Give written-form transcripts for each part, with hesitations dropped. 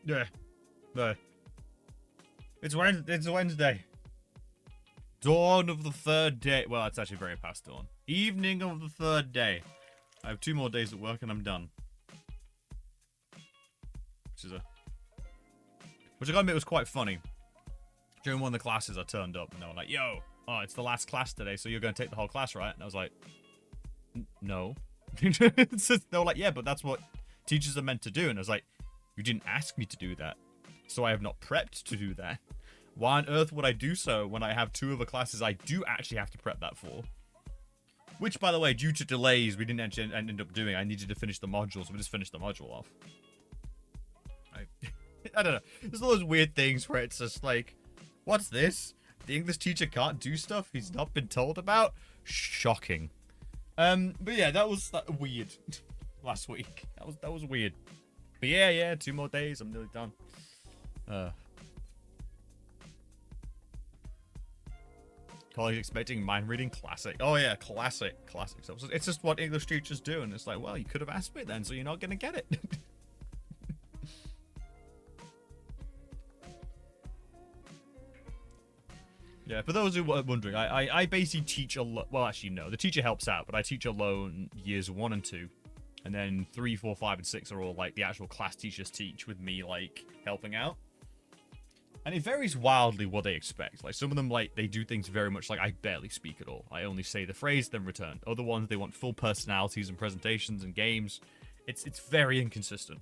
Yeah. No. It's Wednesday. Dawn of the third day. Well, it's actually very past dawn. Evening of the third day. I have 2 more days at work and I'm done. Which I gotta admit was quite funny. During one of the classes I turned up and they were like, yo, oh, it's the last class today, so you're gonna take the whole class, right? And I was like, no. They were like, yeah, but that's what teachers are meant to do. And I was like, you didn't ask me to do that. So I have not prepped to do that. Why on earth would I do so when I have 2 other classes I do actually have to prep that for? Which, by the way, due to delays, we didn't actually end up doing. I needed to finish the module, so we just finished the module off. I don't know. There's all those weird things where it's just like, what's this? The English teacher can't do stuff he's not been told about? Shocking. But yeah, that was weird last week. That was weird. But yeah, 2 more days. I'm nearly done. College expecting mind reading classic. Oh yeah, classic. So it's just what English teachers do, and it's like, well, you could have asked me then, so you're not gonna get it. Yeah, for those who were wondering, I basically teach alone. Well, actually, no. The teacher helps out, but I teach alone years 1 and 2. And then 3, 4, 5, and 6 are all, like, the actual class teachers teach with me, like, helping out. And it varies wildly what they expect. Like, some of them, like, they do things very much like I barely speak at all. I only say the phrase, then return. Other ones, they want full personalities and presentations and games. It's very inconsistent.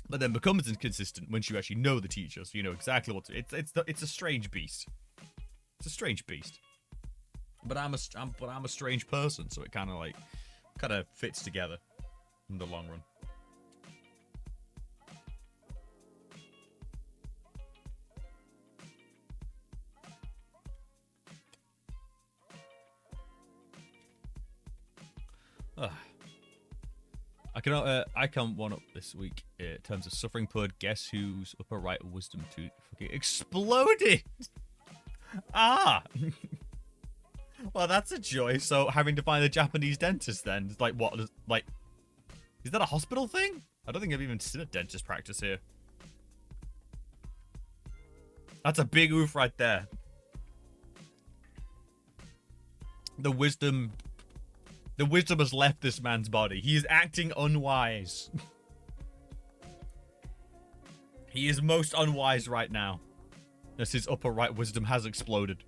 But then becomes inconsistent once you actually know the teacher, so you know exactly what to. It's a strange beast. It's a strange beast. But I'm a strange person, so it kind of fits together in the long run. I can't one up this week in terms of suffering pud. Guess whose upper right wisdom tooth fucking exploded? Ah! Well, that's a joy. So having to find a Japanese dentist then, it's like what? Like, is that a hospital thing? I don't think I've even seen a dentist practice here. That's a big oof right there. The wisdom has left this man's body. He is acting unwise. He is most unwise right now, as his upper right wisdom has exploded.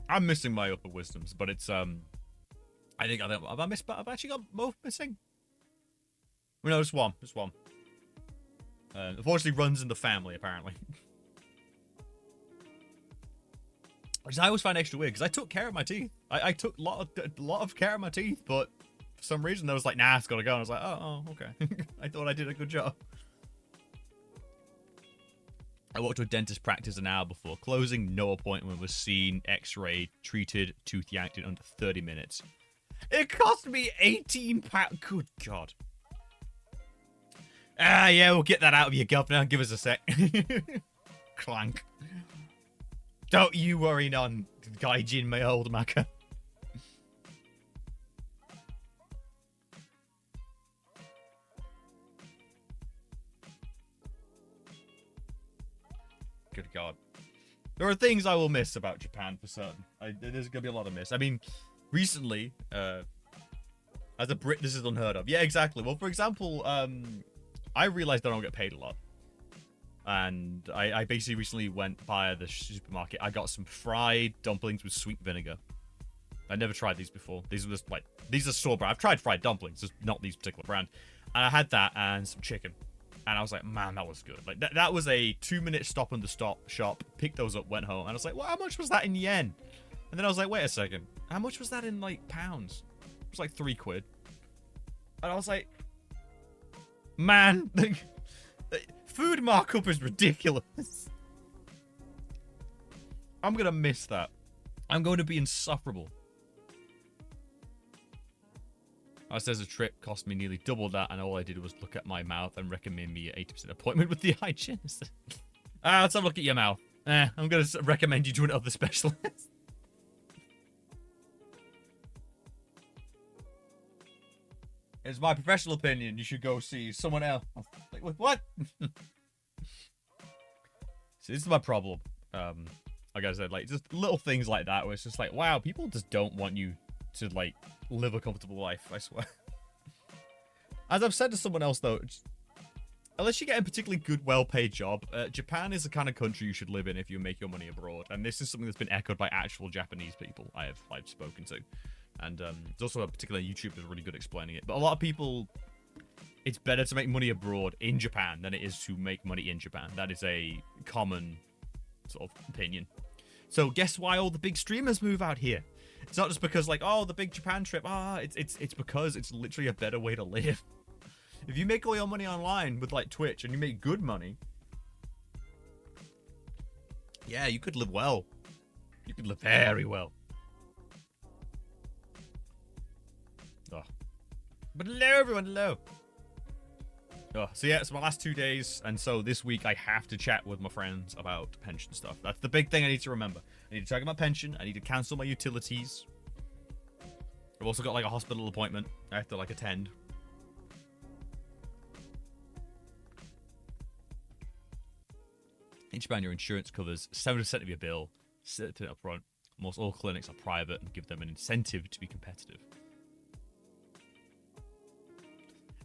I'm missing my upper wisdoms, but it's I think have I've actually got both missing. Well, no, just one. Unfortunately, runs in the family, apparently. Which I always find extra weird, because I took care of my teeth. I took a lot of care of my teeth, but for some reason, I was like, nah, it's gotta go. And I was like, oh, okay. I thought I did a good job. I walked to a dentist practice an hour before closing. No appointment was seen. X-ray, treated, tooth yanked in under 30 minutes. It cost me £18. Good God. Ah, yeah, we'll get that out of you, governor. Give us a sec. Clank. Don't you worry none, Gaijin, my old macker. Good God. There are things I will miss about Japan for certain. There's going to be a lot of miss. I mean, recently, as a Brit, this is unheard of. Yeah, exactly. Well, for example, I realized I don't get paid a lot. And I basically recently went via the supermarket. I got some fried dumplings with sweet vinegar. I never tried these before. These are just like, these are store brand. I've tried fried dumplings, just not these particular brand. And I had that and some chicken. And I was like, man, that was good. Like that was a 2-minute stop in the shop. Picked those up, went home. And I was like, well, how much was that in yen? And then I was like, wait a second. How much was that in like pounds? It was like £3. And I was like, man, food markup is ridiculous. I'm going to miss that. I'm going to be insufferable. I says a trip cost me nearly double that, and all I did was look at my mouth and recommend me an 80% appointment with the hygienist. Let's have a look at your mouth. I'm going to recommend you to another specialist. It's my professional opinion. You should go see someone else. Like, what? See, this is my problem. Like I said, like, just little things like that where it's just like, wow, people just don't want you to, like, live a comfortable life, I swear. As I've said to someone else, though, unless you get a particularly good, well-paid job, Japan is the kind of country you should live in if you make your money abroad. And this is something that's been echoed by actual Japanese people I've spoken to. And there's also a particular YouTuber that's really good explaining it. But a lot of people, it's better to make money abroad in Japan than it is to make money in Japan. That is a common sort of opinion. So guess why all the big streamers move out here? It's not just because, like, oh, the big Japan trip. It's because it's literally a better way to live. If you make all your money online with, like, Twitch and you make good money, yeah, you could live well. You could live very well. Oh. But hello, everyone. Hello. Oh, so yeah, it's my last 2 days, and so this week I have to chat with my friends about pension stuff. That's the big thing I need to remember. I need to talk about pension. I need to cancel my utilities. I've also got, like, a hospital appointment I have to, like, attend. In Japan, your insurance covers 7% of your bill. Set it up front. Most all clinics are private and give them an incentive to be competitive.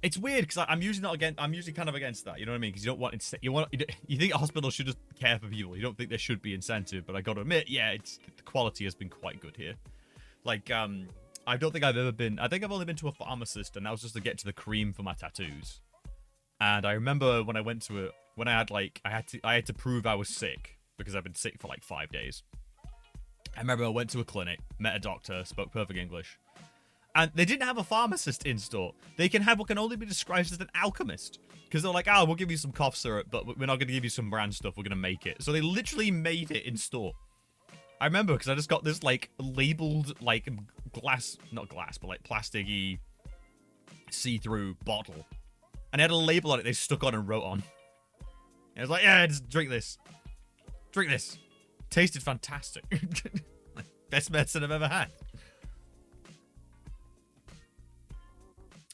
It's weird because I'm usually not against. I'm usually kind of against that. You know what I mean? Because you don't want you think a hospital should just care for people. You don't think there should be incentive. But I got to admit, yeah, the quality has been quite good here. Like, I don't think I've ever been. I think I've only been to a pharmacist, and that was just to get to the cream for my tattoos. And I remember when I went to it, when I had to prove I was sick because I've been sick for like 5 days. I remember I went to a clinic, met a doctor, spoke perfect English. And they didn't have a pharmacist in store. They can have what can only be described as an alchemist. Because they're like, oh, we'll give you some cough syrup, but we're not going to give you some brand stuff. We're going to make it. So they literally made it in store. I remember because I just got this, like, labeled, like, not glass, but, like, plastic-y see-through bottle. And it had a label on it they stuck on and wrote on. And I was like, yeah, just drink this. Drink this. Tasted fantastic. Best medicine I've ever had.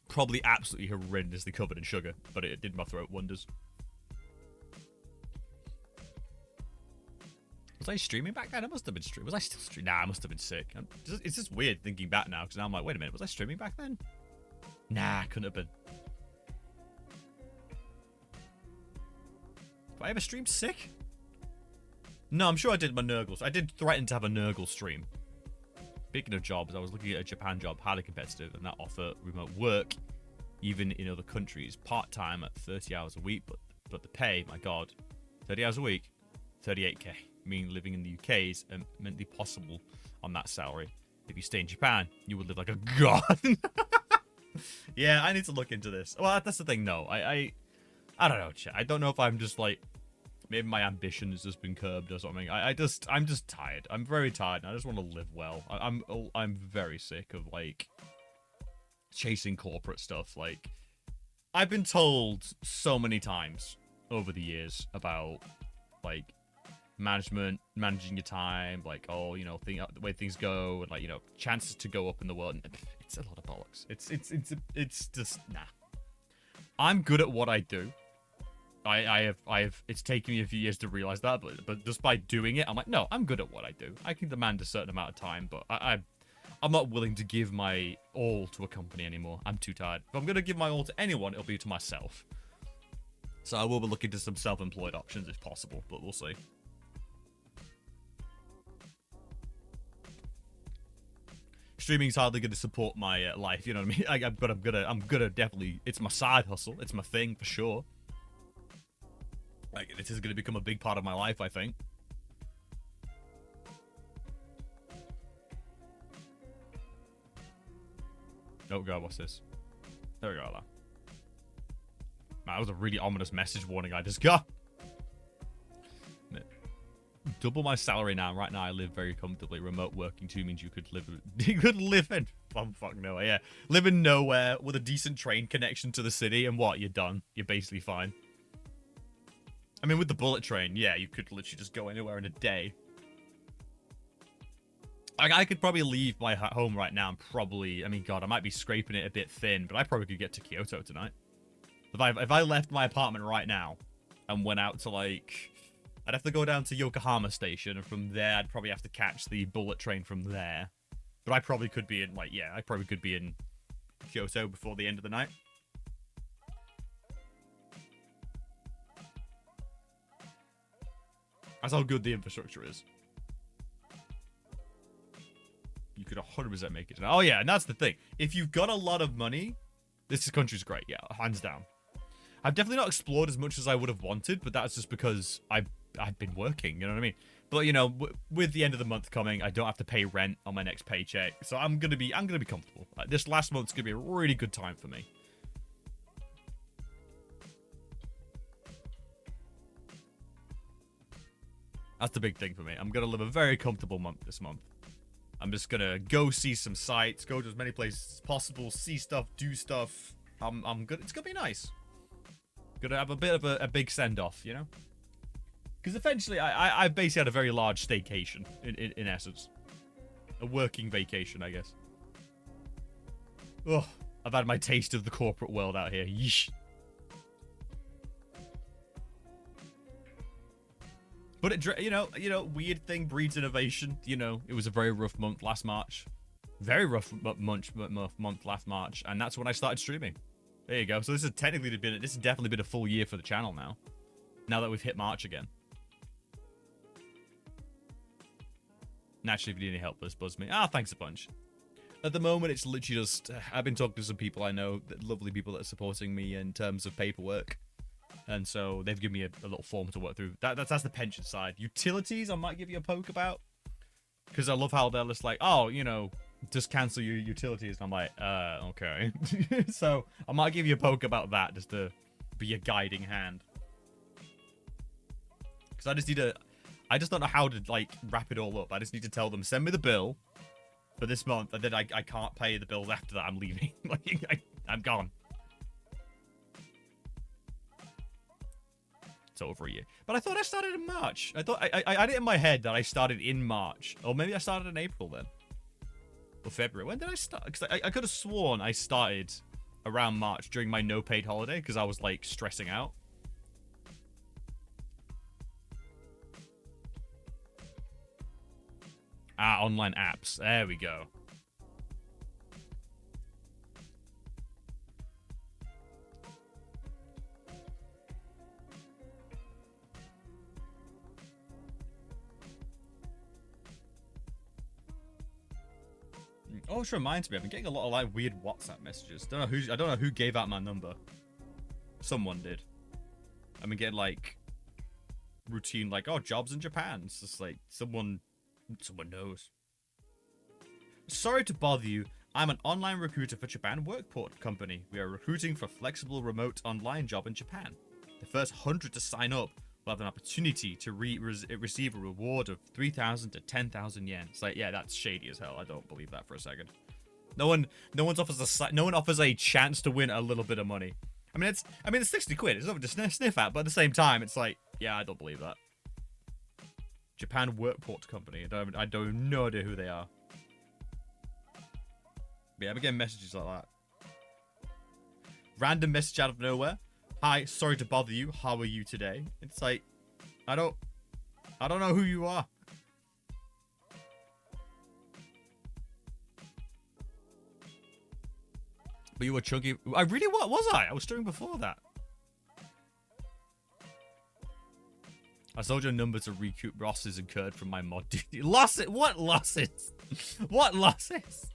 Probably absolutely horrendously covered in sugar, but it did my throat wonders. Was I streaming back then? I must have been streaming. Was I still streaming? Nah, I must have been sick. It's just weird thinking back now, because now I'm like, wait a minute, was I streaming back then? Nah, couldn't have been. Have I ever streamed sick? No, I'm sure I did my Nurgles. I did threaten to have a Nurgle stream. Speaking of jobs, I was looking at a Japan job, highly competitive, and that offer remote work, even in other countries, part-time at 30 hours a week, but the pay, my god, 30 hours a week, 38k, meaning living in the UK is immensely possible on that salary. If you stay in Japan, you would live like a god. Yeah, I need to look into this. Well, that's the thing, no, I don't know, chat. I don't know if I'm just like, maybe my ambition has just been curbed or something. I'm just tired. I'm very tired. And I just want to live well. I'm very sick of, like, chasing corporate stuff. Like, I've been told so many times over the years about, like, managing your time, like, oh, you know, the way things go, and, like, you know, chances to go up in the world. It's a lot of bollocks. It's just nah. I'm good at what I do. I have. It's taken me a few years to realize that, but just by doing it, I'm like, no, I'm good at what I do. I can demand a certain amount of time, but I'm not willing to give my all to a company anymore. I'm too tired. If I'm gonna give my all to anyone, it'll be to myself. So I will be looking to some self-employed options if possible, but we'll see. Streaming's hardly going to support my life, you know what I mean? I'm gonna definitely. It's my side hustle. It's my thing for sure. Like, this is going to become a big part of my life, I think. Oh god, what's this? There we go. Man, that was a really ominous message warning I just got. Double my salary now. Right now, I live very comfortably. Remote working too means you could live in. Oh, fuck no, yeah. Live in nowhere with a decent train connection to the city, and what? You're done. You're basically fine. I mean, with the bullet train, yeah, you could literally just go anywhere in a day. Like, I could probably leave my home right now and probably, I mean, God, I might be scraping it a bit thin, but I probably could get to Kyoto tonight. If I left my apartment right now and went out to, like, I'd have to go down to Yokohama Station, and from there, I'd probably have to catch the bullet train from there. But I probably could be in, like, yeah, I probably could be in Kyoto before the end of the night. That's how good the infrastructure is. You could 100% make it. Oh, yeah, and that's the thing. If you've got a lot of money, this country's great. Yeah, hands down. I've definitely not explored as much as I would have wanted, but that's just because I've been working, you know what I mean? But, you know, with the end of the month coming, I don't have to pay rent on my next paycheck, so I'm gonna be comfortable. Like, this last month's gonna be a really good time for me. That's the big thing for me. I'm gonna live a very comfortable month this month. I'm just gonna go see some sights, go to as many places as possible, see stuff, do stuff. I'm good. It's gonna be nice. Gonna have a bit of a big send off, you know? Because eventually, I basically had a very large staycation in essence, a working vacation, I guess. Oh, I've had my taste of the corporate world out here. Yeesh. But it, you know, weird thing breeds innovation. You know, it was a very rough month last March, very rough month last March, and that's when I started streaming. There you go. So this has definitely been a full year for the channel now. Now that we've hit March again. Naturally, if you need any help, please buzz me. Ah, thanks a bunch. At the moment, it's literally just I've been talking to some people I know, lovely people that are supporting me in terms of paperwork. And so they've given me a little form to work through. That's the pension side. Utilities, I might give you a poke about. Because I love how they're just like, oh, you know, just cancel your utilities. And I'm like, okay. So I might give you a poke about that just to be a guiding hand. Because I just don't know how to, like, wrap it all up. I just need to tell them, send me the bill for this month. And then I can't pay the bills after that. I'm leaving. Like, I'm gone. It's over a year. But I thought I started in March. I had it in my head that I started in March. Or maybe I started in April then. Or February. When did I start? Because I could have sworn I started around March during my no paid holiday because I was, like, stressing out. Ah, online apps. There we go. Oh, which reminds me, I've been getting a lot of like weird WhatsApp messages. I don't know who gave out my number. Someone did. I've been getting like routine, like, oh, jobs in Japan. It's just like someone knows. Sorry to bother you. I'm an online recruiter for Japan Workport Company. We are recruiting for a flexible remote online job in Japan. The first 100 to sign up will have an opportunity to receive a reward of 3,000 to 10,000 yen. It's like, yeah, that's shady as hell. I don't believe that for a second. No one offers a chance to win a little bit of money. I mean, it's 60 quid. It's nothing to sniff at, but at the same time, it's like, yeah, I don't believe that. Japan Workport Company. I don't have no idea who they are. But yeah, I'm getting messages like that. Random message out of nowhere. Hi, sorry to bother you. How are you today? It's like, I don't know who you are. But you were chunky. I really was I? I was streaming before that. I sold your number to recoup losses incurred from my mod duty. Losses? What losses? What losses?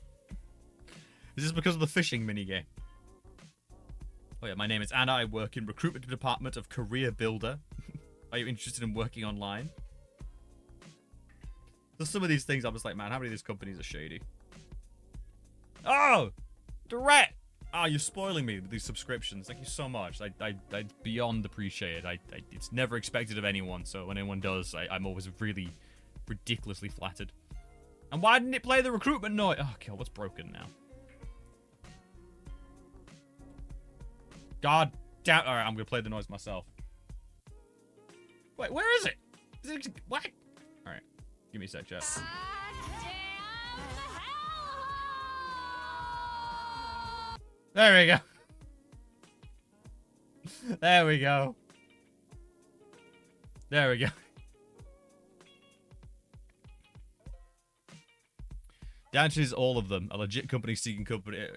Is this because of the fishing minigame? Oh yeah, my name is Anna. I work in recruitment department of Career Builder. Are you interested in working online? So some of these things, I'm just like, man, how many of these companies are shady? Oh! Direct! Ah, you're spoiling me with these subscriptions. Thank you so much. I beyond appreciate it. It's never expected of anyone, so when anyone does, I'm always really ridiculously flattered. And why didn't it play the recruitment noise? Oh, God, what's broken now? God damn. Alright, I'm gonna play the noise myself. Wait, where is it? What? All right, give me a sec, chat. There we go. There we go. There we go. The answer is all of them. A legit company seeking company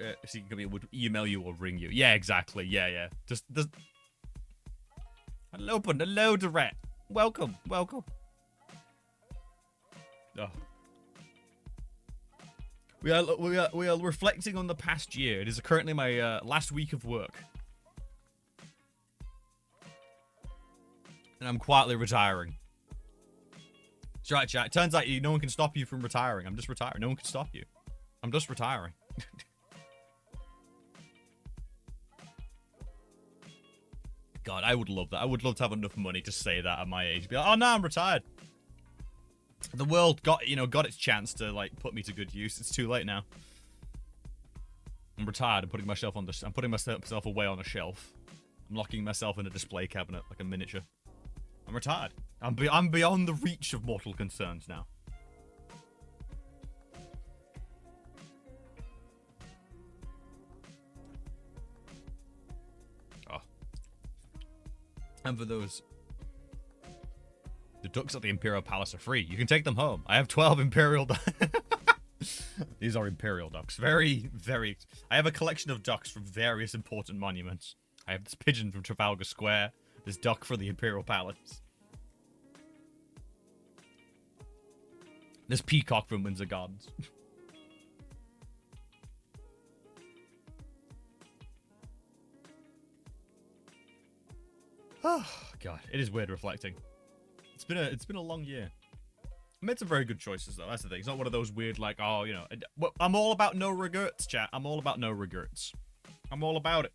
would email you or ring you. Yeah, exactly. Yeah. Just hello, Direct. Welcome. Oh. We are reflecting on the past year. It is currently my last week of work, and I'm quietly retiring. That's right, chat. It turns out no one can stop you from retiring. I'm just retiring. No one can stop you. I'm just retiring. God, I would love that. I would love to have enough money to say that at my age. Be like, oh no, I'm retired. The world got its chance to like put me to good use. It's too late now. I'm retired. I'm putting myself away on a shelf. I'm locking myself in a display cabinet like a miniature. I'm retired. I'm beyond the reach of mortal concerns now. Oh. And for those... The ducks at the Imperial Palace are free. You can take them home. I have 12 Imperial ducks. These are Imperial ducks. Very, very... I have a collection of ducks from various important monuments. I have this pigeon from Trafalgar Square. This duck for the Imperial Palace. This peacock from Windsor Gardens. Oh, God. It is weird reflecting. It's been a long year. I made some very good choices, though. That's the thing. It's not one of those weird, like, oh, you know... I'm all about no regrets, chat. I'm all about no regrets. I'm all about it.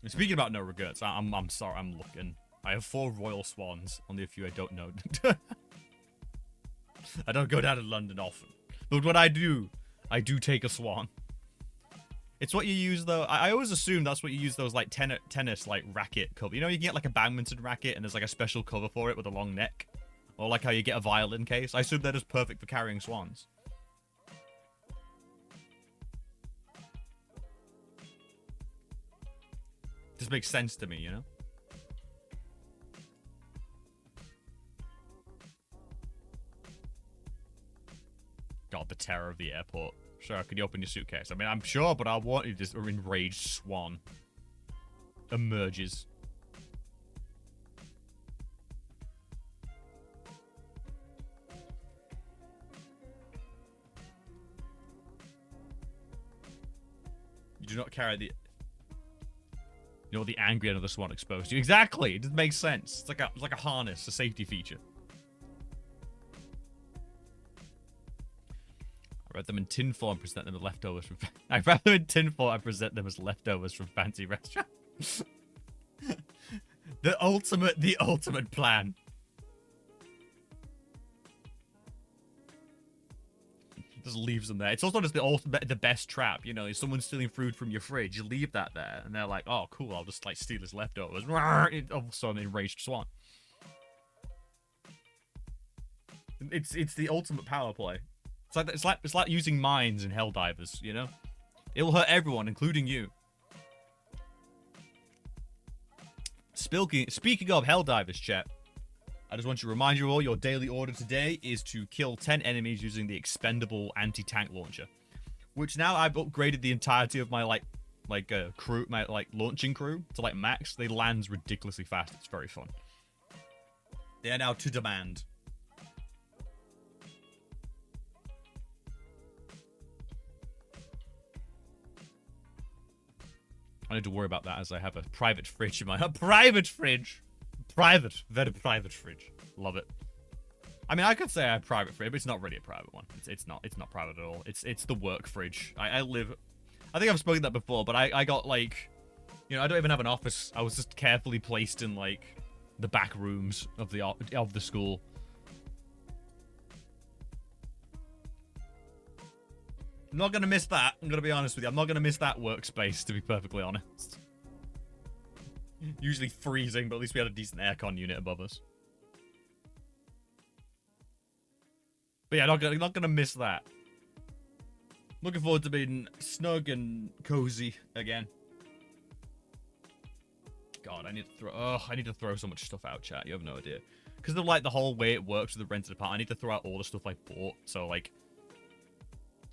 And speaking about no regrets, I'm sorry, I'm looking. I have 4 royal swans. Only a few I don't know. I don't go down to London often. But when I do take a swan. It's what you use, though. I always assume that's what you use those, like, tennis, like, racket cover. You know, you can get, like, a badminton racket, and there's, like, a special cover for it with a long neck. Or, like, how you get a violin case. I assume they're just perfect for carrying swans. Just makes sense to me, you know? God, the terror of the airport. Sure, could you open your suitcase? I mean, I'm sure, but I wanted this enraged swan emerges. You do not carry the... You know, the angry end of the swan exposed to you. Exactly! It just makes sense. It's like a harness, a safety feature. I wrap them in tinfoil and present them as leftovers from... I wrap them in tinfoil and present them as leftovers from fancy restaurants. The ultimate plan. Just leaves them there. It's also just the best trap, you know. If someone's stealing food from your fridge, you leave that there, and they're like, "Oh, cool, I'll just like steal his leftovers." All of a sudden, enraged swan. It's the ultimate power play. It's like using mines in Helldivers, you know. It'll hurt everyone, including you. Speaking of Helldivers, chat. I just want to remind you all, your daily order today is to kill 10 enemies using the expendable anti-tank launcher. Which now I've upgraded the entirety of my, crew, my, launching crew to, max. They land ridiculously fast. It's very fun. They are now to demand. I need to worry about that as I have a private fridge in my... A private fridge! Private. Very private fridge. Love it. I mean, I could say I have a private fridge, but it's not really a private one. It's not private at all. It's the work fridge. I live... I think I've spoken that before, but I got, I don't even have an office. I was just carefully placed in, the back rooms of the school. I'm not going to miss that. I'm going to be honest with you. I'm not going to miss that workspace, to be perfectly honest. Usually freezing, but at least we had a decent aircon unit above us. But yeah, not gonna miss that. Looking forward to being snug and cozy again. God, I need to throw so much stuff out, chat. You have no idea. Because of like the whole way it works with the rented apartment, I need to throw out all the stuff I bought. So like,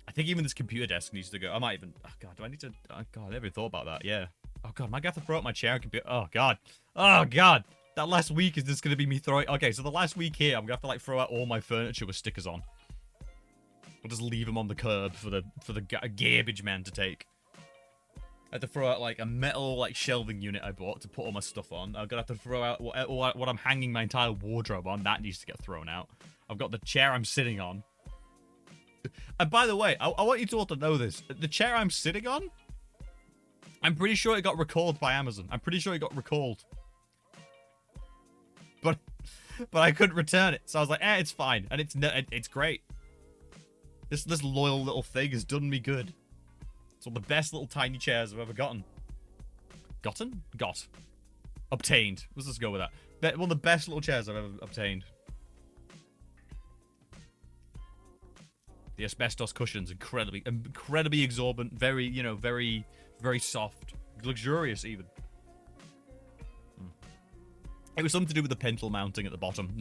I think even this computer desk needs to go. I might even. Oh god, do I need to? Oh god, I never thought about that. Yeah. Oh god, I might have to throw out my chair and computer. Oh god. Oh god. That last week is just gonna be me throwing. Okay, so the last week here, I'm gonna have to like throw out all my furniture with stickers on. We'll just leave them on the curb for the garbage man to take. I had to throw out like a metal like shelving unit I bought to put all my stuff on. I'm gonna have to throw out what I'm hanging my entire wardrobe on. That needs to get thrown out. I've got the chair I'm sitting on. And by the way, I want you to all to know this. The chair I'm sitting on, I'm pretty sure it got recalled by Amazon. I'm pretty sure it got recalled. But I couldn't return it. So I was like, it's fine. And it's great. This loyal little thing has done me good. It's one of the best little tiny chairs I've ever gotten. Gotten? Got. Obtained. Let's just go with that. One of the best little chairs I've ever obtained. The asbestos cushions, incredibly exorbitant, very, you know, very, very soft. Luxurious, even. It was something to do with the pintle mounting at the bottom,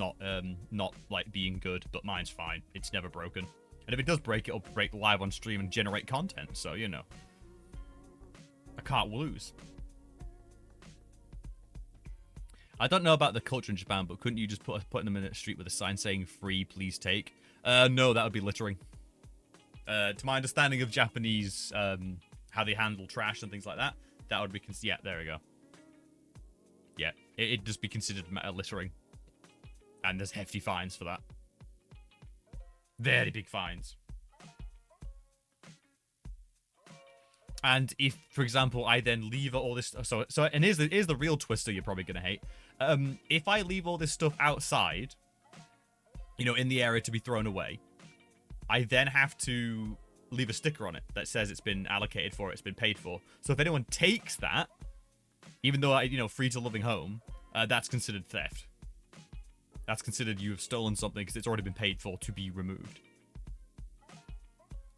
not like being good, but mine's fine. It's never broken. And if it does break, it'll break live on stream and generate content. So, you know. I can't lose. I don't know about the culture in Japan, but couldn't you just put them in a street with a sign saying free, please take? No, that would be littering. To my understanding of Japanese, how they handle trash and things like that, that would be... Yeah, there we go. Yeah, it'd just be considered littering. And there's hefty fines for that. Very big fines. And if, for example, I then leave all this... So and here's the real twister you're probably going to hate. If I leave all this stuff outside, you know, in the area to be thrown away, I then have to leave a sticker on it that says it's been allocated for, it's been paid for. So if anyone takes that, even though free to living home, that's considered theft. That's considered you have stolen something because it's already been paid for to be removed.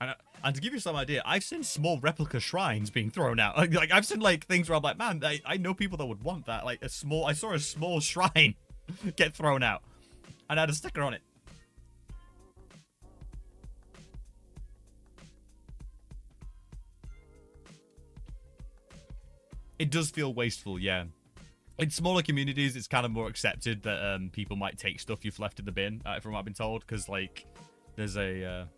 And to give you some idea, I've seen small replica shrines being thrown out. Like I've seen like things where I'm like, man, I know people that would want that. Like I saw a small shrine get thrown out, and I had a sticker on it. It does feel wasteful, yeah. In smaller communities, it's kind of more accepted that people might take stuff you've left in the bin, from what I've been told, because like there's a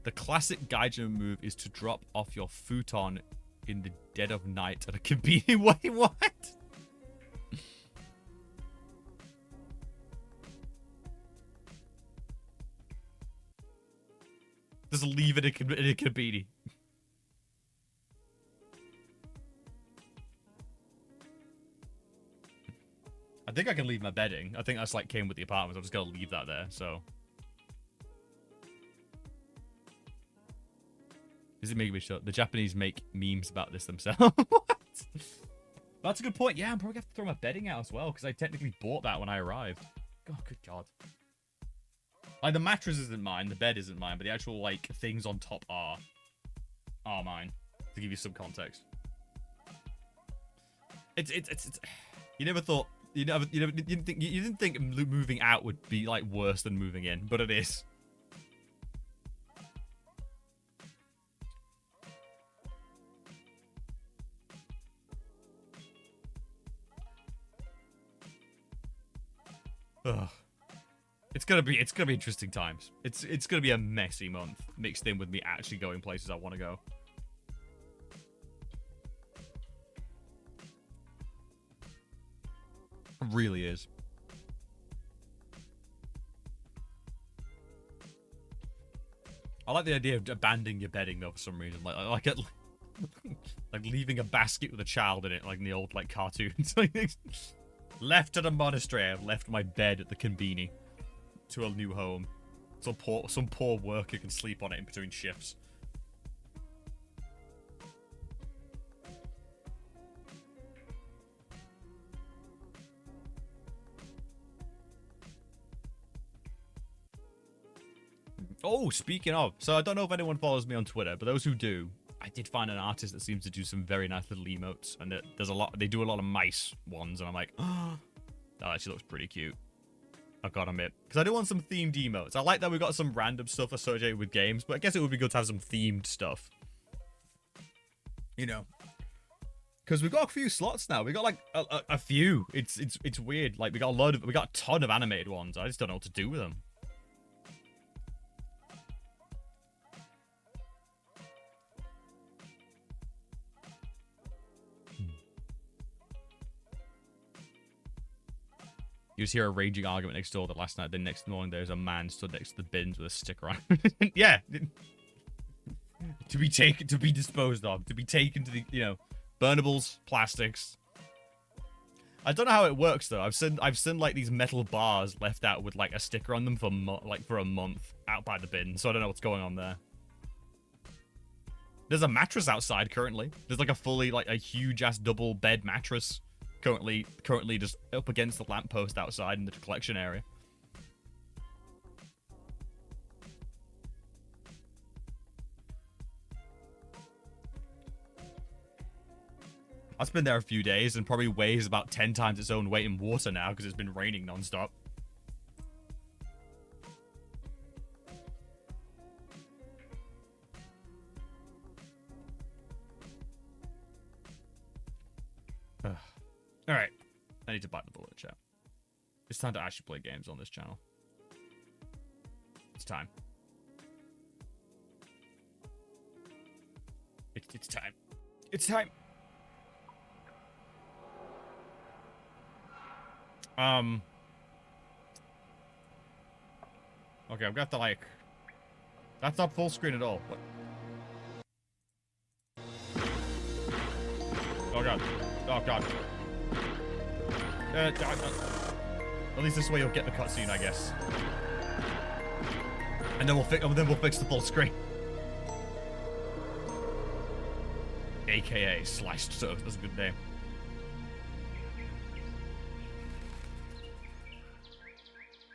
the classic gaijin move is to drop off your futon in the dead of night at a convenient way. What? Just leave it in a kabini. I think I can leave my bedding. I think that's like came with the apartment. I'm just gonna leave that there. So, is it making me sure the Japanese make memes about this themselves? What? That's a good point. Yeah, I'm probably gonna have to throw my bedding out as well because I technically bought that when I arrived. Oh, good God. Like the mattress isn't mine, the bed isn't mine, but the actual like things on top are mine. To give you some context, it's you never thought. You didn't think moving out would be like worse than moving in, but it is. Ugh. It's gonna be interesting times. It's gonna be a messy month mixed in with me actually going places I want to go. It really is. I like the idea of abandoning your bedding though for some reason, like leaving a basket with a child in it, like in the old like cartoons. Left at a monastery, I've left my bed at the conveni to a new home. Some poor worker can sleep on it in between shifts. Oh, speaking of, so I don't know if anyone follows me on Twitter, but those who do, I did find an artist that seems to do some very nice little emotes, and there's a lot. They do a lot of mice ones, and I'm like, oh, that actually looks pretty cute. I've got to admit, because I do want some themed emotes. I like that we got some random stuff associated with games, but I guess it would be good to have some themed stuff. You know, because we've got a few slots now. We got like a few. It's weird. Like we got a ton of animated ones. I just don't know what to do with them. You just hear a raging argument next door that last night. The next morning, there's a man stood next to the bins with a sticker on. Yeah. To be disposed of. To be taken to the, you know, burnables, plastics. I don't know how it works though. I've seen like these metal bars left out with like a sticker on them for for a month out by the bin. So I don't know what's going on there. There's a mattress outside currently. There's like a huge ass double bed mattress. Currently just up against the lamppost outside in the collection area. That's been there a few days and probably weighs about 10 times its own weight in water now because it's been raining non-stop. Alright. I need to bite the bullet, chat. It's time to actually play games on this channel. It's time. It's time. It's time. Okay, I've got the, like... That's not full screen at all. What? Oh, God. Oh, God. At least this way you'll get the cutscene, I guess. And then we'll fix the full screen. AKA Sliced Toast. That's a good name.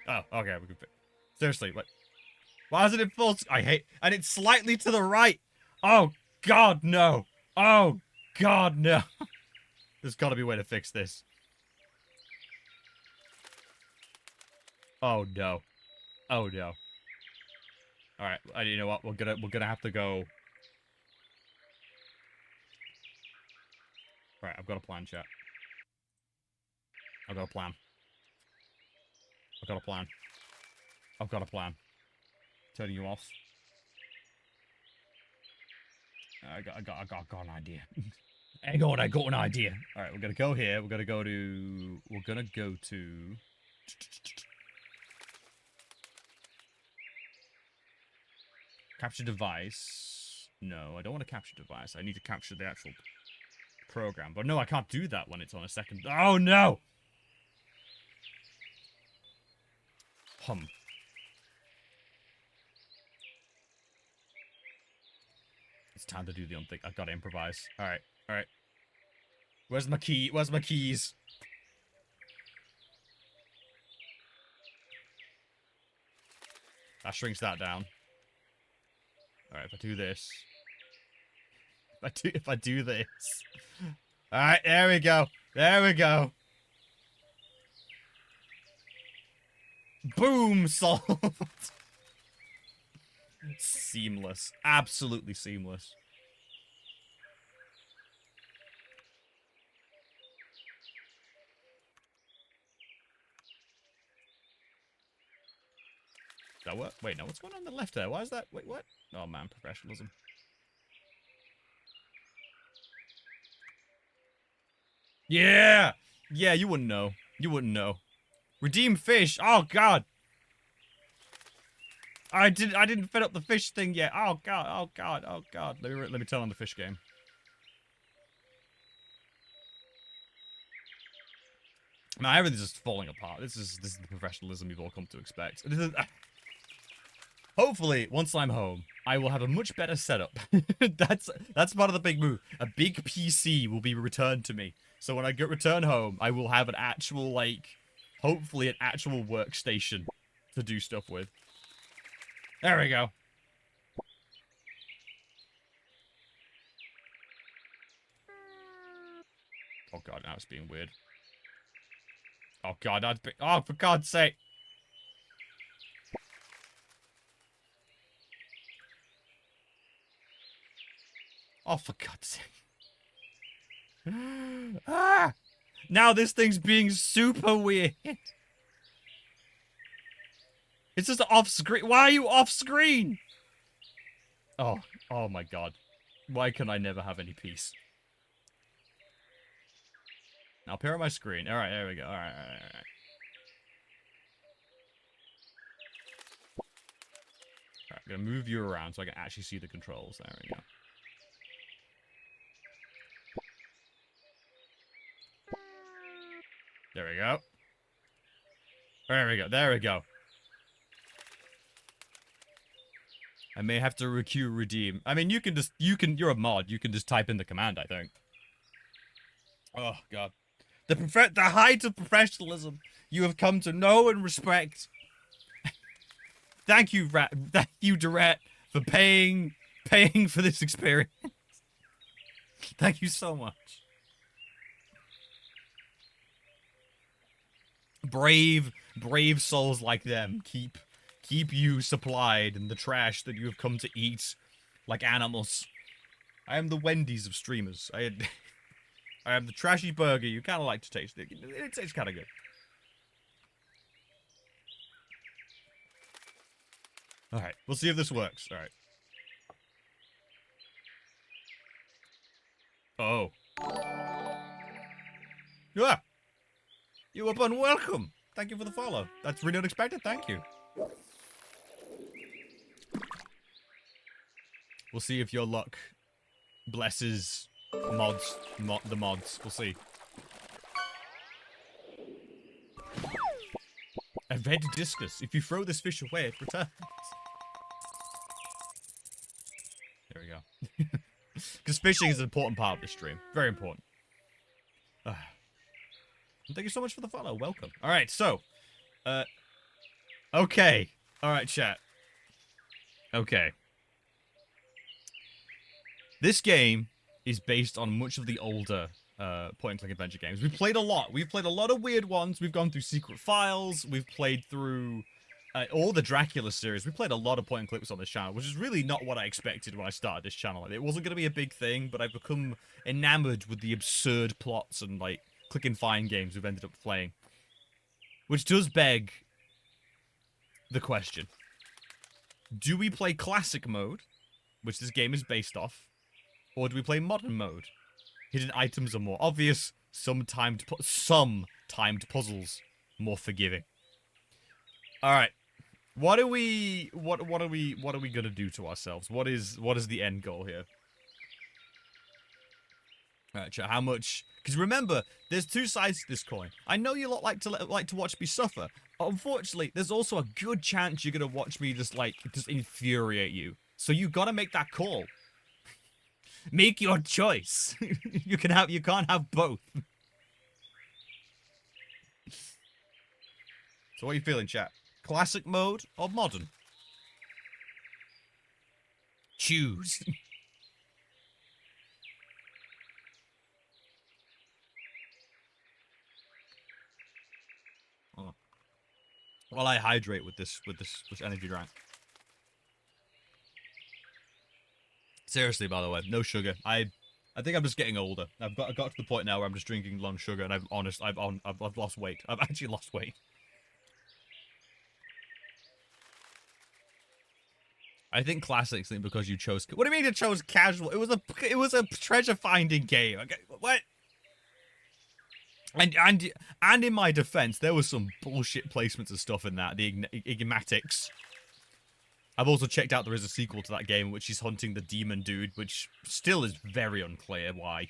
Oh, okay, we can fix. Seriously, like, why is it in full? I hate, and it's slightly to the right. Oh God, no! Oh God, no! There's got to be a way to fix this. Oh no! Oh no! All right, you know what? We're gonna have to go. All right, I've got a plan, chat. I've got a plan. I've got a plan. I've got a plan. Turning you off. I got an idea. Hang on, I got an idea. All right, we're gonna go here. We're gonna go to. Capture device. No, I don't want to capture device. I need to capture the actual program. But no, I can't do that when it's on a second. Oh no! It's time to do the unthink. I've got to improvise. Alright, alright. Where's my key? Where's my keys? That shrinks that down. Alright, if I do this. If I do this. Alright, there we go. There we go. Boom! Solved! Seamless. Absolutely seamless. That what? Wait, no, what's going on the left there? Why is that? Wait, what? Oh man, professionalism. Yeah! Yeah, you wouldn't know. You wouldn't know. Redeem fish. Oh god. I didn't fit up the fish thing yet. Oh god. Oh god. Oh god. Let me turn on the fish game. Man, everything's just falling apart. This is the professionalism you've all come to expect. Hopefully, once I'm home, I will have a much better setup. That's part of the big move. A big PC will be returned to me. So when I return home, I will have an actual, like, hopefully an actual workstation to do stuff with. There we go. Oh god, now it's being weird. Oh god, that's big. Oh, for God's sake. Oh, for God's sake. Ah! Now this thing's being super weird. It's just off screen. Why are you off screen? Oh, oh my god. Why can I never have any peace? Now appear on my screen. Alright, there we go. Alright. Alright, I'm gonna move you around so I can actually see the controls. There we go. There we go. There we go. There we go. I may have to redeem. I mean, you're a mod. You can just type in the command, I think. Oh, God. The height of professionalism you have come to know and respect. Thank you, Durrett, for paying for this experience. Thank you so much. Brave souls like them keep you supplied in the trash that you have come to eat like animals. I am the Wendy's of streamers. I am the trashy burger you kind of like to taste. It's kind of good. Alright, we'll see if this works. Alright. Oh. Yeah! You up and welcome! Thank you for the follow. That's really unexpected, thank you. We'll see if your luck blesses the mods. We'll see. A red discus. If you throw this fish away, it returns. There we go. Because fishing is an important part of this stream. Very important. Thank you so much for the follow. Welcome. Alright, so. Okay. Alright, chat. Okay. This game is based on much of the older point-and-click adventure games. We've played a lot. We've played a lot of weird ones. We've gone through Secret Files. We've played through all the Dracula series. We played a lot of point-and-clicks on this channel, which is really not what I expected when I started this channel. It wasn't going to be a big thing, but I've become enamored with the absurd plots and, like, click-and-find games we've ended up playing. Which does beg the question. Do we play classic mode, which this game is based off, or do we play modern mode? Hidden items are more obvious, some timed puzzles more forgiving. Alright. What are we gonna do to ourselves? What is the end goal here? Alright, chat, how much? Because remember, there's two sides to this coin. I know you lot like to watch me suffer. Unfortunately, there's also a good chance you're gonna watch me just infuriate you. So you gotta make that call. Make your choice. You can't have both. So what are you feeling, chat? Classic mode or modern? Choose. Oh. While I hydrate with this energy drink. Seriously, by the way, no sugar. I think I'm just getting older. I've got to the point now where I'm just drinking long sugar, and I've lost weight. I've actually lost weight. I think classics think because you chose. What do you mean you chose casual? It was a treasure finding game. Okay, what? And in my defense, there was some bullshit placements and stuff in that. The enigmatics. I've also checked out there is a sequel to that game, which is hunting the demon dude, which still is very unclear why.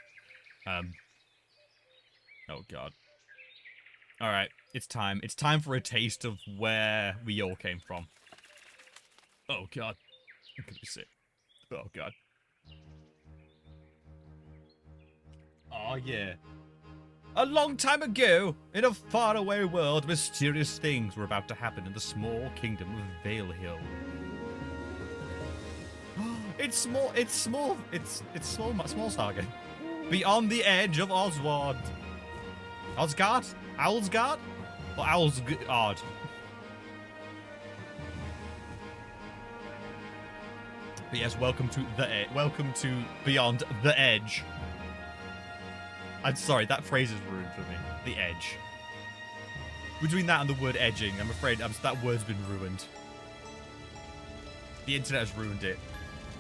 Oh god. Alright, it's time. It's time for a taste of where we all came from. Oh god. I'm gonna be sick. Oh god. Oh yeah. A long time ago, in a faraway world, mysterious things were about to happen in the small kingdom of Vale Hill. It's small. It's small. It's small. Small saga. Beyond the edge of Owlsgard. Owlsgard? Owlsgard? Or Owlsgard? But yes, welcome to Beyond the Edge. I'm sorry, that phrase is ruined for me. The edge. Between that and the word edging, I'm afraid that word's been ruined. The internet has ruined it.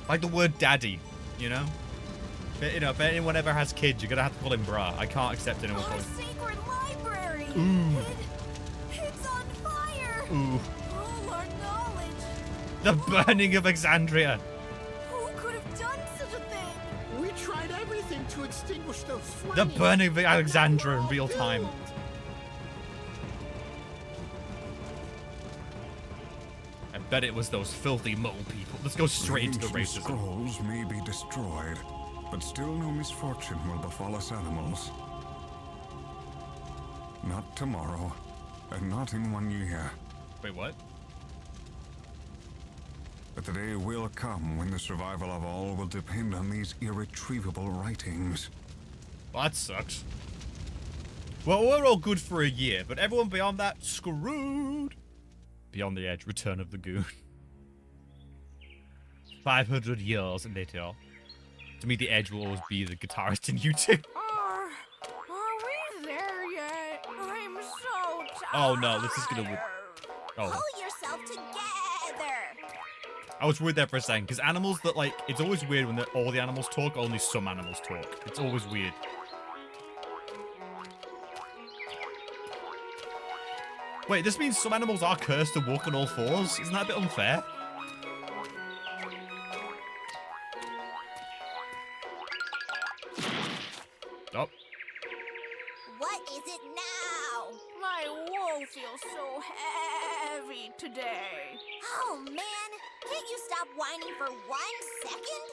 Like the word daddy, you know? But, you know, if anyone ever has kids, you're gonna have to call him brah. I can't accept anyone calling him. Sacred library! Ooh. It's on fire! Ooh. All our knowledge! The burning of Exandria! Who could have done such a thing? We tried everything to extinguish those flames. The burning of Alexandria in real time. Doomed. I bet it was those filthy mole people. Let's go straight into the ancient racism. scrolls may be destroyed, but still no misfortune will befall us animals. Not tomorrow, and not in 1 year. Wait, what? But the day will come when the survival of all will depend on these irretrievable writings. Well, that sucks. Well, we're all good for a year, but everyone beyond that, screwed. Beyond the Edge, Return of the Goon. 500 years later. To me, the Edge will always be the guitarist in U2. Are we there yet? I'm so tired. Oh no, this is gonna. Oh, Pull yourself together! I was worried there for a second because animals that like it's always weird when all the animals talk. Only some animals talk. It's always weird. Wait, this means some animals are cursed to walk on all fours? Isn't that a bit unfair? Oh. What is it now? My wool feels so heavy today. Oh man, can't you stop whining for 1 second?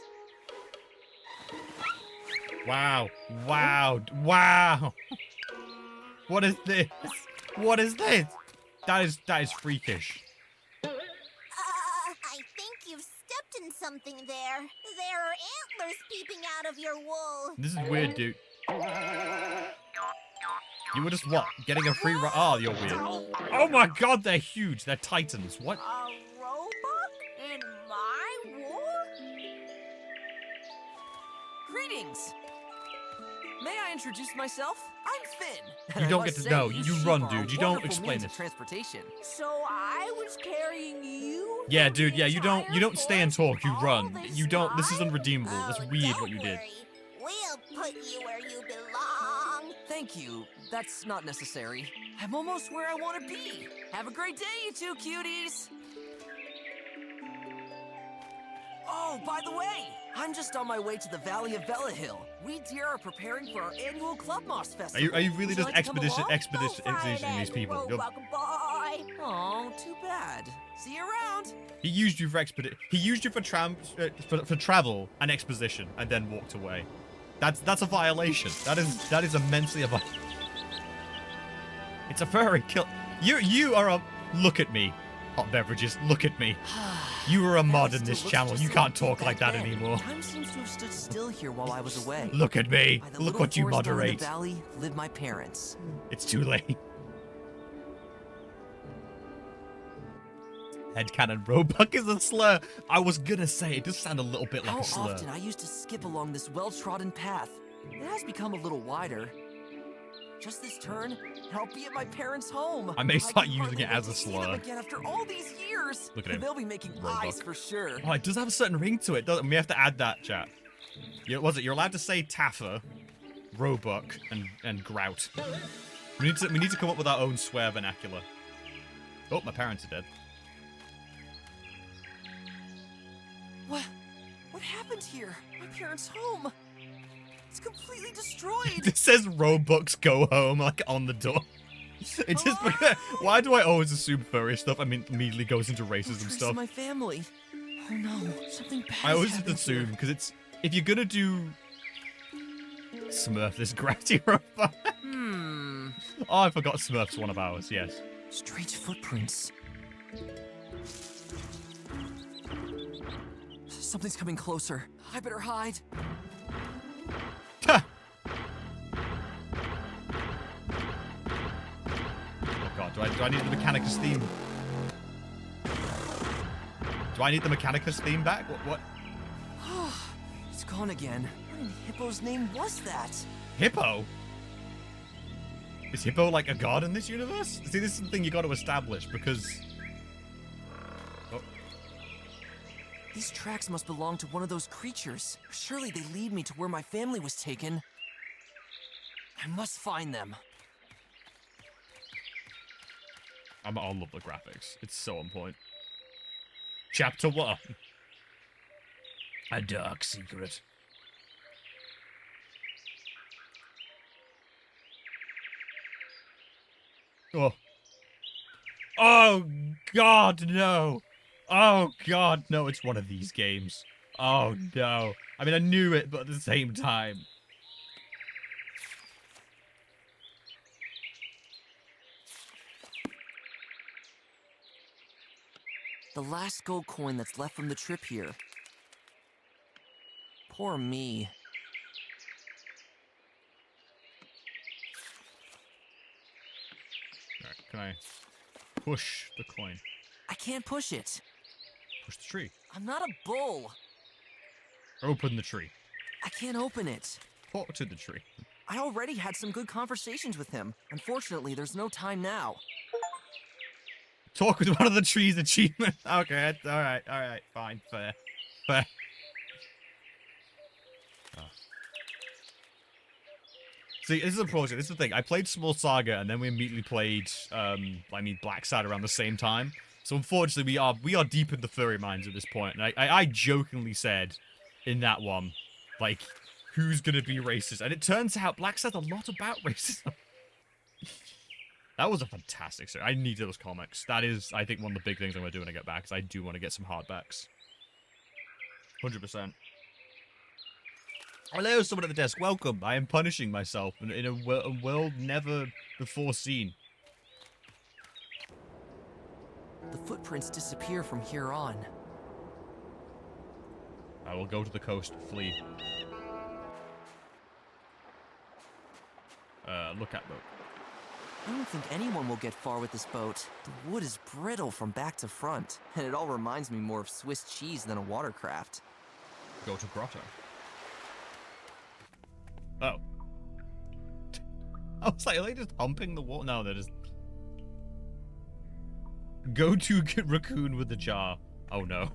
Wow. Wow. Wow. What is this? What is this? That is freakish. I think you've stepped in something there. There are antlers peeping out of your wool. This is weird, dude. You were just what? Getting a free ride? Oh, you're weird. Oh my god, they're huge. They're titans. What? A Roebuck in my wool? Greetings! May I introduce myself? I'm Finn. and You I don't must get to say, know. these You sheep run, are a dude. You don't wonderful explain means of this. transportation. So I was carrying you? Yeah, through dude. the Yeah, you don't entire stay and talk. You forest run. all this You don't. This is time? unredeemable. That's weird don't what you did. worry. We'll put you where you belong. Thank you. That's not necessary. I'm almost where I want to be. Have a great day, you two cuties. Oh, by the way, I'm just on my way to the Valley of Velahill. We deer are preparing for our annual Club Moss Festival. Are you really Would just like to come along? expeditioning these people? You're- Roebuck boy. Oh, too bad. See you around. He used you for He used you for travel and exposition, and then walked away. That's a violation. That is immensely a violation. It's a furry kill. You are a look at me. Hot beverages. Look at me. You are a mod in this channel. You can't talk like that anymore. Time seems to have stood still here while I was away. Look at me. By the Look little what you forest home in moderate. the valley live my parents. It's too late. Headcanon Roebuck is a slur. I was gonna say, it does sound a little bit like How a slur. often I used to skip along this well-trodden path. It has become a little wider. Just this turn, and I'll be at my parents' home. I may start can using hardly it wait as a to see them slur. again after all these years. Look at him. They'll be making Roebuck. eyes for sure. Oh, it does have a certain ring to it, doesn't it? We have to add that, chat. You're allowed to say Taffer, Roebuck, and Grout. We need to come up with our own swear vernacular. Oh, my parents are dead. What happened here? My parents' home. It's completely destroyed. It says Roebucks go home, like, on the door. It's just because, why do I always assume furry stuff? I mean, immediately goes into racism Trace stuff. of my family. Oh no, something bad. I always has just happened here. assume, because it's, if you're gonna do Smurf this Grouty Roebuck. Oh, I forgot Smurf's one of ours, yes. Strange footprints. Something's coming closer. I better hide. Oh god, do I need the Mechanicus theme? Do I need the Mechanicus theme back? What? It's gone again. What in Hippo's name was that? Hippo? Is Hippo like a god in this universe? See, this is the thing you got to establish because... Oh. These tracks must belong to one of those creatures. Surely they lead me to where my family was taken. I must find them. I love the graphics. It's so on point. Chapter 1. A dark secret. Oh. Oh, God, no. Oh, God, no, it's one of these games. Oh, no. I mean, I knew it, but at the same time. The last gold coin that's left from the trip here. Poor me. Alright, can I push the coin? I can't push it. Push the tree. I'm not a bull. Open the tree. I can't open it. Talk to the tree. I already had some good conversations with him. Unfortunately, there's no time now. Talk with one of the trees achievement. Okay, alright, fine, fair. Oh. See, this is a project. This is the thing. I played Small Saga, and then we immediately played, Black Side around the same time. So unfortunately, we are deep in the furry minds at this point. And I jokingly said in that one, like, who's gonna be racist? And it turns out Black Side's a lot about racism. That was a fantastic story. I need those comics. That is, I think, one of the big things I'm gonna do when I get back, because I do want to get some hardbacks. 100%. Hello, someone at the desk. Welcome. I am punishing myself in a world never before seen. The footprints disappear from here on. I will go to the coast. Flee. Look at boat. I don't think anyone will get far with this boat. The wood is brittle from back to front, and it all reminds me more of Swiss cheese than a watercraft. Go to grotto. Oh. I was like, are they just humping the water? No, they're just... Go to raccoon with the jar. Oh no.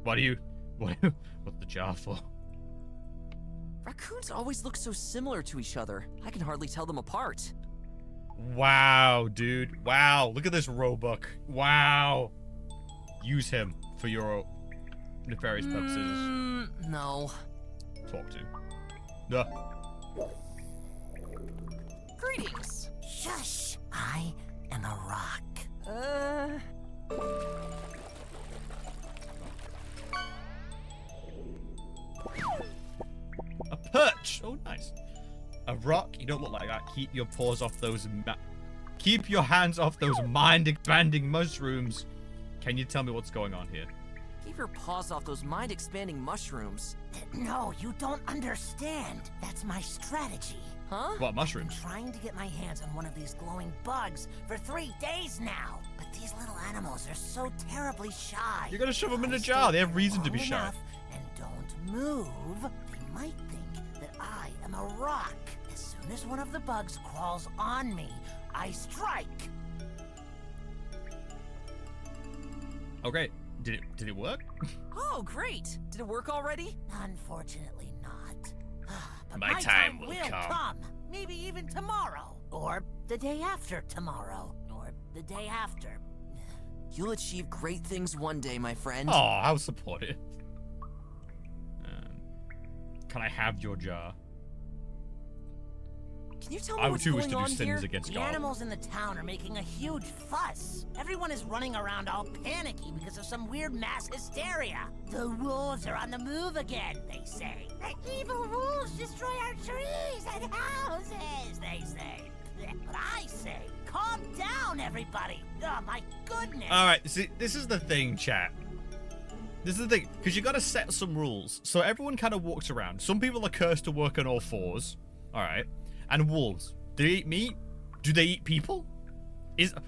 What's the jar for? Raccoons always look so similar to each other. I can hardly tell them apart. Wow, dude. Wow. Look at this Roebuck. Wow. Use him for your nefarious purposes. No. Talk to. Duh. Greetings. Shush! I am a rock. A perch. Oh, nice. A rock. You don't look like that. Keep your paws off those. Keep your hands off those mind-expanding mushrooms. Can you tell me what's going on here? Keep your paws off those mind-expanding mushrooms. No, you don't understand. That's my strategy. Huh? What I'm mushrooms? trying to get my hands on one of these glowing bugs for 3 days now. But these little animals are so terribly shy. You're gonna shove them in a If I jar. stay They have reason to be long shy. enough And don't move. They might think that I am a rock. As soon as one of the bugs crawls on me, I strike. Okay. Did it work? Oh, great. Did it work already? Unfortunately not. But My time will will come. Maybe even tomorrow. Or the day after tomorrow. Or the day after. You'll achieve great things one day, my friend. Oh, I'll support it. Can I have your jar? Can you tell me I what's too wish going to do on sins here? against The God. animals in the town are making a huge fuss. Everyone is running around all panicky because of some weird mass hysteria. The wolves are on the move again, they say. The evil wolves destroy our trees and houses, they say. But I say, calm down, everybody. Oh, my goodness. All right, see, this is the thing, chat. This is the thing, because you got to set some rules. So everyone kind of walks around. Some people are cursed to work on all fours. All right. And wolves. Do they eat meat? Do they eat people?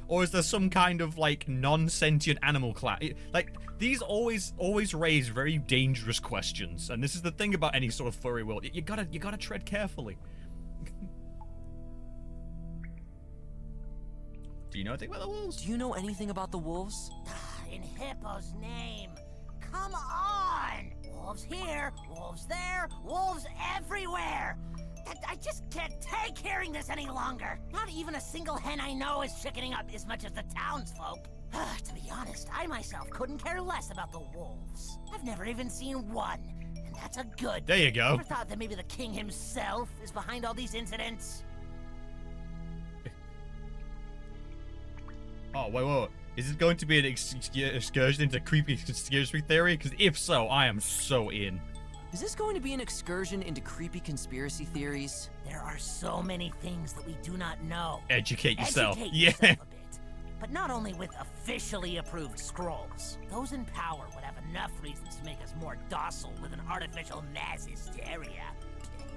Or is there some kind of like non-sentient animal class? Like these always raise very dangerous questions, and this is the thing about any sort of furry world. You gotta tread carefully. Do you know anything about the wolves? Do you know anything about the wolves? In Hippo's name. Come on! Wolves here, wolves there, wolves everywhere! I just can't take hearing this any longer. Not even a single hen I know is chickening up as much as the townsfolk. To be honest, I myself couldn't care less about the wolves. I've never even seen one, and that's a good. There you go. Ever thought that maybe the king himself is behind all these incidents? Oh, wait. Is it going to be an excursion into creepy conspiracy theory? Because if so, I am so in. Is this going to be an excursion into creepy conspiracy theories? There are so many things that we do not know. Educate yourself. Educate Yeah. yourself a bit. But not only with officially approved scrolls. Those in power would have enough reasons to make us more docile with an artificial mass hysteria.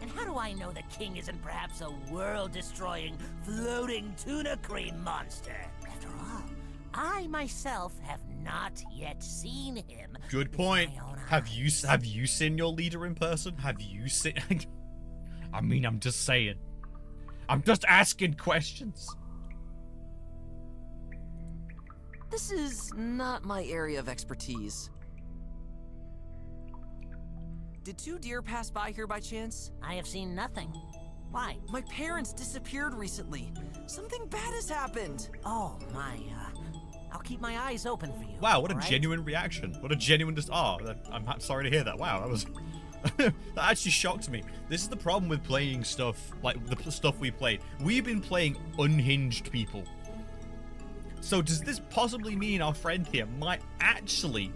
And how do I know the king isn't perhaps a world-destroying, floating tuna cream monster? After all, I myself have not yet seen him. Good point. Have you seen your leader in person? Have you seen? I mean, I'm just saying. I'm just asking questions. This is not my area of expertise. Did 2 deer pass by here by chance? I have seen nothing. Why? My parents disappeared recently. Something bad has happened. Oh, I'll keep my eyes open for you. Wow, what a all right? genuine reaction. What a genuine I'm sorry to hear that. Wow, that was that actually shocked me. This is the problem with playing stuff like the stuff we played. We've been playing unhinged people. So does this possibly mean our friend here might actually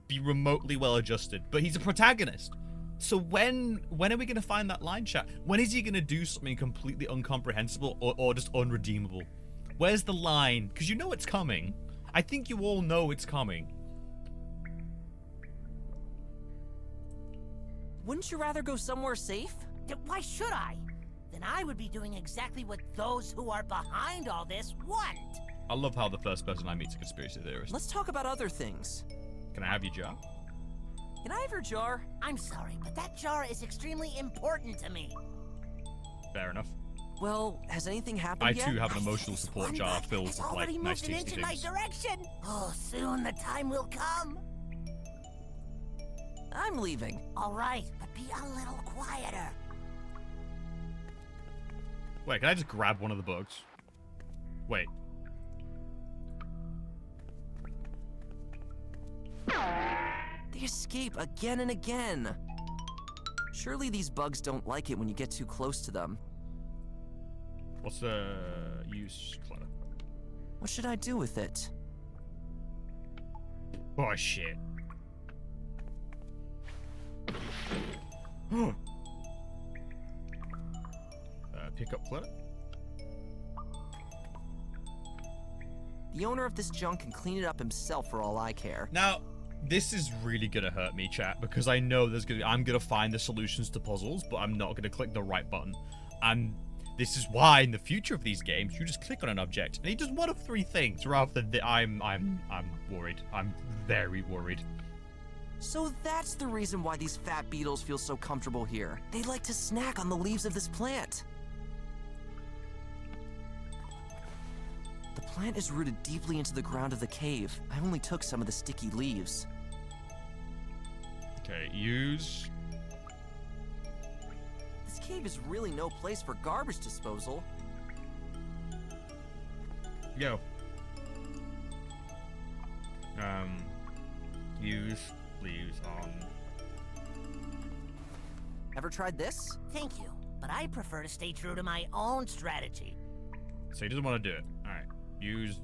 be remotely well adjusted? But he's a protagonist. So when are we going to find that line, chat? When is he going to do something completely incomprehensible or just unredeemable? Where's the line? Because you know it's coming. I think you all know it's coming. Wouldn't you rather go somewhere safe? Why should I? Then I would be doing exactly what those who are behind all this want. I love how the first person I meet is a conspiracy theorist. Let's talk about other things. Can I have your jar? Can I have your jar? I'm sorry, but that jar is extremely important to me. Fair enough. Well, has anything happened I yet? too have an emotional support jar filled with like nice tasty in my things. direction. Oh, soon the time will come. I'm leaving. All right, but be a little quieter. Wait, can I just grab one of the books? Wait. They escape again and again. Surely these bugs don't like it when you get too close to them. What's the use clutter? What should I do with it? Oh shit. Pick up clutter? The owner of this junk can clean it up himself for all I care. Now, this is really gonna hurt me, chat, because I know I'm gonna find the solutions to puzzles, but I'm not gonna click the right button. And this is why in the future of these games, you just click on an object and he does one of 3 things, rather than I'm worried. I'm very worried. So that's the reason why these fat beetles feel so comfortable here. They like to snack on the leaves of this plant. The plant is rooted deeply into the ground of the cave. I only took some of the sticky leaves. Okay, use. This cave is really no place for garbage disposal. Go. Use leaves on. Ever tried this? Thank you, but I prefer to stay true to my own strategy. So he doesn't want to do it. All right. Use.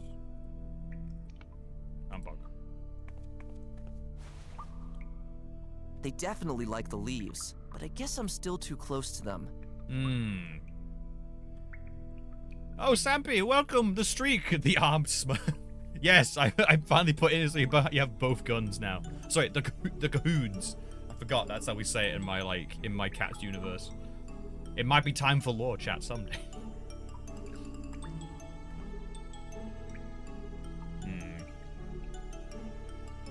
Unbug. They definitely like the leaves, but I guess I'm still too close to them. Oh, Sampy, welcome. The streak, the armed Yes, I finally put in so you have both guns now. Sorry, the cahoons. I forgot that's how we say it in my cat's universe. It might be time for lore chat someday.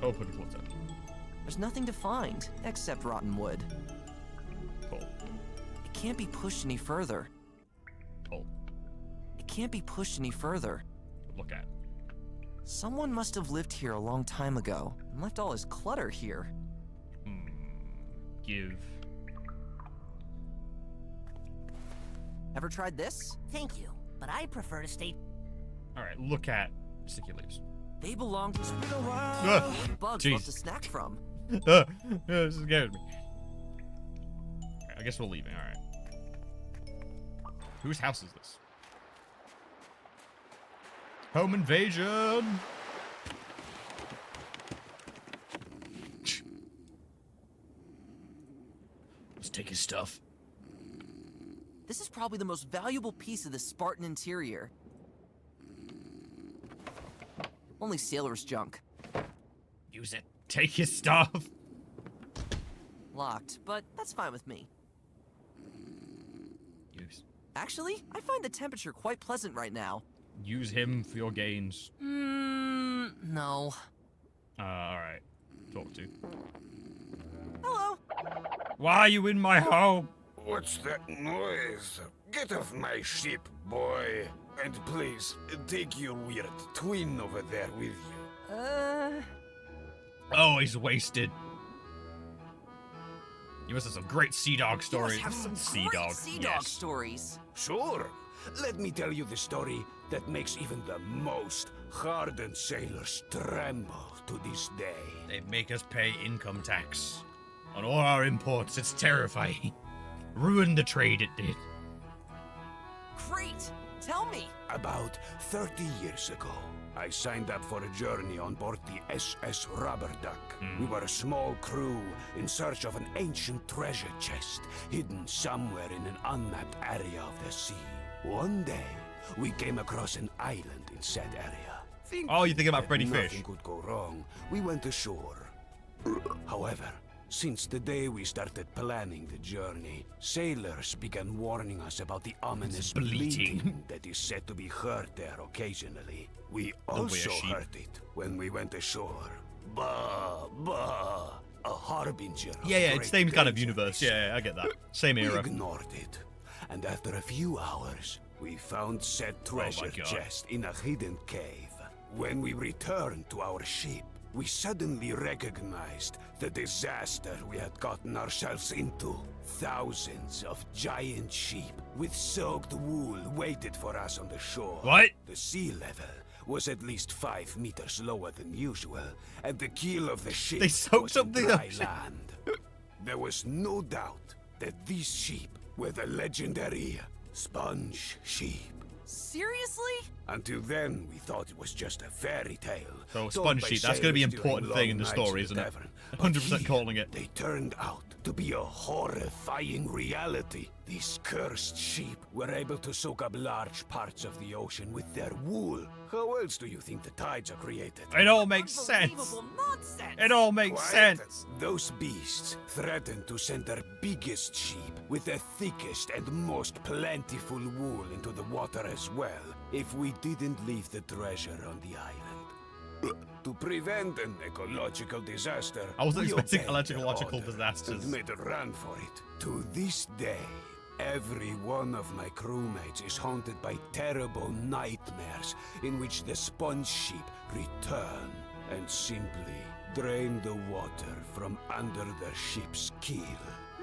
Open clutter. There's nothing to find, except rotten wood. Pull. It can't be pushed any further. Pull. It can't be pushed any further. Look at. Someone must have lived here a long time ago and left all his clutter here. Give. Ever tried this? Thank you, but I prefer to stay. Alright, look at sticky leaves. They belong to bugs Jeez. love to snack from. This scared me. Alright, I guess we're leaving, alright. Whose house is this? Home invasion! Let's take his stuff. This is probably the most valuable piece of the Spartan interior. Only sailor's junk. Use it. Take his stuff. Locked, but that's fine with me. Use. Actually, I find the temperature quite pleasant right now. Use him for your gains. No. Alright. Talk to. Hello. Why are you in my home? What's that noise? Get off my ship, boy. And please, take your weird twin over there with you. Oh, he's wasted. You must have some great sea dog You stories. must have some sea great dog. sea dog Yes. stories. Sure. Let me tell you the story that makes even the most hardened sailors tremble to this day. They make us pay income tax on all our imports. It's terrifying. Ruined the trade, it did. Great. Tell me. About 30 years ago, I signed up for a journey on board the SS Roebuck. We were a small crew in search of an ancient treasure chest hidden somewhere in an unmapped area of the sea. One day, we came across an island in said area. Oh, you think about that Freddy nothing Fish. could go wrong. We went ashore. However, since the day we started planning the journey, sailors began warning us about the ominous bleating. bleating that is said to be heard there occasionally. We be a also sheep. heard it when we went ashore. Bah, bah, a harbinger of Yeah, it's great same kind of danger, universe. they Yeah, I get that. Same we era. ignored it, and after a few hours, we found said treasure God. chest in a hidden cave. When we returned to our ship, we suddenly recognized the disaster we had gotten ourselves into. Thousands of giant sheep with soaked wool waited for us on the shore. What? The sea level was at least 5 meters lower than usual, and the keel of the ship They soaked was on up the dry ocean. land. There was no doubt that these sheep were the legendary sponge sheep. Seriously? Until then, we thought it was just a fairy tale. So, told sponge by sheep, that's gonna be an sailors during important thing in the long story, nights isn't at it? the tavern. 100% But here, calling it. They turned out to be a horrifying reality. These cursed sheep were able to soak up large parts of the ocean with their wool. How else do you think the tides are created? It all makes sense. Unbelievable nonsense. It all makes Quiet. sense. Those beasts threatened to send their biggest sheep with the thickest and most plentiful wool into the water as well, if we didn't leave the treasure on the island. To prevent an ecological disaster, I wasn't we expecting obeyed their ecological order disasters. and made a run for it. To this day, every one of my crewmates is haunted by terrible nightmares in which the sponge sheep return and simply drain the water from under the ship's keel.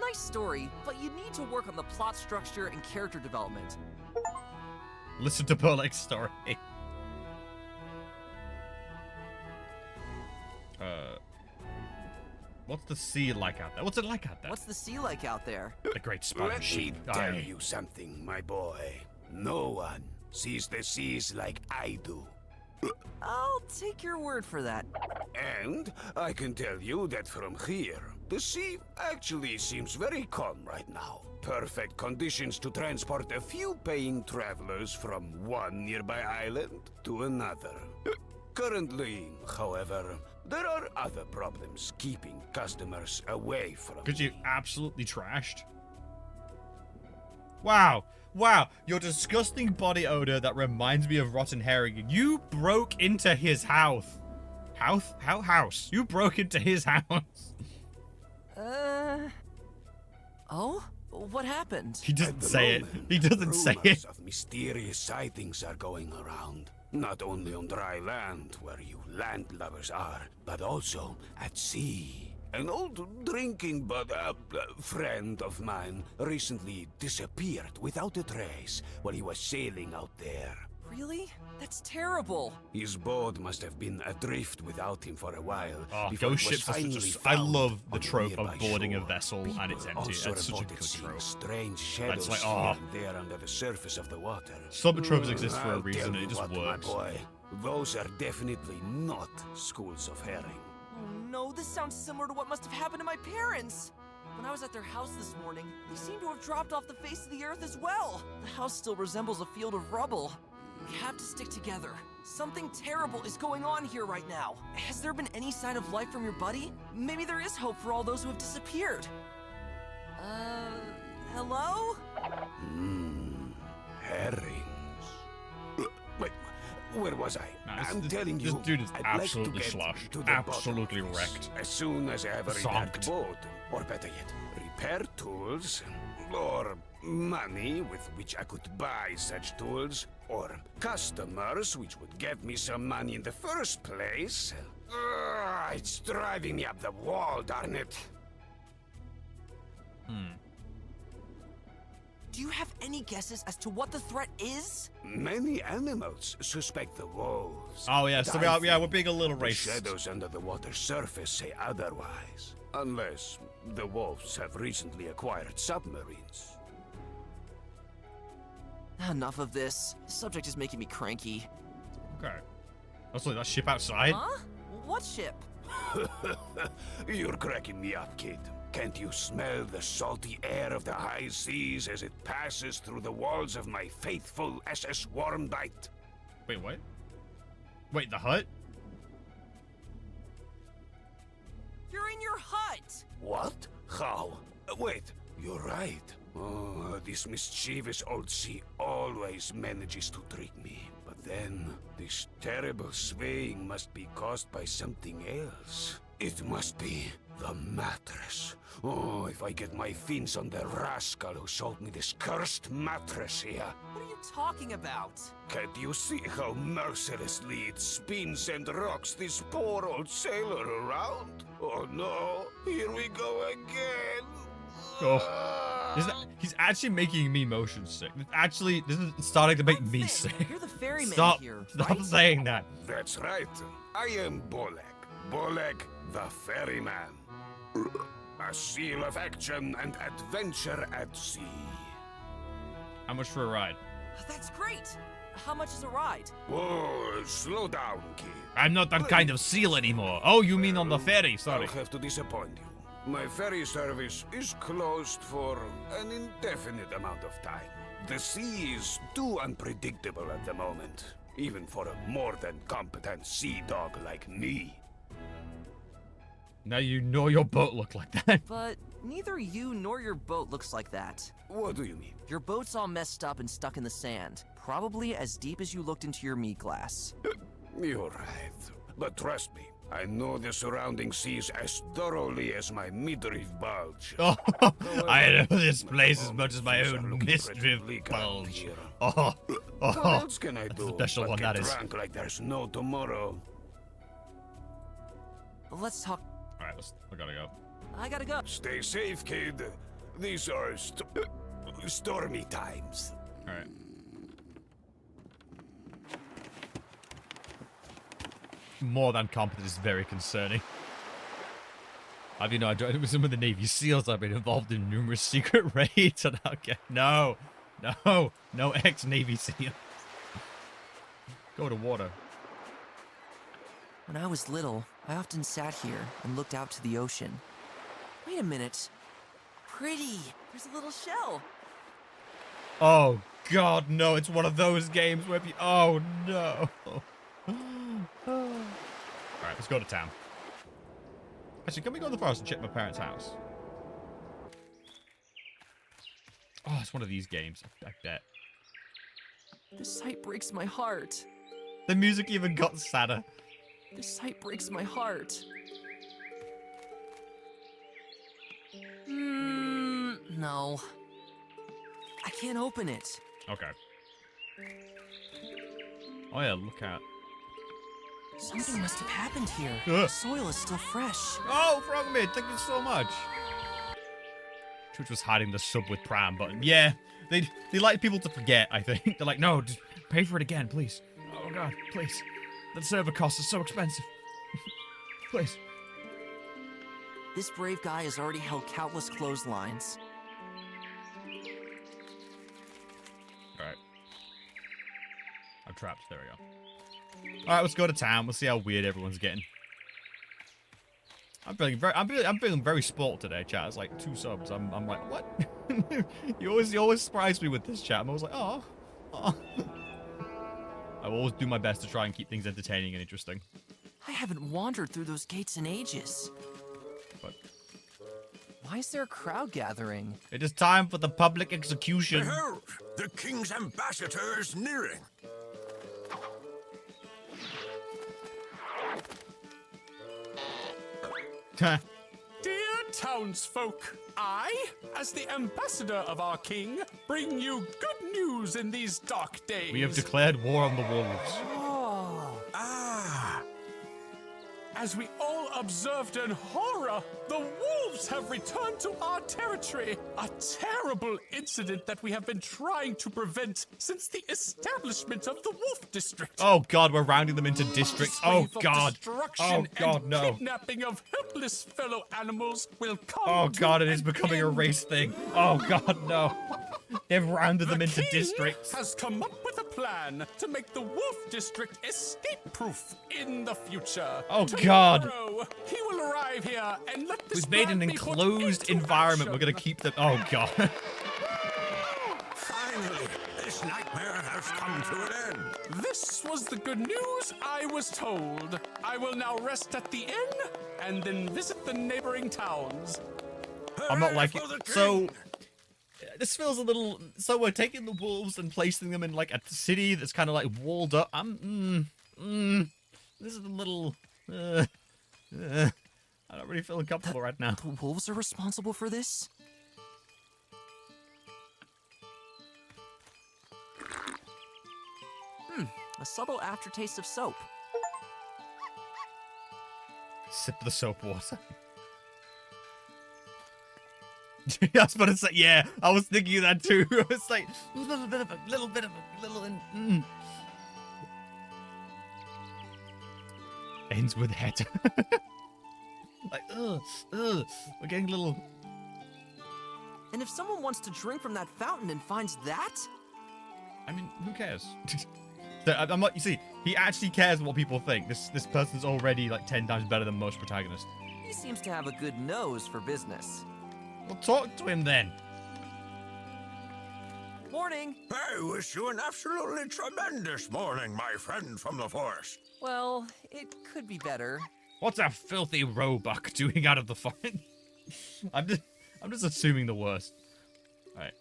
Nice story, but you need to work on the plot structure and character development. Listen to Perlex's story. What's the sea like out there? What's it like out there? What's the sea like out there? The great sponge Let me sheep. tell Aye. you something, my boy. No one sees the seas like I do. I'll take your word for that. And I can tell you that from here, the sea actually seems very calm right now. Perfect conditions to transport a few paying travelers from one nearby island to another. Currently, however, there are other problems keeping customers away from Because you me. absolutely trashed. Wow. Wow. Your disgusting body odor that reminds me of rotten herring. You broke into his house. House? You broke into his house. Oh? What happened? He At doesn't the say it. moment, He doesn't say rumors it. of mysterious sightings are going around. Not only on dry land, where you landlubbers are, but also at sea. An old drinking friend of mine recently disappeared without a trace while he was sailing out there. Really? That's terrible. His boat must have been adrift without him for a while. Oh, before ghost it was ships are such finally I found love the on trope nearby of boarding a shore. vessel and it's empty. Also That's such a reported good seeing trope. strange shadows like, here oh. and there under the surface of the water. Some tropes exist for a I'll reason, tell and you it just what, works. My boy, those are definitely not schools of herring. Oh no, this sounds similar to what must have happened to my parents. When I was at their house this morning, they seem to have dropped off the face of the earth as well. The house still resembles a field of rubble. We have to stick together. Something terrible is going on here right now. Has there been any sign of life from your buddy? Maybe there is hope for all those who have disappeared. Hello? Herrings. Wait, where was I? Nah, I'm telling you, this dude is I'd absolutely like to get sloshed. to the Absolutely bottom of this wrecked. as soon as I have a repaired Zonked. boat, or better yet, repair tools, or money with which I could buy such tools, or customers which would get me some money in the first place. It's driving me up the wall, darn it. Do you have any guesses as to what the threat is? Many animals suspect the wolves. Oh, yeah, but so I we're think being a little the racist. shadows under the water surface say otherwise. Unless the wolves have recently acquired submarines. Enough of this. The subject is making me cranky. Okay. Also, that ship outside? Huh? What ship? You're cracking me up, kid. Can't you smell the salty air of the high seas as it passes through the walls of my faithful SS Wormbite? Wait, what? Wait, the hut? You're in your hut! What? How? Wait, you're right. Oh, this mischievous old sea always manages to trick me. But then, this terrible swaying must be caused by something else. It must be the mattress. Oh, if I get my fins on the rascal who sold me this cursed mattress here. What are you talking about? Can't you see how mercilessly it spins and rocks this poor old sailor around? Oh no, here we go again. Oh. He's actually making me motion sick. This is starting to make me sick. You're the ferryman Stop. here, Stop right? saying that. That's right. I am Bolek. Bolek the Ferryman. A seal of action and adventure at sea. How much for a ride? That's great! How much is a ride? Whoa, slow down, kid. I'm not that kind of seal anymore. Oh, you mean on the ferry? Sorry. I'll have to disappoint you. My ferry service is closed for an indefinite amount of time. The sea is too unpredictable at the moment, even for a more than competent sea dog like me. Now you know your boat looked like that. But neither you nor your boat looks like that. What do you mean? Your boat's all messed up and stuck in the sand. Probably as deep as you looked into your meat glass. You're right. But trust me, I know the surrounding seas as thoroughly as my midriff bulge. Oh, I know this place as much as my Things are own looking midriff pretty bleak around bulge. here. Oh, What oh. else can I do? a special but one, get that is. drunk like there's no tomorrow. Let's talk. Alright, I gotta go. I gotta go. Stay safe, kid. These are stormy times. Alright. More than competent is very concerning. Have you know, I joined with some of the Navy SEALs. I've been involved in numerous secret raids. And okay, no ex-Navy SEAL. Go to water. When I was little, I often sat here and looked out to the ocean. Wait a minute. Pretty. There's a little shell. Oh God, no! It's one of those games where if you. Oh no. go to town. Actually, can we go to the forest and check my parents' house? Oh, it's one of these games. I bet. This sight breaks my heart. The music even got sadder. This sight breaks my heart. No. I can't open it. Okay. Oh yeah, look out. Something must have happened here. Ugh. The soil is still fresh. Oh, Frogmid, thank you so much. Twitch was hiding the sub with Pram button. Yeah, they like people to forget, I think. They're like, no, just pay for it again, please. Oh god, please. The server cost is so expensive. Please. This brave guy has already held countless clotheslines. Alright. I'm trapped. There we go. Alright, let's go to town. We'll see how weird everyone's getting. I'm feeling very spoiled today, chat. It's like 2 subs. I'm like, what? you always surprise me with this chat. I'm always like, oh. I will always do my best to try and keep things entertaining and interesting. I haven't wandered through those gates in ages. But why is there a crowd gathering? it is time for the public execution. Behold, the king's ambassador is nearing. Dear townsfolk, I, as the ambassador of our king, bring you good news in these dark days. We have declared war on the wolves. Oh. Ah, As we all observed in horror, the wolves have returned to our territory. A terrible incident that we have been trying to prevent since the establishment of the Wolf District. Oh god, we're rounding them into districts. Oh Wave of god. destruction Oh god, and no. kidnapping of helpless fellow animals will come. Oh to god, it is an becoming a end. race thing. Oh god, no. They've rounded them The into king districts. has come up with a plan to make the Wolf District escape-proof in the future. Oh, God. Tomorrow, he will arrive here and let this We've made an plan be put enclosed into environment. We're action. gonna keep them. Oh god. finally, this nightmare has come to an end. This was the good news I was told. I will now rest at the inn and then visit the neighboring towns. I'm not Hooray liking for the it. king. So this feels a little. So we're taking the wolves and placing them in like a city that's kind of like walled up. This is a little. I'm not really feeling comfortable right now. The wolves are responsible for this? A subtle aftertaste of soap. Sip the soap water. I was about to say, yeah, I was thinking of that too. It's like a little bit of a. Ends with head. Like, we're getting a little. And if someone wants to drink from that fountain and finds that? I mean, who cares? I'm not. You see, he actually cares what people think. This person's already like 10 times better than most protagonists. He seems to have a good nose for business. Well, talk to him then. Morning! I wish you an absolutely tremendous morning, my friend from the forest. Well, it could be better. What's a filthy Roebuck doing out of the forest? I'm just assuming the worst. All right.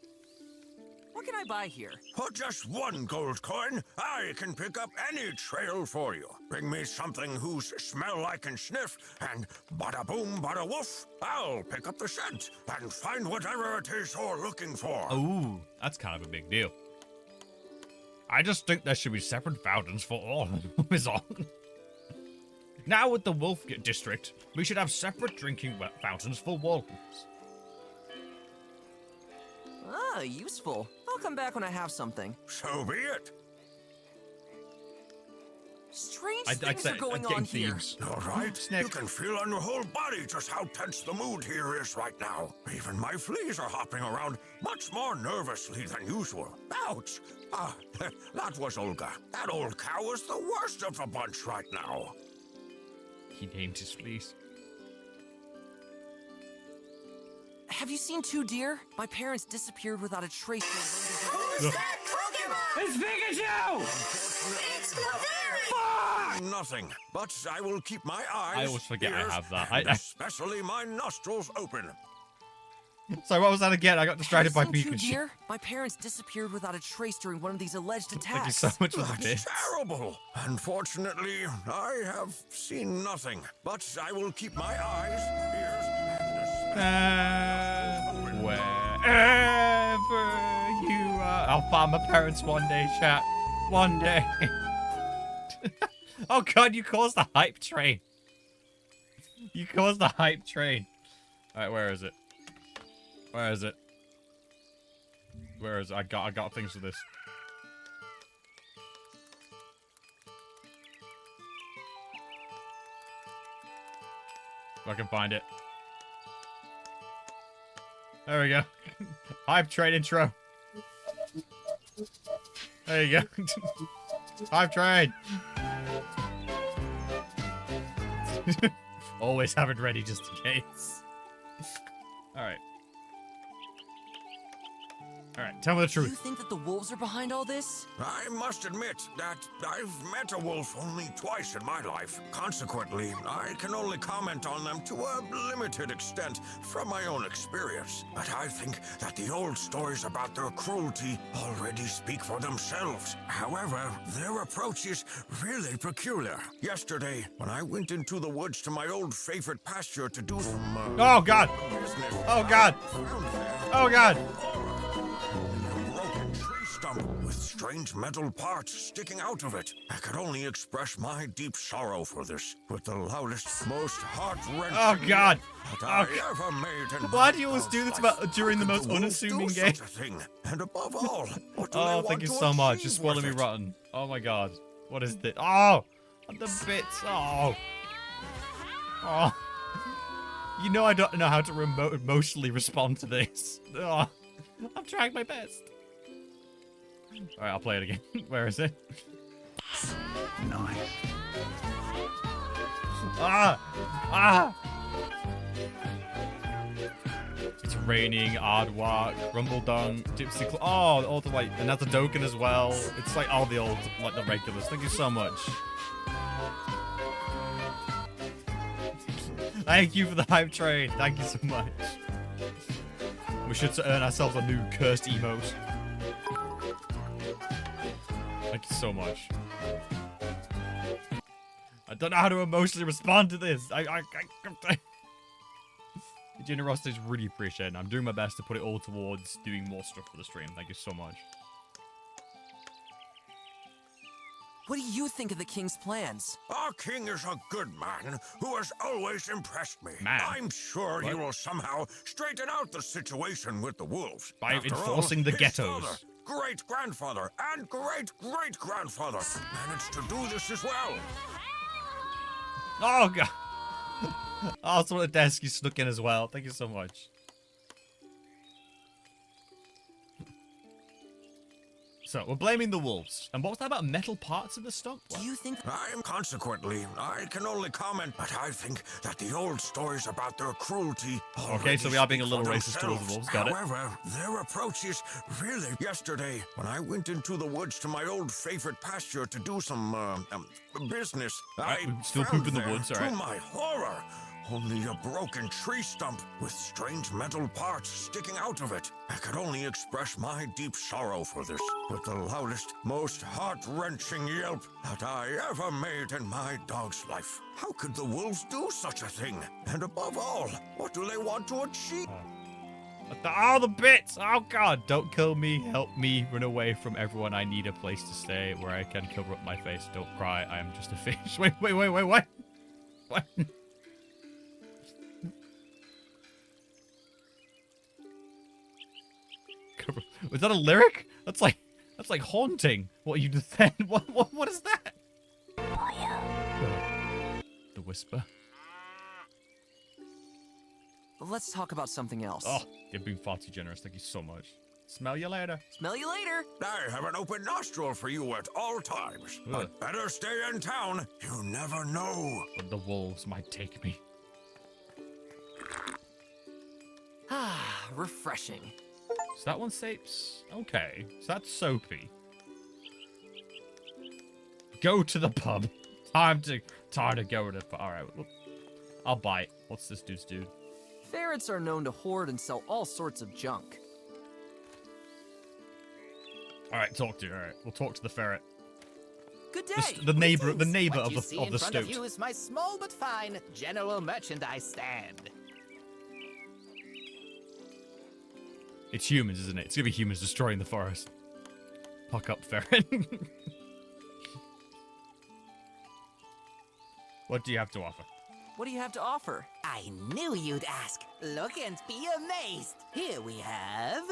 What can I buy here? For just 1 gold coin, I can pick up any trail for you. Bring me something whose smell I can sniff, and bada boom, bada woof, I'll pick up the scent and find whatever it is you're looking for. Ooh, that's kind of a big deal. I just think there should be separate fountains for all of them, is all. Now with the Wolf District, we should have separate drinking fountains for wolves. Ah, useful. I'll come back when I have something. So be it. Strange I'd things say are going getting on here. thieves. All right, Snick. you can feel on your whole body just how tense the mood here is right now. Even my fleas are hopping around much more nervously than usual. Ouch! Ah, that was Olga. That old cow is the worst of the bunch right now. He named his fleece. Have you seen 2 deer? My parents disappeared without a trace. Who's that croaking It's Pikachu! It's not there! Nothing, but I will keep my eyes, I always forget I ears, have that. and especially my nostrils open. So what was that again? I got distracted by Anything too, Pikachu. dear? My parents disappeared without a trace during one of these alleged attacks. Thank you so much for the That's bits. terrible. Unfortunately, I have seen nothing, but I will keep my eyes, ears, and Wherever you are. I'll find my parents one day, chat. One day. Oh god, you caused the hype train. You caused the hype train. Alright, where is it? Where is it? Where is it? I got things for this. If I can find it. There we go. Hype train intro. There you go. Hype train. Always have it ready just in case. Alright. Alright, tell me the Do you truth. think that the wolves are behind all this? I must admit that I've met a wolf only twice in my life. Consequently, I can only comment on them to a limited extent from my own experience. But I think that the old stories about their cruelty already speak for themselves. However, their approach is really peculiar. Yesterday, when I went into the woods to my old favorite pasture to do some Oh god! business, Oh god! found there Oh god! a broken tree stump with strange metal parts sticking out of it. I could only express my deep sorrow for this with the loudest, most heart-wrenching Oh god! that I Oh, ever made in why my do you always do this life. about during the How most could wolves unassuming do game? such a thing? And above all, what do they Oh, want thank you to so much. achieve You're spoiling me with it? rotten. Oh my god. What is this? Oh! The bits. Oh. Oh. You know I don't know how to emotionally respond to this. Oh. I'm trying my best. Alright, I'll play it again. Where is it? Nice. Ah! Ah! It's raining, Aardvark, Rumbledung, Gypsy oh, all the like, and that's a Dokkan as well. It's like all the old, like the regulars. Thank you so much. Thank you for the hype train. Thank you so much. We should earn ourselves a new cursed emote. Thank you so much. I don't know how to emotionally respond to this. The generosity is really appreciated. I'm doing my best to put it all towards doing more stuff for the stream. Thank you so much. What do you think of the king's plans? Our king is a good man who has always impressed me. Man? I'm sure he What? will somehow straighten out the situation with the wolves. By After enforcing the his ghettos. father, great-grandfather and great-great-grandfather managed to do this as well. Oh, God. Oh, it's on the desk. You snuck in as well. Thank you so much. So, we're blaming the wolves. And what was that about metal parts of the stump? Do you think Consequently, I can only comment, but I think that the old stories about their cruelty Okay, so we are being a little already racist speak for towards the wolves. Got it. However, their approach is really... Yesterday, when I went into the woods to my old favorite pasture to do some business, Alright, I we still found poop in the there, woods, to alright. my horror, only a broken tree stump with strange metal parts sticking out of it. I could only express my deep sorrow for this with the loudest, most heart-wrenching yelp that I ever made in my dog's life. How could the wolves do such a thing? And above all, what do they want to achieve? All the bits! Oh, God. Don't kill me. Help me run away from everyone. I need a place to stay where I can cover up my face. Don't cry. I am just a fish. Wait. What? What? Was that a lyric? That's like haunting. What you just said. What is that? The whisper. Let's talk about something else. Oh, you're being far too generous. Thank you so much. Smell you later. Smell you later. I have an open nostril for you at all times. Ugh. But better stay in town. You never know. But the wolves might take me. Ah, refreshing. So that one sapes. Okay. So that's soapy. Go to the pub. Time to go to the pub. All right, I'll buy it. What's this dude's dude? Ferrets are known to hoard and sell all sorts of junk. All right, talk to you. All right, we'll talk to the ferret. Good day. The neighbor What of you the see in front stoat. of you is my small but fine general merchandise stand. It's humans, isn't it? It's gonna be humans destroying the forest. Puck up, ferret. What do you have to offer? What do you have to offer? I knew you'd ask. Look and be amazed. Here we have...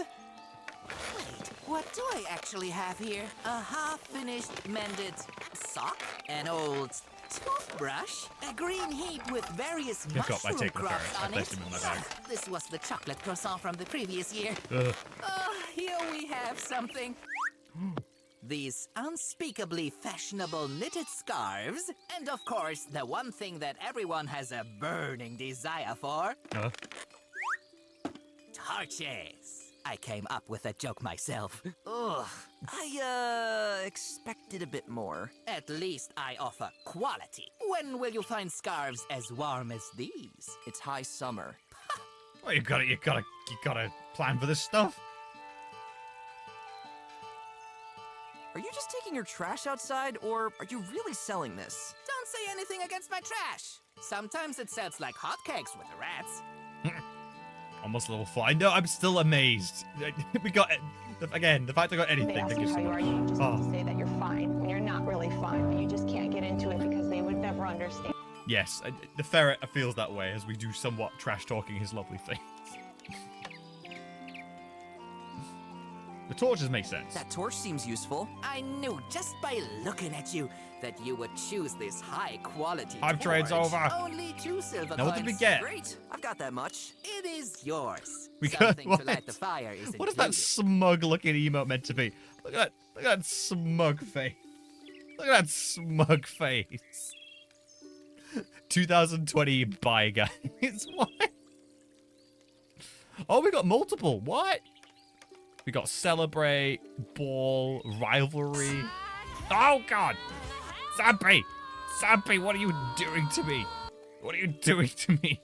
Wait, what do I actually have here? A half-finished mended sock, an old toothbrush, a green heap with various Pick up, I mushroom take the crops ferret. I on placed it. him in my bag. Ugh, this was the chocolate croissant from the previous year. Ugh. Here we have something. These unspeakably fashionable knitted scarves, and of course, the one thing that everyone has a burning desire for, torches. I came up with that joke myself. Ugh. I expected a bit more. At least I offer quality. When will you find scarves as warm as these? It's high summer. Well, you gotta plan for this stuff. Are you just taking your trash outside, or are you really selling this? Don't say anything against my trash. Sometimes it sells like hotcakes with the rats. Almost level 4. I know, I'm still amazed. We got it. Again, the fact I got anything. They ask Thank you you how so you much. are, you just have to say that you're fine when you're not really fine, but you just can't get into it because they would never understand. Yes, the ferret feels that way as we do somewhat trash talking his lovely thing. The torches make sense. That torch seems useful. I knew just by looking at you that you would choose this high-quality Time trade's over. Only 2 silver Now what coins. did we get? Great. I've got that much. It is yours. We got Something what? to light the fire is What is that included. smug-looking emote meant to be? Look at that smug face. Look at that smug face. 2020 bye, guys. What? Oh, we got multiple. What? We got celebrate, ball, rivalry. Oh God, Zappy, Zappy, what are you doing to me? What are you doing to me?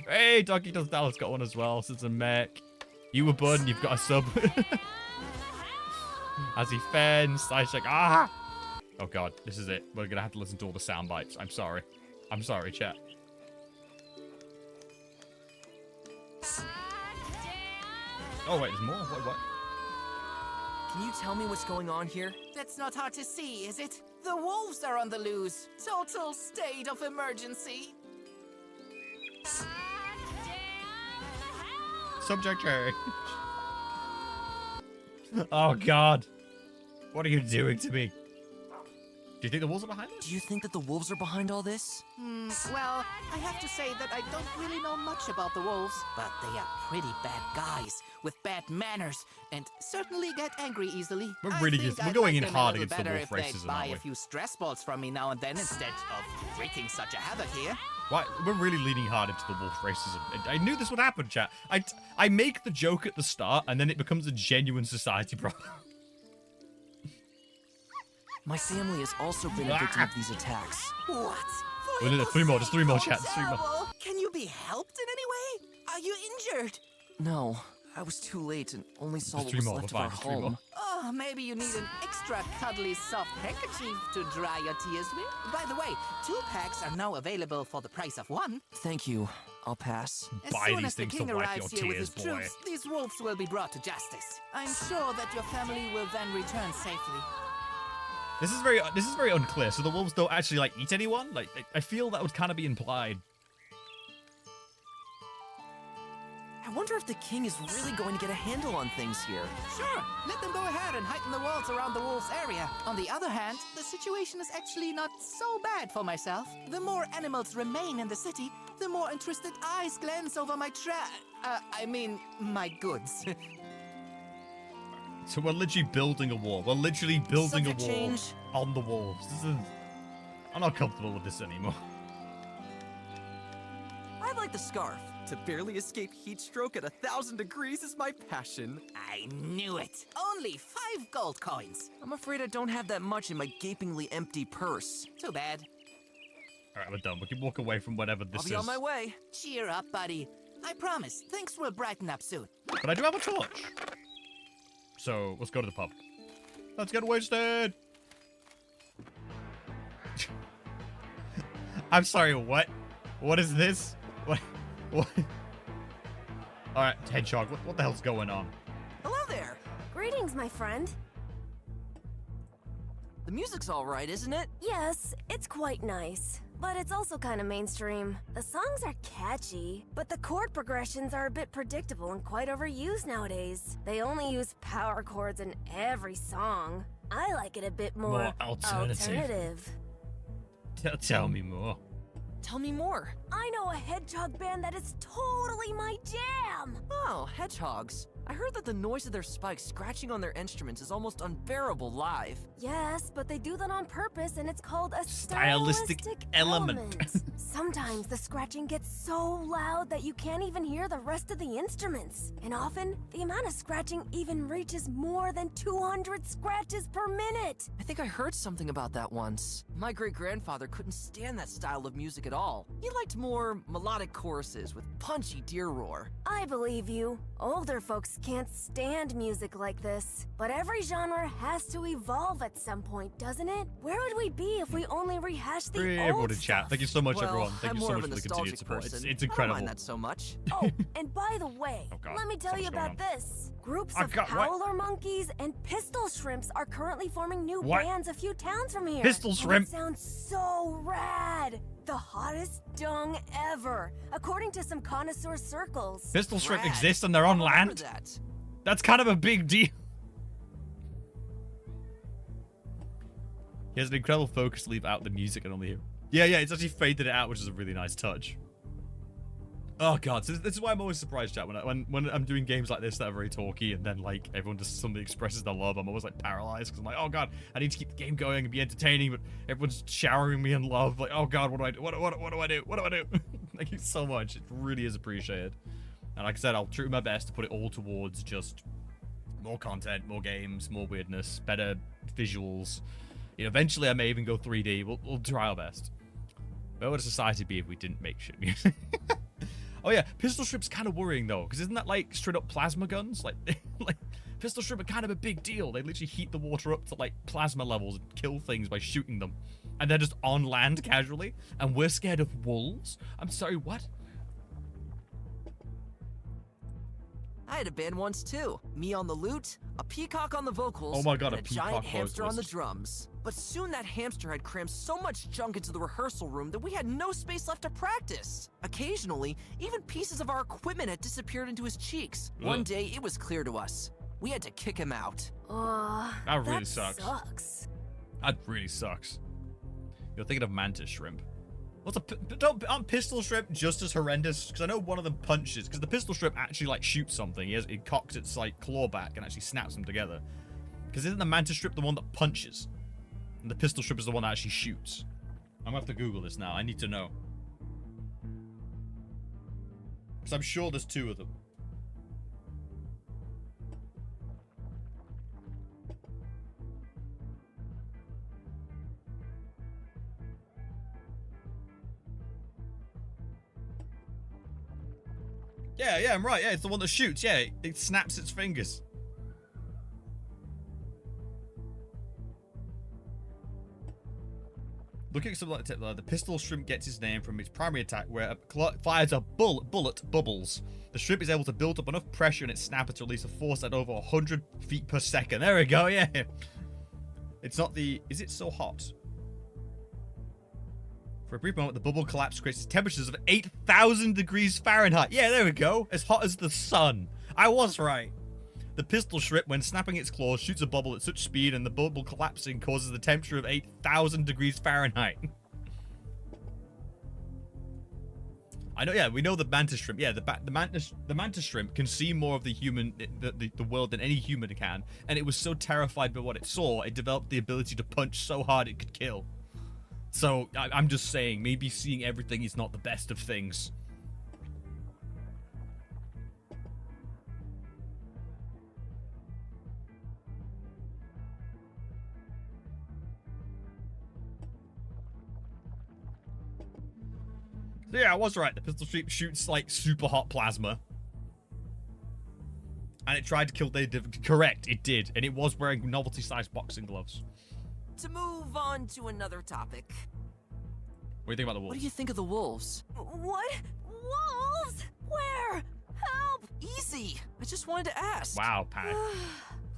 Hey, Donkey Does Dallas got one as well. Since a mech, you were Bun, you've got a sub. As he fends, I check. Ah! Oh God, this is it. We're gonna have to listen to all the sound bites. I'm sorry. I'm sorry, chat. Oh wait, there's more. What? Can you tell me what's going on here? That's not hard to see, is it? The wolves are on the loose. Total state of emergency. Subject change. Oh God, what are you doing to me? Do you think the wolves are behind us? Do you think that the wolves are behind all this? Well, I have to say that I don't really know much about the wolves, but they are pretty bad guys with bad manners and certainly get angry easily. We're going in hard against the wolf racism, buy aren't we? a few stress balls from me now and then instead of wreaking such a havoc here. Why? We're really leaning hard into the wolf racism. I knew this would happen, chat. I make the joke at the start, and then it becomes a genuine society problem. My family has also been a victim of these attacks. What? Well, no, 3 more. Just 3 more, chat. That's 3 more. terrible. Can you be helped in any way? Are you injured? No, I was too late and only saw Just what 3 was more. left We're of our fine. Just 3 more. home. Oh, maybe you need an extra cuddly soft handkerchief to dry your tears with. By the way, 2 packs are now available for the price of 1. Thank you. I'll pass. As Buy soon these as the things king to wipe arrives your here with his tears, boy. troops, these wolves will be brought to justice. I'm sure that your family will then return safely. This is very unclear. So the wolves don't actually like eat anyone. Like I feel that would kind of be implied. I wonder if the king is really going to get a handle on things here. Sure, let them go ahead and heighten the walls around the wolves' area. On the other hand, the situation is actually not so bad for myself. The more animals remain in the city, the more interested eyes glance over my my goods. So we're literally building a wall. We're literally building Subject a wall change. on the wolves. I'm not comfortable with this anymore. I like the scarf. To barely escape heat stroke at 1,000 degrees is my passion. I knew it. Only 5 gold coins. I'm afraid I don't have that much in my gapingly empty purse. Too bad. All right, we're done. We can walk away from whatever this I'll be on my way. Cheer up, buddy. I promise, things will brighten up soon. But I do have a torch. So, let's go to the pub. Let's get wasted! I'm sorry, what? What is this? What? Alright, Hedgehog, what the hell's going on? Hello there. Greetings, my friend. The music's all right, isn't it? Yes, it's quite nice. But it's also kind of mainstream. The songs are catchy, but the chord progressions are a bit predictable and quite overused nowadays. They only use power chords in every song. I like it a bit more alternative. Tell me more. Tell me more. I know a hedgehog band that is totally my jam! Oh, hedgehogs. I heard that the noise of their spikes scratching on their instruments is almost unbearable live. Yes, but they do that on purpose, and it's called a stylistic element. Sometimes the scratching gets so loud that you can't even hear the rest of the instruments. And often, the amount of scratching even reaches more than 200 scratches per minute. I think I heard something about that once. My great-grandfather couldn't stand that style of music at all. He liked more melodic choruses with punchy deer roar. I believe you. Older folks can't stand music like this. But every genre has to evolve at some point, doesn't it? Where would we be if we only rehashed the old everyone in stuff? chat. Thank you so much, Well, everyone. Thank I'm you so more much of for a the continued nostalgic support. person. It's I incredible. don't mind that so much. Oh, and by the way, Oh, God. let me tell So you much going about on. this. Groups I of got what? howler monkeys and pistol shrimps are currently forming new What? bands a few towns from here. Pistol And shrimp? It sounds so rad. The hottest dung ever, according to some connoisseur circles. Pistol shrimp Rad. exists and they're on I remember land? that. That's kind of a big deal. He has an incredible focus to leave out the music and only hear. Yeah, it's actually faded it out, which is a really nice touch. Oh god, so this is why I'm always surprised, chat, when I'm doing games like this that are very talky and then like everyone just suddenly expresses their love. I'm always like paralyzed because I'm like, oh god, I need to keep the game going and be entertaining, but everyone's showering me in love. Like, oh god, what do I do? What do I do? What do I do? Thank you so much. It really is appreciated. And like I said, I'll try my best to put it all towards just more content, more games, more weirdness, better visuals. You know, eventually I may even go 3D. We'll try our best. Where would society be if we didn't make shit music? Oh yeah, pistol shrimp's kind of worrying though, because isn't that like straight up plasma guns? Like pistol shrimp are kind of a big deal. They literally heat the water up to like plasma levels and kill things by shooting them. And they're just on land casually. And we're scared of wolves? I'm sorry, what? I had a band once too. Me on the lute, a peacock on the vocals, Oh my god, and a a giant peacock hamster on the vocalist. drums. But soon that hamster had crammed so much junk into the rehearsal room that we had no space left to practice. Occasionally, even pieces of our equipment had disappeared into his cheeks. One Ugh. day, it was clear to us. We had to kick him out. That really sucks. Sucks. That really sucks. You're thinking of mantis shrimp. Aren't pistol shrimp just as horrendous? Because I know one of them punches. Because the pistol shrimp actually like shoots something. It cocks its like claw back and actually snaps them together. Because isn't the mantis shrimp the one that punches? And the pistol shrimp is the one that actually shoots. I'm gonna have to Google this now. I need to know. Because I'm sure there's two of them. Yeah, I'm right. Yeah, it's the one that shoots. Yeah, it snaps its fingers. Looking at something like the pistol shrimp gets its name from its primary attack, where it fires a bullet bubbles. The shrimp is able to build up enough pressure in its snapper to release a force at over 100 feet per second. There we go. Yeah. It's not the. Is it so hot? For a brief moment, the bubble collapse creates temperatures of 8,000 degrees Fahrenheit. Yeah, there we go. As hot as the sun. I was right. The pistol shrimp, when snapping its claws, shoots a bubble at such speed, and the bubble collapsing causes the temperature of 8,000 degrees Fahrenheit. I know, yeah, we know the mantis shrimp. Yeah, the mantis shrimp can see more of the world than any human can, and it was so terrified by what it saw, it developed the ability to punch so hard it could kill. So, I'm just saying, maybe seeing everything is not the best of things. So yeah, I was right. The pistol shoots like super hot plasma. And it tried to kill Dave. Correct, it did. And it was wearing novelty-sized boxing gloves. To move on to another topic. What do you think about the wolves? What do you think of the wolves? What? Wolves? Where? Help! Easy. I just wanted to ask. Wow, Pat.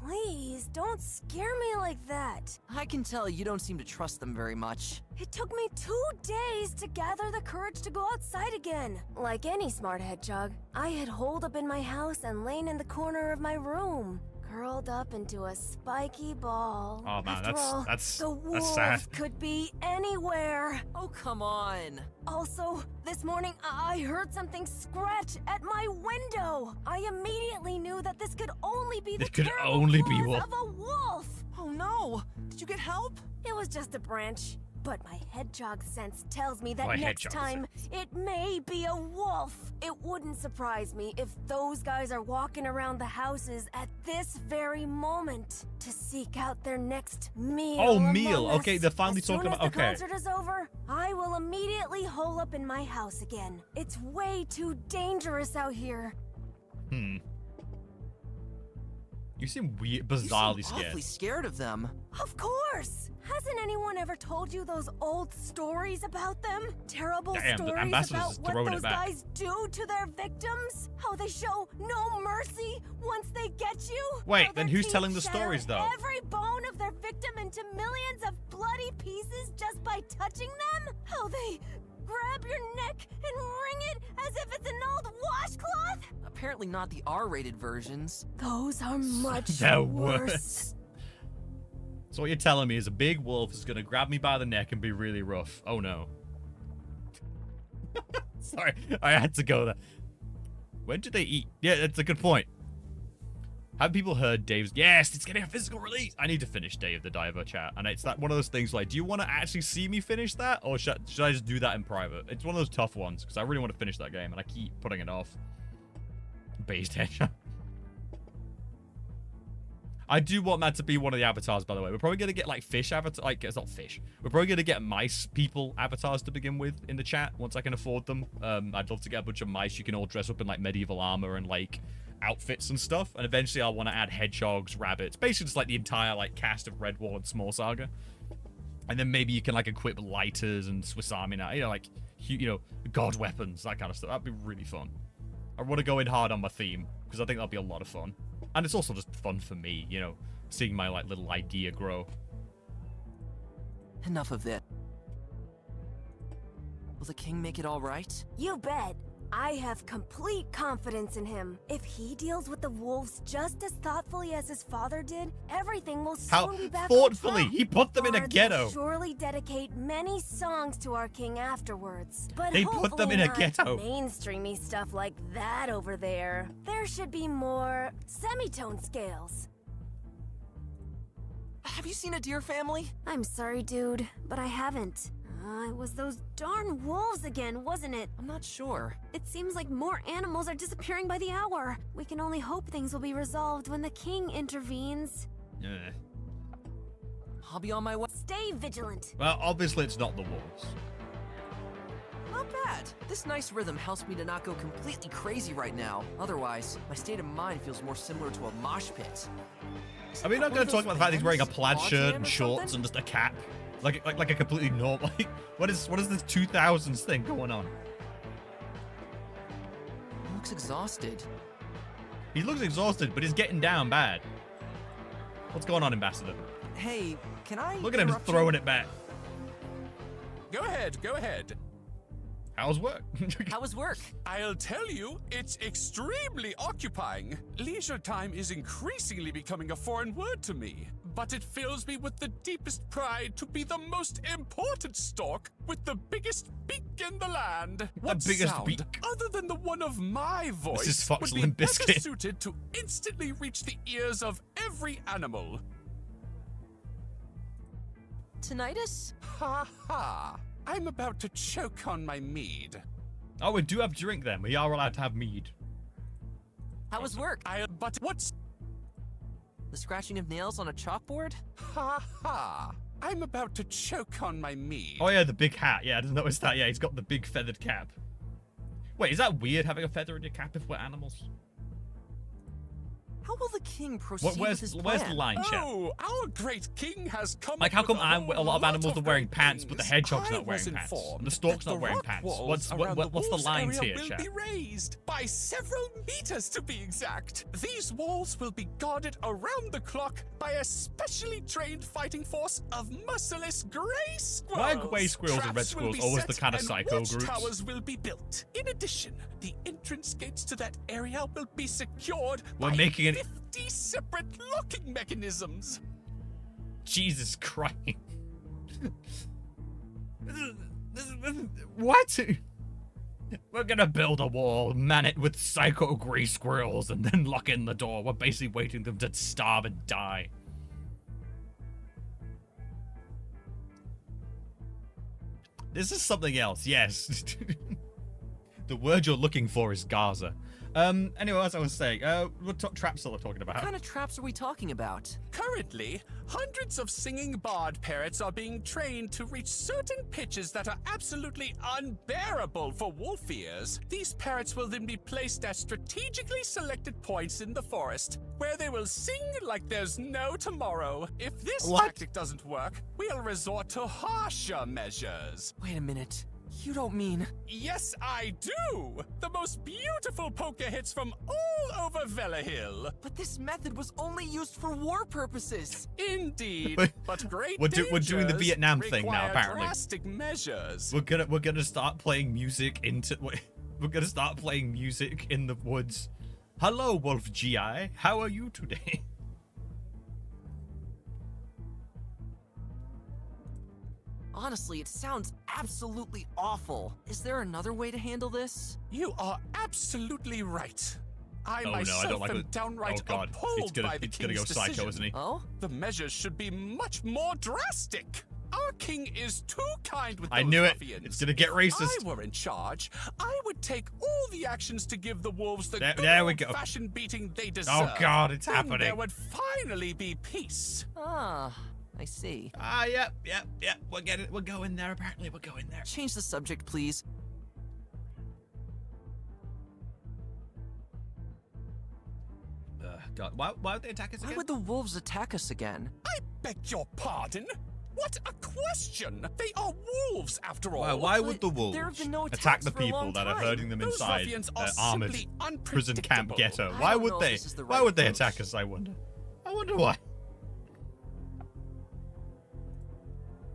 Please, don't scare me like that. I can tell you don't seem to trust them very much. It took me 2 days to gather the courage to go outside again. Like any smart hedgehog, I had holed up in my house and lain in the corner of my room, curled up into a spiky ball. Oh man, After all, that's the wolves sad. could be anywhere. Oh, come on. Also, this morning I heard something scratch at my window. I immediately knew that this could only be the It could terrible only be claws wolf. of a wolf. Oh no. Did you get help? It was just a branch, but my hedgehog sense tells me that My next hedgehog time it may be a wolf. It wouldn't surprise me if those guys are walking around the houses at this very moment to seek out their next meal. Oh, among meal. us. Okay, they're finally As soon talking as about- the okay. concert is over, I will immediately hole up in my house again. It's way too dangerous out here. You seem weird, You bizarrely seem scared. awfully scared of them. Of course! Hasn't anyone ever told you those old stories about them? Terrible Damn, the stories ambassador's about just what throwing it those back. guys do to their victims? How they show no mercy once they get you? Wait, How then their who's teeth telling the shatter stories, though? Every bone of their victim into millions of bloody pieces just by touching them? How they grab your neck and wring it as if it's an old washcloth? Apparently not the R-rated versions. Those are much They're worse. worse. So what you're telling me is a big wolf is gonna grab me by the neck and be really rough. Oh no. Sorry, I had to go there. When did they eat? Yeah, that's a good point. Have people heard Dave's? Yes, it's getting a physical release. I need to finish Day of the Diver chat, and it's that one of those things like, do you want to actually see me finish that, or should I just do that in private? It's one of those tough ones because I really want to finish that game, and I keep putting it off. Based headshot. I do want that to be one of the avatars, by the way. We're probably going to get, like, fish avatar. Like, it's not fish. We're probably going to get mice people avatars to begin with in the chat once I can afford them. I'd love to get a bunch of mice. You can all dress up in, like, medieval armor and, like, outfits and stuff. And eventually I'll want to add hedgehogs, rabbits. Basically just, like, the entire, like, cast of Redwall and Small Saga. And then maybe you can, like, equip lighters and Swiss Army now. You know, like, god weapons, that kind of stuff. That'd be really fun. I want to go in hard on my theme because I think that'll be a lot of fun. And it's also just fun for me, you know, seeing my, like, little idea grow. Enough of it. Will the king make it all right? You bet. I have complete confidence in him. If he deals with the wolves just as thoughtfully as his father did, everything will soon be back thoughtfully? on track. He put them in a Bards ghetto. will surely dedicate many songs to our king afterwards. But They put them in a hopefully not ghetto. mainstreamy stuff like that over there. There should be more semitone scales. Have you seen a deer family? I'm sorry, dude, but I haven't. It was those darn wolves again, wasn't it? I'm not sure. It seems like more animals are disappearing by the hour. We can only hope things will be resolved when the king intervenes. I'll be on my way. Stay vigilant. Well, obviously it's not the wolves. Not bad. This nice rhythm helps me to not go completely crazy right now. Otherwise, my state of mind feels more similar to a mosh pit. Are we not going to talk about the fact that he's wearing a plaid shirt and shorts and just a cap? Like a completely normal... Like, what is this 2000s thing going on? He looks exhausted. He looks exhausted, but he's getting down bad. What's going on, Ambassador? Hey, can I Look at him interrupt throwing you? it back. Go ahead, go ahead. How's work? How was work? I'll tell you, it's extremely occupying. Leisure time is increasingly becoming a foreign word to me, but it fills me with the deepest pride to be the most important stork with the biggest beak in the land. What biggest sound, beak? other than the one of my voice, is Fox would be Limp better Bizkit. suited to instantly reach the ears of every animal? Tinnitus? Ha ha! I'm about to choke on my mead. Oh, we do have drink then. We are allowed to have mead. How was work? But what's... The scratching of nails on a chalkboard? Ha ha! I'm about to choke on my mead. Oh yeah, the big hat. Yeah, I didn't notice that. Yeah, he's got the big feathered cap. Wait, is that weird having a feather in your cap if we're animals? How will the king proceed with his plan? Where's the line, chat? Oh, our great king has come. Like, how up come with a lot of animals are wearing great pants, but the things. hedgehog's I not wearing was pants? informed And the stork's that not wearing rock pants. walls What's the wolves lines area here, will chat? be raised by several meters, to be exact. These walls will be guarded around the clock by a specially trained fighting force of merciless grey squirrels. Why are grey squirrels and red Traps will squirrels be always set the kind of and psycho groups? watchtowers will be built. In addition, the entrance gates to that area will be secured We're by making it 50 separate locking mechanisms. Jesus Christ. What? We're gonna build a wall, man it with psycho grey squirrels, and then lock in the door. We're basically waiting them to starve and die. This is something else, yes. The word you're looking for is Gaza. Anyway, as I was saying, what traps are we talking about? What kind of traps are we talking about? Currently, hundreds of singing bard parrots are being trained to reach certain pitches that are absolutely unbearable for wolf ears. These parrots will then be placed at strategically selected points in the forest, where they will sing like there's no tomorrow. If this tactic doesn't work, we'll resort to harsher measures. Wait a minute. You don't mean... Yes, I do! The most beautiful poker hits from all over Velahill. But this method was only used for war purposes. Indeed, but great We're doing the dangers Vietnam thing now, require apparently. drastic measures. We're gonna start playing music into... We're gonna start playing music in the woods. Hello, Wolf GI. How are you today? Honestly, it sounds absolutely awful. Is there another way to handle this? You are absolutely right. I Oh, no, I myself don't like am it. downright Oh, God. appalled by the It's gonna king's go psycho, decision. isn't he? Oh? The measures should be much more drastic. Our king is too kind with those I knew it. ruffians. It's gonna get If racist. I were in charge, I would take all the actions to give the wolves the There we go. old-fashioned beating they deserve. Oh, God, it's Then happening. There would finally be peace. Ah, I see. Yep. We're going there, apparently. We're going there. Change the subject, please. God, why would they attack us Why again? would the wolves attack us again? I beg your pardon? What a question! They are wolves, after all. Why would the But wolves there have been no attack attacks the for a people long that are time. herding them Those inside ruffians are armored simply prison camp unpredictable. ghetto? I Why don't would know if they? this is the Why right would they approach. attack us? I wonder why.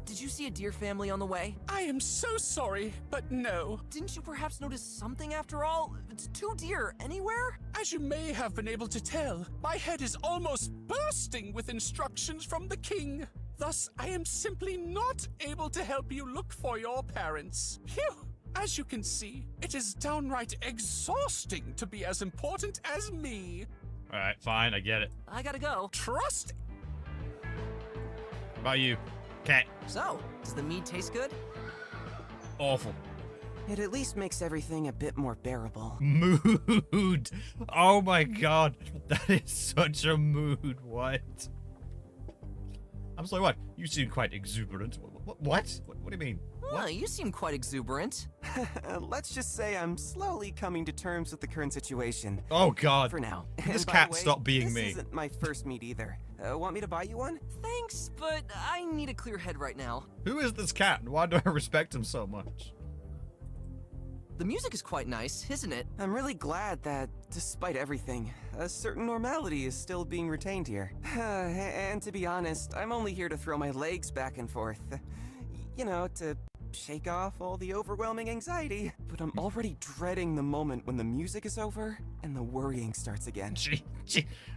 Did you see a deer family on the way? I am so sorry, but no. Didn't you perhaps notice something after all? It's 2 deer anywhere? As you may have been able to tell, my head is almost bursting with instructions from the king. Thus, I am simply not able to help you look for your parents. Phew! As you can see, it is downright exhausting to be as important as me. All right, fine, I get it. I gotta go. Trust What about you, cat? So, does the mead taste good? Awful. It at least makes everything a bit more bearable. Mood. Oh my God, that is such a mood. What? I'm sorry. What? You seem quite exuberant. What? What do you mean? Huh, you seem quite exuberant. Let's just say I'm slowly coming to terms with the current situation. Oh God. For now. This And by cat the way, stop being this me. isn't my first meat either. Want me to buy you one? Thanks, but I need a clear head right now. Who is this cat, and why do I respect him so much? The music is quite nice, isn't it? I'm really glad that, despite everything, a certain normality is still being retained here. And to be honest, I'm only here to throw my legs back and forth. You know, to shake off all the overwhelming anxiety. But I'm already dreading the moment when the music is over and the worrying starts again. Gee.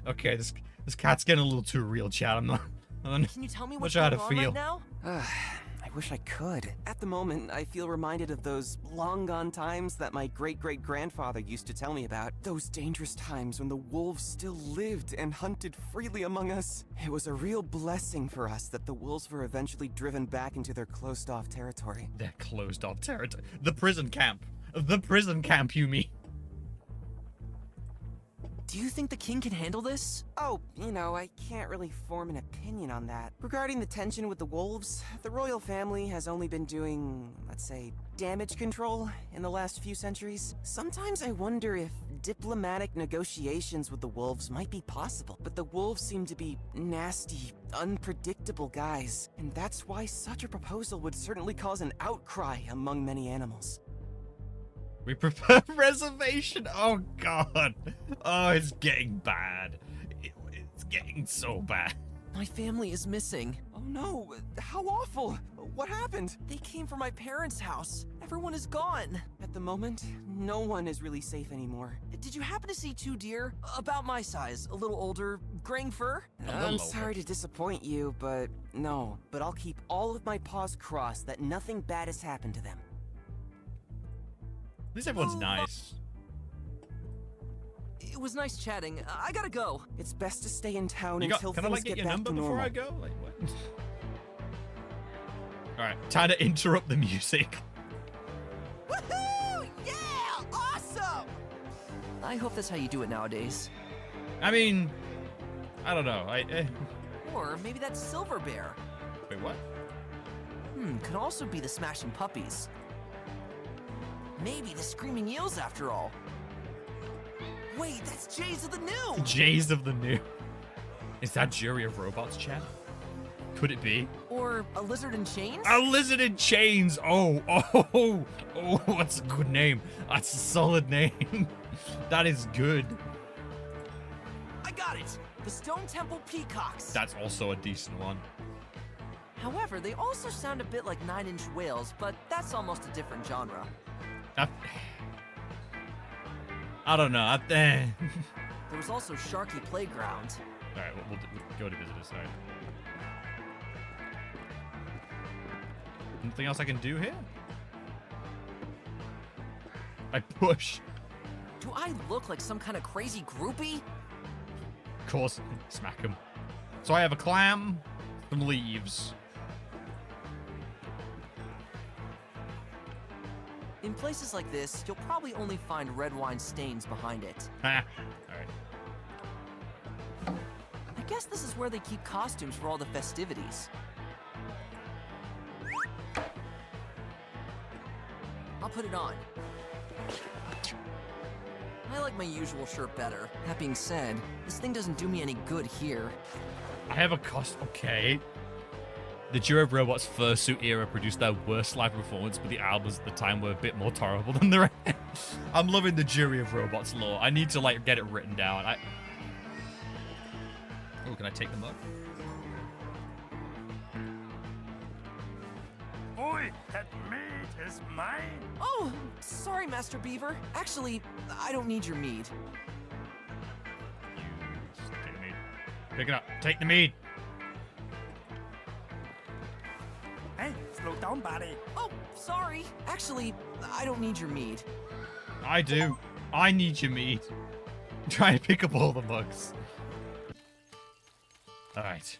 Okay, this cat's getting a little too real, chat. I'm not Can you tell me what's sure how going to on feel. right now? I wish I could. At the moment, I feel reminded of those long-gone times that my great-great-grandfather used to tell me about. Those dangerous times when the wolves still lived and hunted freely among us. It was a real blessing for us that the wolves were eventually driven back into their closed-off territory. Their closed-off territory. The prison camp. The prison camp, you mean? Do you think the king can handle this? Oh, you know, I can't really form an opinion on that. Regarding the tension with the wolves, the royal family has only been doing, let's say, damage control in the last few centuries. Sometimes I wonder if diplomatic negotiations with the wolves might be possible, but the wolves seem to be nasty, unpredictable guys, and that's why such a proposal would certainly cause an outcry among many animals. We prefer reservation. Oh god. Oh, it's getting bad. It's getting so bad. My family is missing. Oh no, how awful! What happened? They came from my parents' house. Everyone is gone. At the moment, no one is really safe anymore. Did you happen to see two deer? About my size, a little older, graying fur? I'm sorry to disappoint you, but no. But I'll keep all of my paws crossed that nothing bad has happened to them. At least everyone's nice. It was nice chatting. I gotta go. It's best to stay in town Can until I things like get get your back number to before normal. I go? Like what? Alright, time to interrupt the music. Woohoo! Yeah! Awesome! I hope that's how you do it nowadays. I mean, I don't know. Or maybe that's Silver Bear. Wait, what? Could also be the Smashing Puppies. Maybe the Screaming Eels after all. Wait, that's Jays of the New! Jays of the New. Is that Jury of Robots, chat? Could it be? Or a Lizard in Chains? A Lizard in Chains! Oh, what's a good name? That's a solid name. That is good. I got it! The Stone Temple Peacocks. That's also a decent one. However, they also sound a bit like 9-inch whales, but that's almost a different genre. I don't know. There was also Sharky Playground. Alright, we'll go to visitors. Alright. Anything else I can do here? I push. Do I look like some kind of crazy groupie? Of course, smack him. So I have a clam, some leaves. In places like this, you'll probably only find red wine stains behind it. Ha! Alright. I guess this is where they keep costumes for all the festivities. I'll put it on. I like my usual shirt better. That being said, this thing doesn't do me any good here. I have a okay. The Jury of Robots fursuit era produced their worst live performance, but the albums at the time were a bit more tolerable than the rest. I'm loving the Jury of Robots lore. I need to like get it written down. Oh, can I take the mug? Oi, that meat is mine. Oh, sorry, Master Beaver. Actually, I don't need your mead. Take the mead. Pick it up. Take the mead. Hey, slow down, buddy. Oh, sorry. Actually, I don't need your mead. I do. I need your mead. Try and pick up all the mugs. Alright.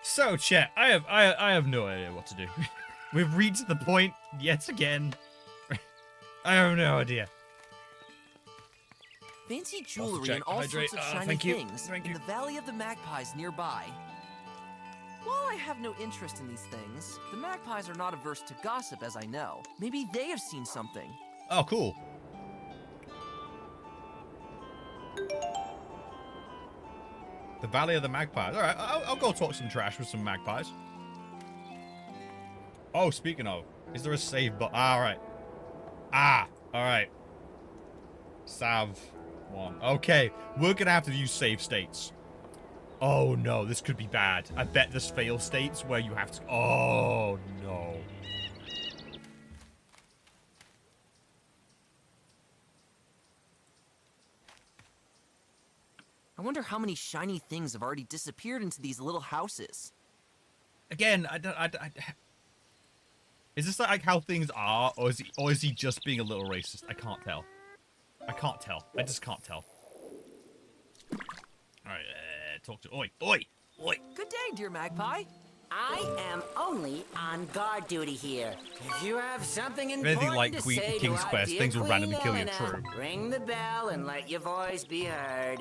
So, chat, I have no idea what to do. We've reached the point yet again. I have no idea. Fancy jewelry and all sorts of shiny things in the Valley of the Magpies nearby. While I have no interest in these things, the magpies are not averse to gossip, as I know. Maybe they have seen something. Oh, cool. The Valley of the Magpies. All right, I'll go talk some trash with some magpies. Oh, speaking of, is there a save button? All right. All right. Sav 1. Okay, we're gonna have to use save states. Oh no, this could be bad. I bet there's fail states where you have to. Oh no. I wonder how many shiny things have already disappeared into these little houses. Again, is this like how things are, or is he just being a little racist? I can't tell. I can't tell. I just can't tell. All right, talk to Oi. Good day, dear magpie. I am only on on guard duty here. If you have something anything important like to Queen- say King's to our Quest, dear things will Queen randomly kill you, Yelena, true. ring the bell and let your voice be heard.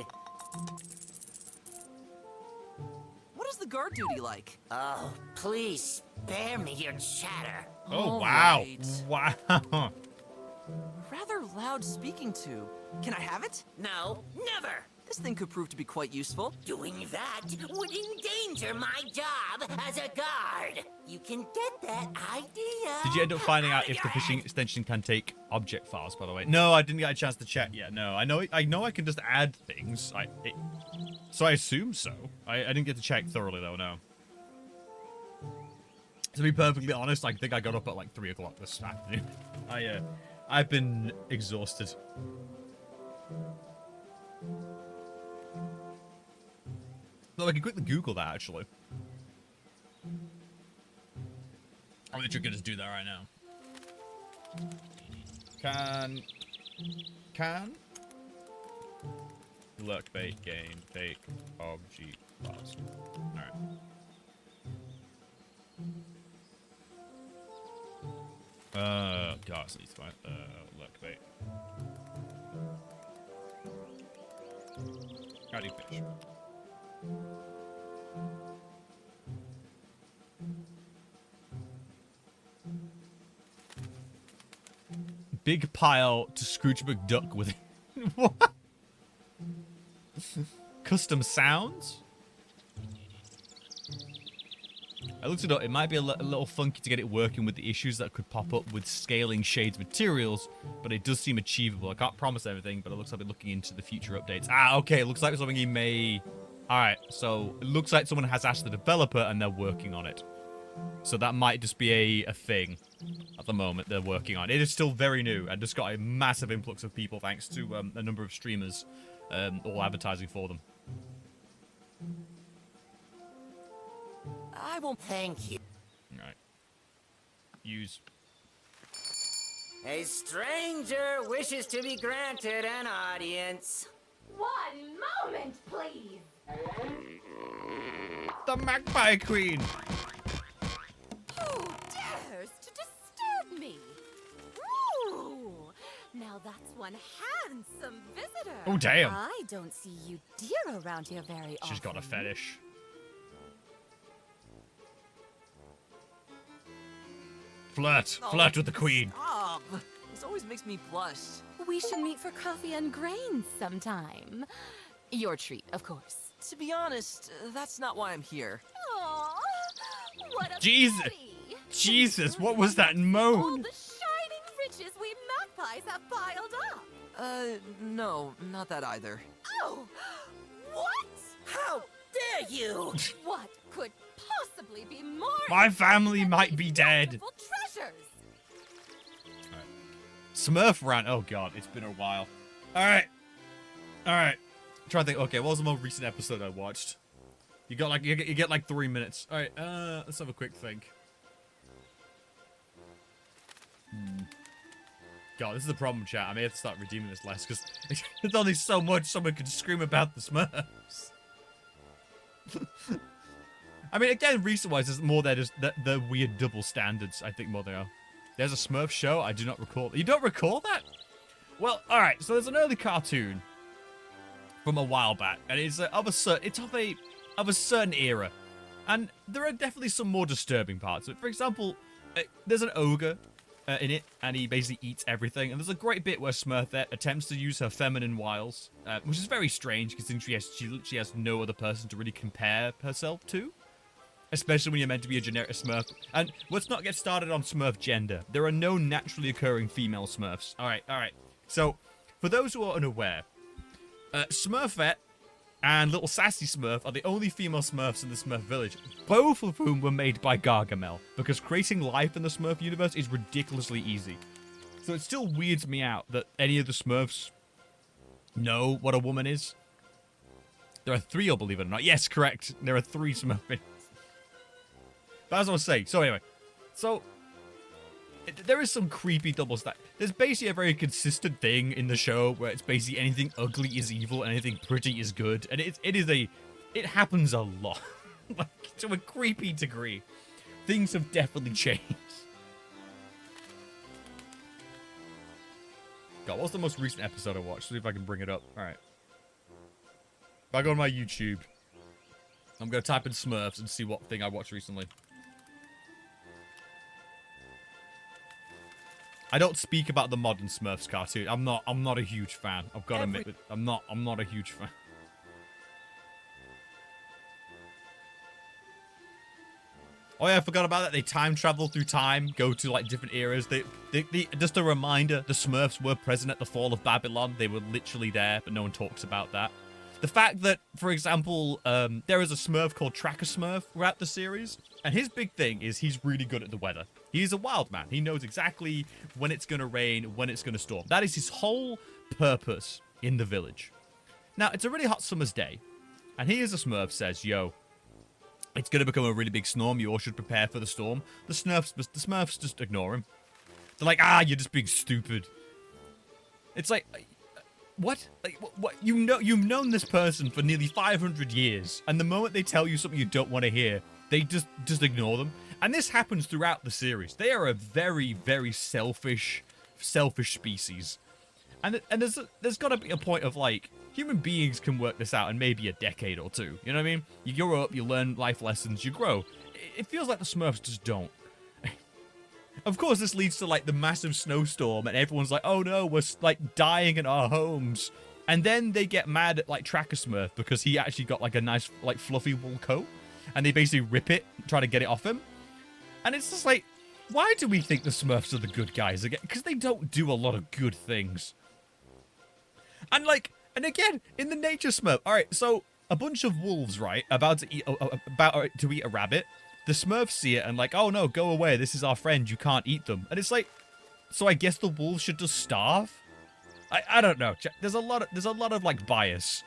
What is the guard duty like? Oh, please spare me your chatter. Oh, All wow. right. Wow. Rather loud speaking tube. Can I have it? No, never. This thing could prove to be quite useful. Doing that would endanger my job as a guard. You can get that idea. Did you end up finding out if the fishing extension can take object files, by the way? No, I didn't get a chance to check yet. No, I know I can just add things. So I assume so. I didn't get to check thoroughly, though, no. To be perfectly honest, I think I got up at like 3 o'clock this afternoon. I've been exhausted. Though I can quickly Google that, actually. I'm literally gonna just do that right now. Can lurk bait game take object files. Alright. God, so fine. Lurk bait. How do you fish? Big pile to Scrooge McDuck with what? Custom sounds? I looked it up. It might be a little funky to get it working with the issues that could pop up with scaling shades materials, but it does seem achievable. I can't promise everything, but it looks like they're looking into the future updates. Ah, okay. It looks like something he may... Alright, so it looks like someone has asked the developer and they're working on it. So that might just be a thing at the moment they're working on. It is still very new and just got a massive influx of people thanks to a number of streamers all advertising for them. I won't thank you. Alright. Use. A stranger wishes to be granted an audience. One moment, please. The Magpie Queen! Who dares to disturb me? Ooh, now that's one handsome visitor. Oh, damn. I don't see you deer around here very often. She's got a fetish. Flirt. Oh, Flirt with the queen. Stop. This always makes me blush. We should meet for coffee and grains sometime. Your treat, of course. To be honest, that's not why I'm here. Aww, what a Jesus. pity. Jesus, what was that All moan? the shining riches we magpies have piled up. No, not that either. Oh, what? How dare you? What could possibly be more My family than might these be dead. beautiful treasures? Smurf rant. Oh god, it's been a while. Alright. Alright. Trying to think, okay, what was the most recent episode I watched? You got like you get like 3 minutes. Alright, let's have a quick think. God, this is the problem, chat. I may have to start redeeming this less because there's only so much someone can scream about the Smurfs. I mean, again, recent-wise, there's more there just the weird double standards, I think, more than are. There's a Smurf show? I do not recall. You don't recall that? Well, alright, so there's an early cartoon from a while back, and it's of a certain era. And there are definitely some more disturbing parts of it. For example, there's an ogre in it, and he basically eats everything. And there's a great bit where Smurfette attempts to use her feminine wiles, which is very strange, considering she has no other person to really compare herself to. Especially when you're meant to be a generic Smurf. And let's not get started on Smurf gender. There are no naturally occurring female Smurfs. Alright. So, for those who are unaware, Smurfette and Little Sassy Smurf are the only female Smurfs in the Smurf village, both of whom were made by Gargamel, because creating life in the Smurf universe is ridiculously easy. So it still weirds me out that any of the Smurfs know what a woman is. There are 3, believe it or not. Yes, correct. There are 3 Smurfs. But as I was saying, so anyway, there is some creepy double stack. There's basically a very consistent thing in the show where it's basically anything ugly is evil, and anything pretty is good, and it happens a lot, like to a creepy degree. things have definitely changed. God, what's the most recent episode I watched? See if I can bring it up. All right. If I go on my YouTube, I'm going to type in Smurfs and see what thing I watched recently. I don't speak about the modern Smurfs cartoon. I'm not a huge fan. I've got to admit that I'm not a huge fan. Oh yeah, I forgot about that. They time travel through time, go to like different eras. They just a reminder, the Smurfs were present at the fall of Babylon. They were literally there, but no one talks about that. The fact that, for example, there is a Smurf called Tracker Smurf throughout the series, and his big thing is he's really good at the weather. He's a wild man. He knows exactly when it's going to rain, when it's going to storm. That is his whole purpose in the village. Now, it's a really hot summer's day, and he as a Smurf says, yo, it's going to become a really big storm. You all should prepare for the storm. The Smurfs just ignore him. They're like, you're just being stupid. It's like... What? Like, what? You've known this person for nearly 500 years, and the moment they tell you something you don't want to hear, they just ignore them. And this happens throughout the series. They are a very, very selfish species. And there's got to be a point of, like, human beings can work this out in maybe a decade or two. You know what I mean? You grow up, you learn life lessons, you grow. It feels like the Smurfs just don't. Of course, this leads to, like, the massive snowstorm, and everyone's like, oh no, we're, like, dying in our homes. And then they get mad at, like, Tracker Smurf because he actually got, like, a nice, like, fluffy wool coat. And they basically rip it, try to get it off him. And it's just like, why do we think the Smurfs are the good guys again? Because they don't do a lot of good things. And, like, and again, in the Nature Smurf, all right, so a bunch of wolves, right, about to eat a rabbit. The Smurfs see it and like, oh no, go away. This is our friend. You can't eat them. And it's like, so I guess the wolves should just starve. I don't know. There's a lot of like bias.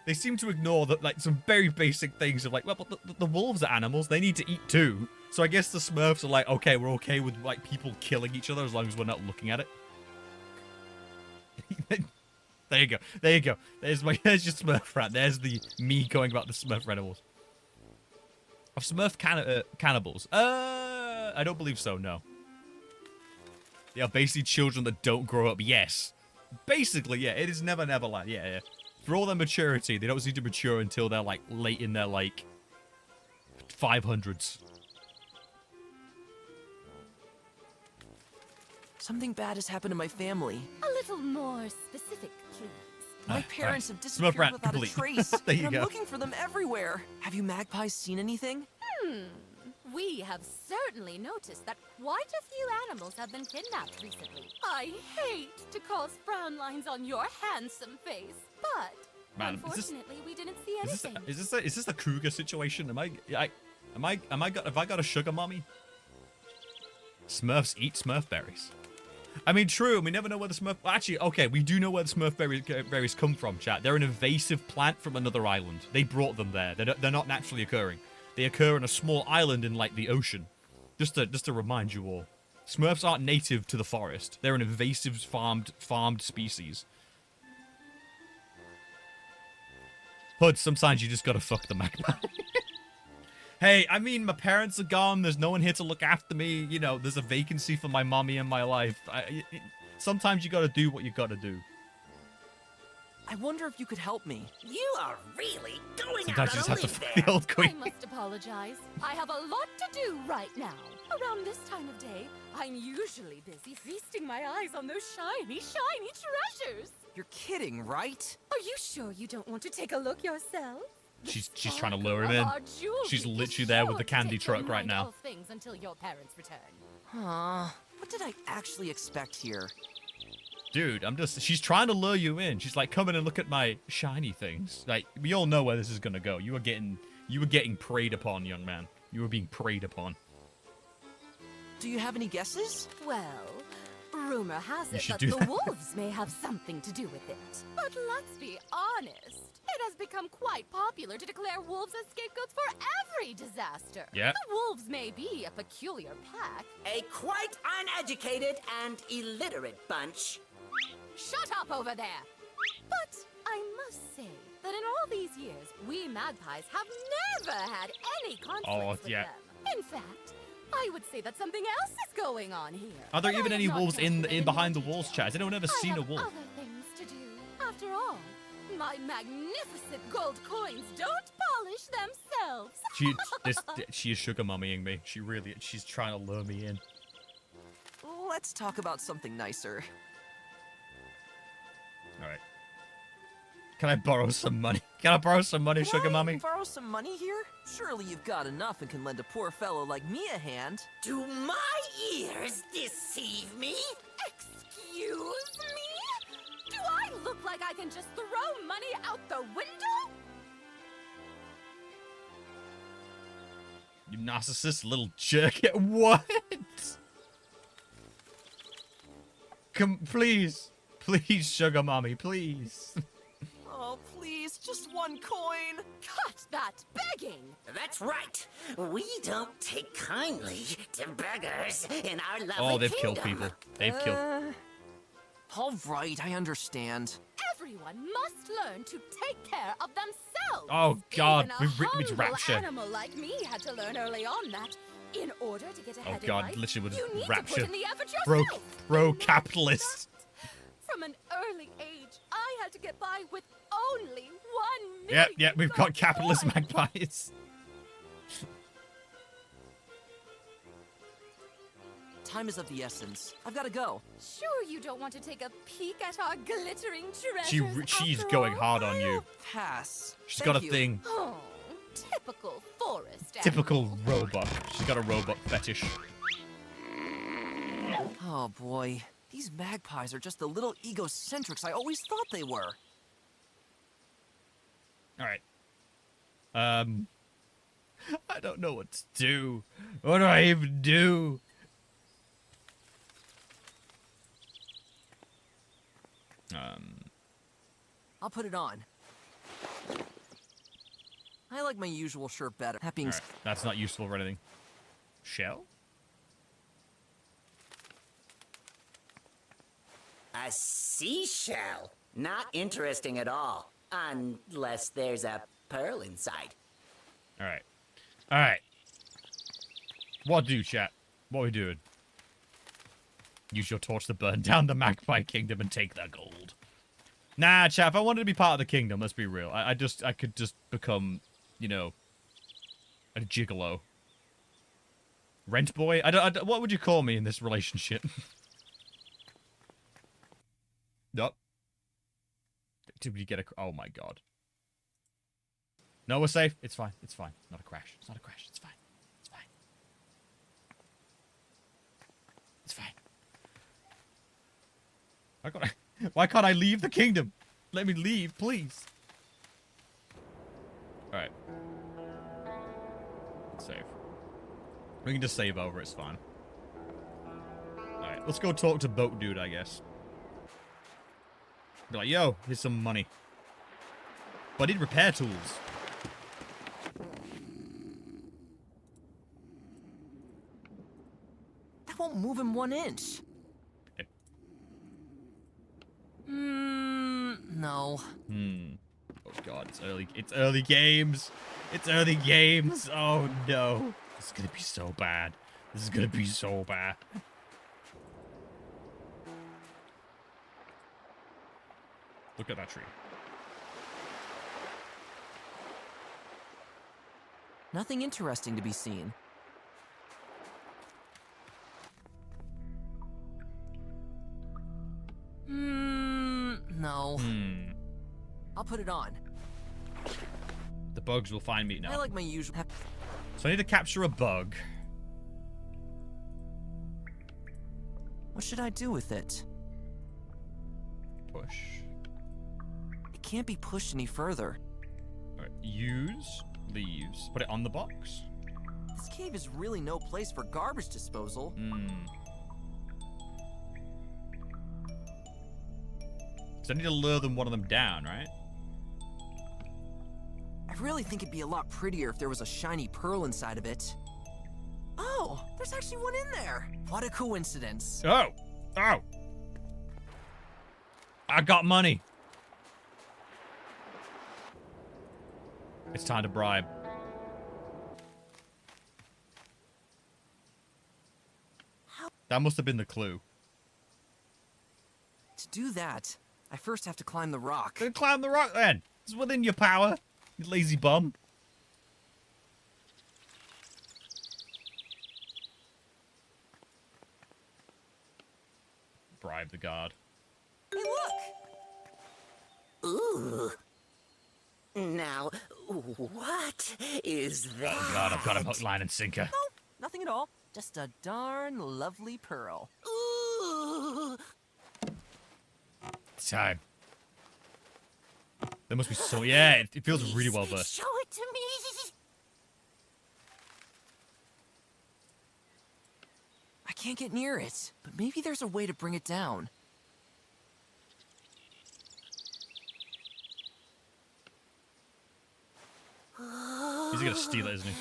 They seem to ignore that, like, some very basic things of like, well, but the wolves are animals. They need to eat too. So I guess the Smurfs are like, okay, we're okay with like people killing each other as long as we're not looking at it. There you go. There you go. There's your Smurf rat. There's the me going about the Smurf animals. Of Smurf cannibals? I don't believe so, no. They are basically children that don't grow up, yes. Basically, yeah, it is Never Neverland, yeah. For all their maturity, they don't seem to mature until they're, like, late in their, like, 500s. Something bad has happened to my family. A little more specific, please. My parents have disappeared without a trace. There you and go. I'm looking for them everywhere. Have you magpies seen anything? We have certainly noticed that quite a few animals have been kidnapped recently. I hate to cause frown lines on your handsome face, but Man, unfortunately we didn't see anything. Is this a cougar situation? Have I got a sugar mommy? Smurfs eat Smurf berries. I mean, true. We never know where the Smurf... Actually, okay, we do know where the Smurf berries come from, chat. They're an invasive plant from another island. They brought them there. They're not naturally occurring. They occur on a small island in, like, the ocean. Just to remind you all. Smurfs aren't native to the forest. They're an invasive farmed species. Pud, sometimes you just gotta fuck the magpie. Hey, I mean, my parents are gone. There's no one here to look after me. You know, there's a vacancy for my mommy in my life. Sometimes you gotta do what you gotta do. I wonder if you could help me. You are really going Sometimes out you just on have a to limb fuck there. the old I queen. must apologize. I have a lot to do right now. Around this time of day, I'm usually busy feasting my eyes on those shiny, shiny treasures. You're kidding, right? Are you sure you don't want to take a look yourself? She's trying to lure him in. She's literally there with the candy truck right now. Things until your parents return. What did I actually expect here? Dude, she's trying to lure you in. She's like, come in and look at my shiny things. Like, we all know where this is gonna go. You were getting preyed upon, young man. You were being preyed upon. Do you have any guesses? Well, rumor has it that the wolves may have something to do with it. But let's be honest. It has become quite popular to declare wolves as scapegoats for every disaster. Yeah. The wolves may be a peculiar pack. A quite uneducated and illiterate bunch. Shut up over there! But I must say that in all these years, we magpies have never had any conflicts with them. In fact, I would say that something else is going on here. Are there But even I am any not wolves in interested behind the your walls, details. chat? Has anyone ever I seen a have wolf? other things to do. After all, my magnificent gold coins don't polish themselves. She is sugar mummying me. She's trying to lure me in. Let's talk about something nicer. All right. Can I borrow some money? Can I borrow some money, sugar mummy? Borrow some money here? Surely you've got enough and can lend a poor fellow like me a hand. Do my ears deceive me? Excuse me? Do I look like I can just throw money out the window? You narcissist little jerk. What? Come, please. Please, sugar mommy, please. Oh, please, just one coin. Cut that begging! That's right. We don't take kindly to beggars in our lovely Oh, they've kingdom. killed people. They've killed. All right, I understand. Everyone must learn to take care of themselves. Oh, God. Even a We've written it's humble rapture. animal like me had to learn early on that in order to get ahead Oh, God. in life, Literally with you need rapture. to put in the effort Bro, yourself. capitalist. From an early age, I had to get by with only 1 Yep, million. we've got gold capitalist coins. magpies. Time is of the essence. I've got to go. Sure you don't want to take a peek at our glittering treasures She's after going all? hard on you. Pass. She's got a Thank you. thing. Oh, typical forest Typical Roebuck. She's got a Roebuck fetish. Oh boy. These magpies are just the little egocentrics I always thought they were. All right. I don't know what to do. What do I even do? I'll put it on. I like my usual shirt better. That being All right. That's not useful for anything. Shell? A seashell? Not interesting at all. Unless there's a pearl inside. All right. All right. What do, chat? What are we doing? Use your torch to burn down the magpie kingdom and take their gold. Nah, chat, if I wanted to be part of the kingdom, let's be real. I could just become, you know, a gigolo. Rent boy? What would you call me in this relationship? Nope. Did we get a... Oh, my God. No, we're safe. It's fine. It's fine. Not a crash. It's not a crash. It's fine. It's fine. It's fine. Why can't I leave the kingdom? Let me leave, please. Alright. Save. We can just save over. It's fine. Alright, let's go talk to Boat Dude, I guess. Be like, yo, here's some money. But I need repair tools. That won't move in 1 inch. No. Oh God, it's early. It's early games. It's early games. Oh no, this is gonna be so bad. This is gonna be so bad. Look at that tree. Nothing interesting to be seen. No. I'll put it on. The bugs will find me now. I like my usual. So I need to capture a bug. What should I do with it? Push. It can't be pushed any further. All right. Use leaves. Put it on the box. This cave is really no place for garbage disposal. So I need to lure one of them down, right? I really think it'd be a lot prettier if there was a shiny pearl inside of it. Oh, there's actually one in there. What a coincidence. Oh! Oh! I got money. It's time to bribe. That must have been the clue. To do that, I first have to climb the rock. Then climb the rock then. It's within your power, you lazy bum. Bribe the guard. Hey, look! Ooh. Now, what is that? Oh god, I've got him hook, line, and sinker. No, nothing at all. Just a darn lovely pearl. Ooh. Time. There must be so... Yeah, it feels really well versed. Show it to me. I can't get near it, but maybe there's a way to bring it down. He's gonna steal it, isn't he?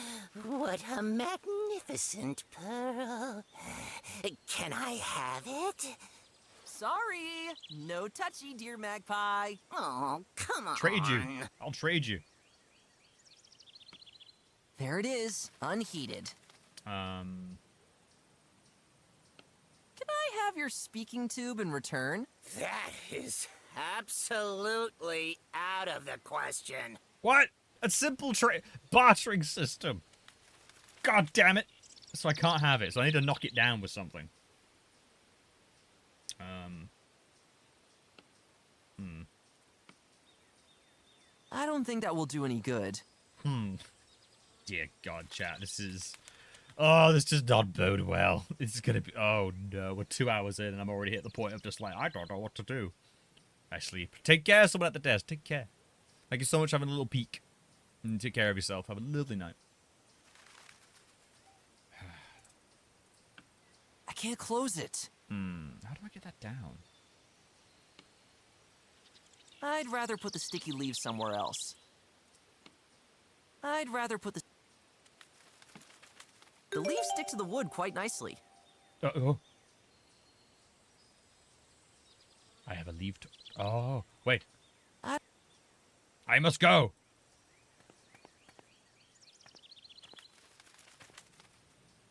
What a magnificent pearl. Can I have it? Sorry, no touchy, dear magpie. Oh, come on. Trade you. I'll trade you. There it is, unheated. Um... Can I have your speaking tube in return? That is absolutely out of the question. What? A simple bartering system. God damn it. So I can't have it, so I need to knock it down with something. I don't think that will do any good. Dear God, chat, this is... Oh, this does not bode well. This is gonna be... Oh, no. We're 2 hours in, and I'm already at the point of just like, I don't know what to do. I sleep. Take care, someone at the desk. Take care. Thank you so much for having a little peek. And take care of yourself. Have a lovely night. I can't close it. How do I get that down? I'd rather put the sticky leaves somewhere else. I'd rather put the... The leaves stick to the wood quite nicely. Uh-oh. I have a leaf to... Oh, wait. I must go.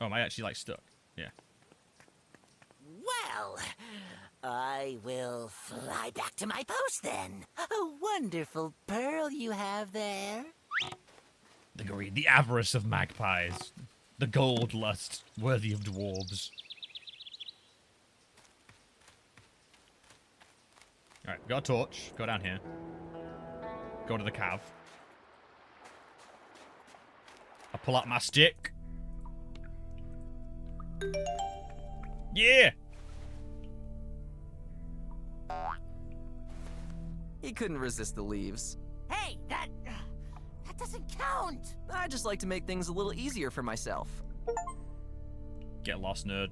Oh, am I actually, like, stuck? Yeah. Well, I will fly back to my post then. A wonderful pearl you have there. The greed, the avarice of magpies. The gold lust, worthy of dwarves. Alright, got a torch. Go down here. Go to the cave. I pull out my stick. Yeah! He couldn't resist the leaves. Hey, that doesn't count. I just like to make things a little easier for myself. Get lost, nerd.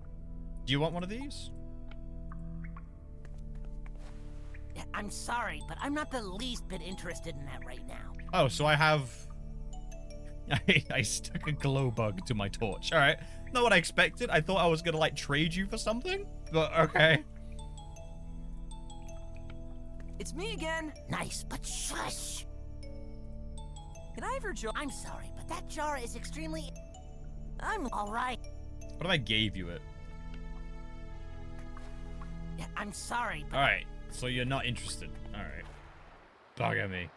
Do you want one of these? I'm sorry, but I'm not the least bit interested in that right now. Oh, so I have... I stuck a glow bug to my torch. Alright. Not what I expected. I thought I was gonna, like, trade you for something. But, okay. It's me again. Nice, but shush. Can I have your jar? I'm sorry, but that jar is extremely... I'm alright. What if I gave you it? Yeah, I'm sorry, but... Alright. So you're not interested. Alright. Bugger me.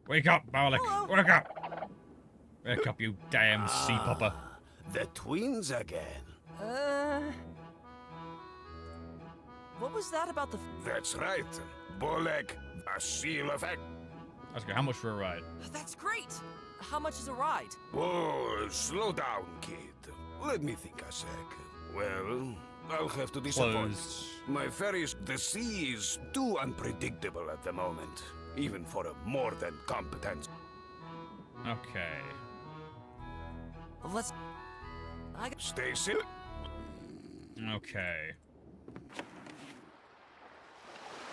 Wake up, Bowlick. Wake up. Wake up, you damn sea popper. The twins again. What was that about the... That's right. Bolek, a seal of egg. That's good. How much for a ride? That's great. How much is a ride? Oh, slow down, kid. Let me think a sec. Well, I'll have to disappoint. My ferries, the sea is too unpredictable at the moment, even for a more than competent. Okay. Let's... Stay still. Okay.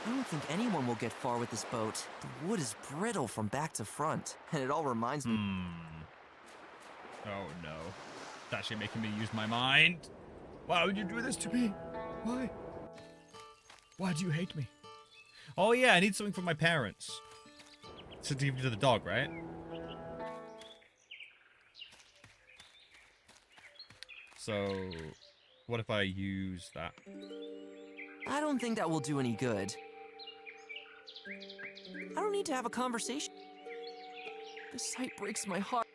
I don't think anyone will get far with this boat. The wood is brittle from back to front, and it all reminds me... Oh no. It's actually making me use my mind. Why would you do this to me? Why? Why do you hate me? Oh yeah, I need something from my parents. to give to the dog, right? So, what if I use that? I don't think that will do any good. I don't need to have a conversation. This sight breaks my heart.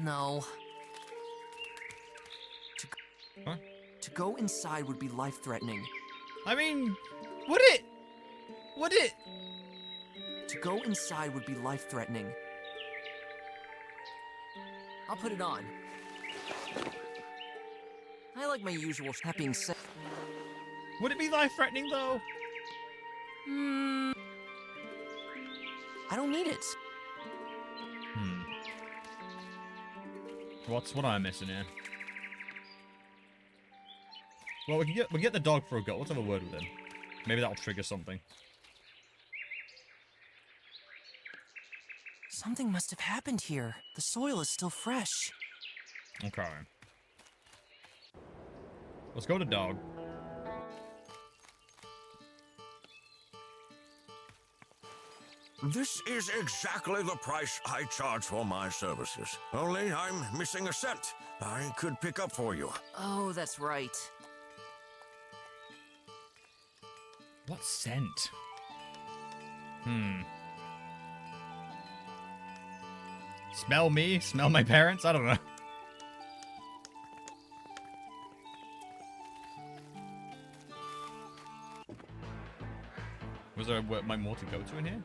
No. To go inside would be life-threatening. I mean, would it? Would it? To go inside would be life-threatening. I'll put it on. I like my usual. That being said, Would it be life-threatening though? I don't need it. What am I missing here? Well, we can get the dog for a go. Let's have a word with him. Maybe that'll trigger something. Something must have happened here. The soil is still fresh. Okay. Let's go to dog. This is exactly the price I charge for my services. Only I'm missing a scent I could pick up for you. Oh, that's right. What scent? Smell me? Smell my parents? I don't know. Was there more to go to in here?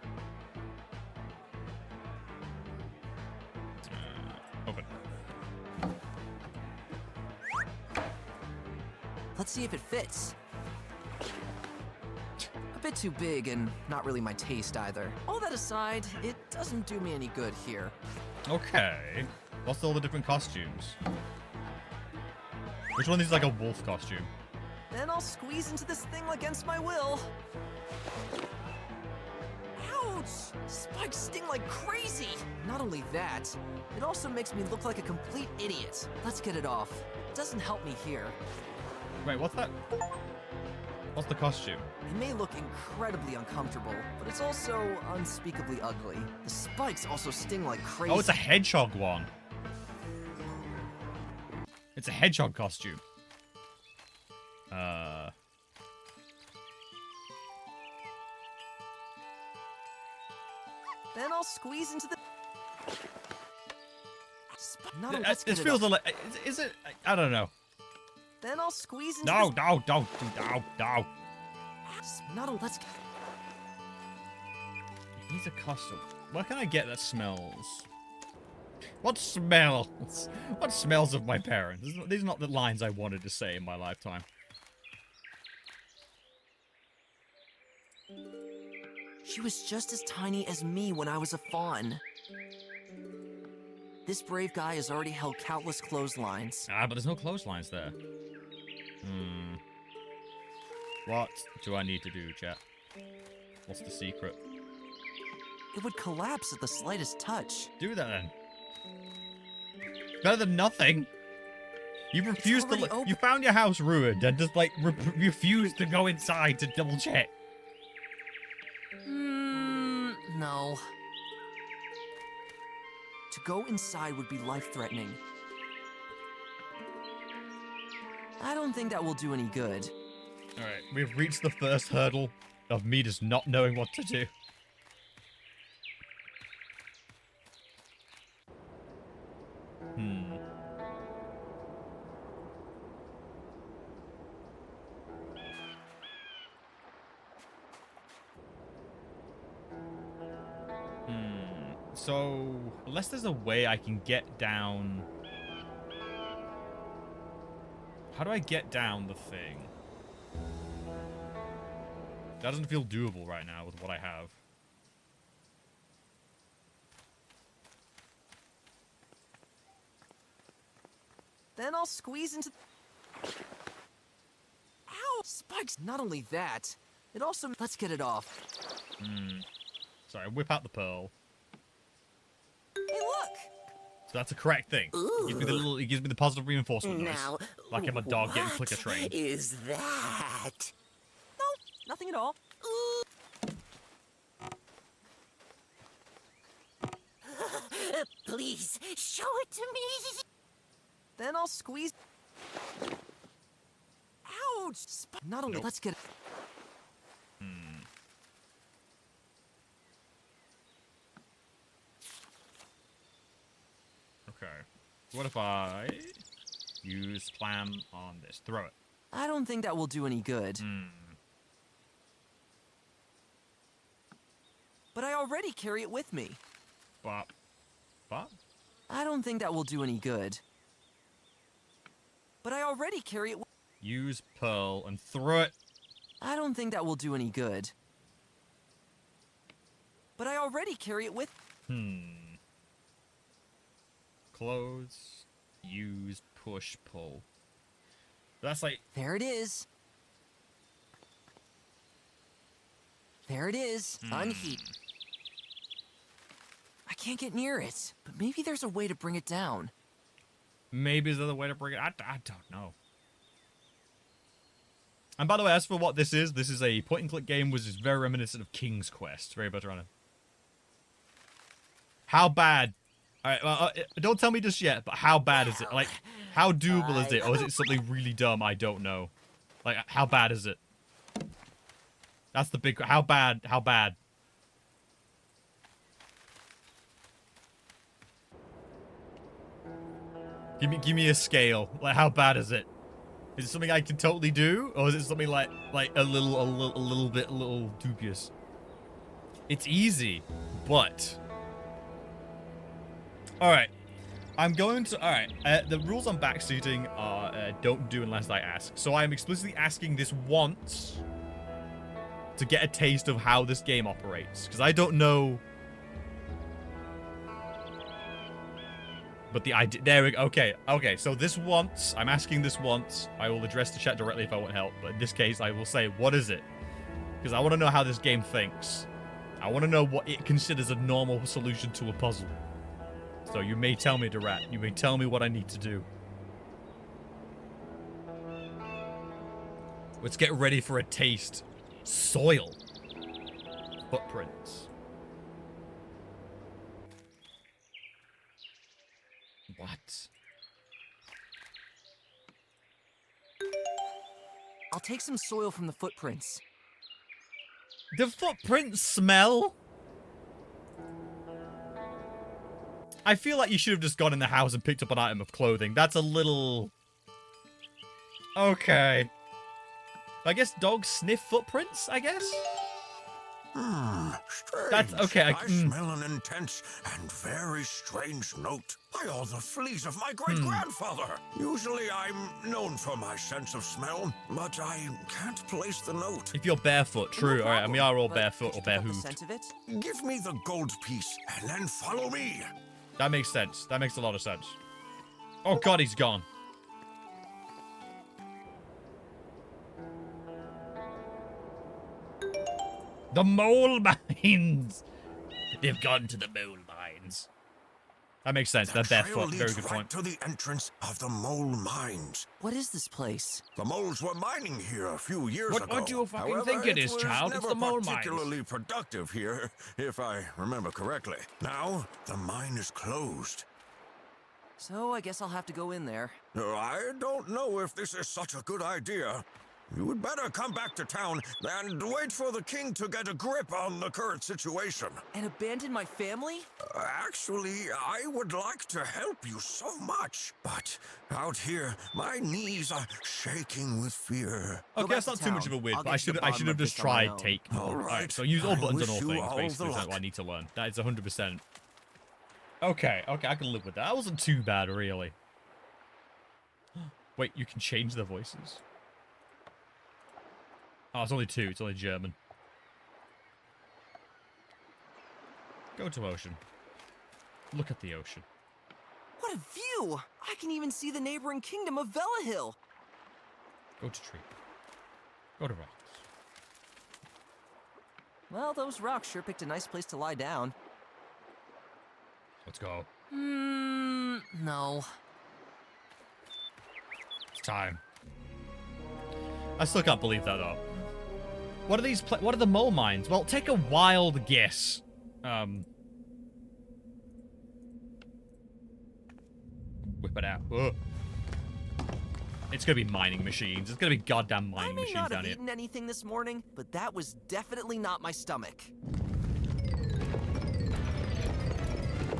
Open. Let's see if it fits. A bit too big and not really my taste either. All that aside, it doesn't do me any good here. Okay. What's all the different costumes? Which one is like a wolf costume? Then I'll squeeze into this thing against my will. Ouch! Spikes sting like crazy! Not only that, it also makes me look like a complete idiot. Let's get it off. It doesn't help me here. Wait, what's that? What's the costume? It may look incredibly uncomfortable, but it's also unspeakably ugly. The spikes also sting like crazy. Oh, it's a hedgehog one. It's a hedgehog costume. Then I'll squeeze into the... It feels a little... Is it... I don't know. Then I'll squeeze into No. Let's... He's a costume. What can I get that smells? What smells? What smells of my parents? These are not the lines I wanted to say in my lifetime. She was just as tiny as me when I was a fawn. This brave guy has already held countless clotheslines. Ah, but there's no clotheslines there. What do I need to do, chat? What's the secret? It would collapse at the slightest touch. Do that then. Better than nothing. You refused to. You found your house ruined and just like refused to go inside to double check. No. To go inside would be life-threatening. I don't think that will do any good. Alright, we've reached the first hurdle of me just not knowing what to do. So, unless there's a way I can get down... How do I get down the thing? That doesn't feel doable right now with what I have. Then I'll squeeze into... Ow! Spikes! Not only that, it also... Let's get it off. Sorry, whip out the pearl. Hey, look! So that's a correct thing. It gives me the positive reinforcement noise. Now, Like I'm a dog getting clicker trained. Is that? No, nothing at all. Please, show it to me. Then I'll squeeze. Ouch! Not only. Let's get. Okay. What if I use plan on this? Throw it. I don't think that will do any good. But I already carry it with me. Bop. Bop? I don't think that will do any good. But I already carry it. Use pearl and throw it. I don't think that will do any good. But I already carry it with. Close. Use push pull. That's like. There it is. There it is. Unheat. I can't get near it, but maybe there's a way to bring it down. Maybe there's another way to bring it. I don't know. And by the way, as for what this is a point-and-click game which is very reminiscent of King's Quest. Very much around it. How bad? Alright, well, don't tell me just yet, but how bad is it? Like, how doable is it? Or is it something really dumb? I don't know. Like, how bad is it? That's the big... How bad? How bad? Give me a scale. Like, how bad is it? Is it something I can totally do, or is it something like a little dubious? It's easy, but all right. I'm going to. All right. The rules on backseating are don't do unless I ask. So I'm explicitly asking this once to get a taste of how this game operates, because I don't know. But the idea, there we go. Okay, so this once, I'm asking this once. I will address the chat directly if I want help. But in this case, I will say, what is it? Because I want to know how this game thinks. I want to know what it considers a normal solution to a puzzle. So you may tell me, Durat. You may tell me what I need to do. Let's get ready for a taste. Soil. Footprints. What? I'll take some soil from the footprints. The footprints smell? I feel like you should have just gone in the house and picked up an item of clothing. That's a little... Okay. I guess dogs sniff footprints, I guess? Strange. That's okay. I smell an intense and very strange note. By all the fleas of my great-grandfather. Usually I'm known for my sense of smell, but I can't place the note. If you're barefoot, true. All right, and we are all barefoot or bare-hooved. Scent of it? Give me the gold piece and then follow me. That makes sense. That makes a lot of sense. Oh God, he's gone. The mole mines. They've gone to the mole mines. That makes sense. They're barefoot. Very good point. To the entrance of the mole mines. What is this place? The moles were mining here a few years ago. What do you fucking However, think it is, child? It's the mole mines. Particularly productive here, if I remember correctly. Now the mine is closed. So I guess I'll have to go in there. I don't know if this is such a good idea. You would better come back to town and wait for the king to get a grip on the current situation. And abandon my family? Actually, I would like to help you so much. But out here, my knees are shaking with fear. Okay, that's not too much of a weird, but I should have just tried take mode. All right, so use all buttons on all things, basically, is what I need to learn. That is 100%. Okay, I can live with that. That wasn't too bad, really. Wait, you can change the voices? Oh, it's only 2. It's only German. Go to ocean. Look at the ocean. What a view! I can even see the neighboring kingdom of Velahill. Go to tree. Go to rocks. Well, those rocks sure picked a nice place to lie down. Let's go. No. It's time. I still can't believe that, though. What are these? What are the mole mines? Well, take a wild guess. whip it out. Whoa. It's gonna be mining machines. It's gonna be goddamn mining machines I may not down have here. eaten anything this morning, but that was definitely not my stomach.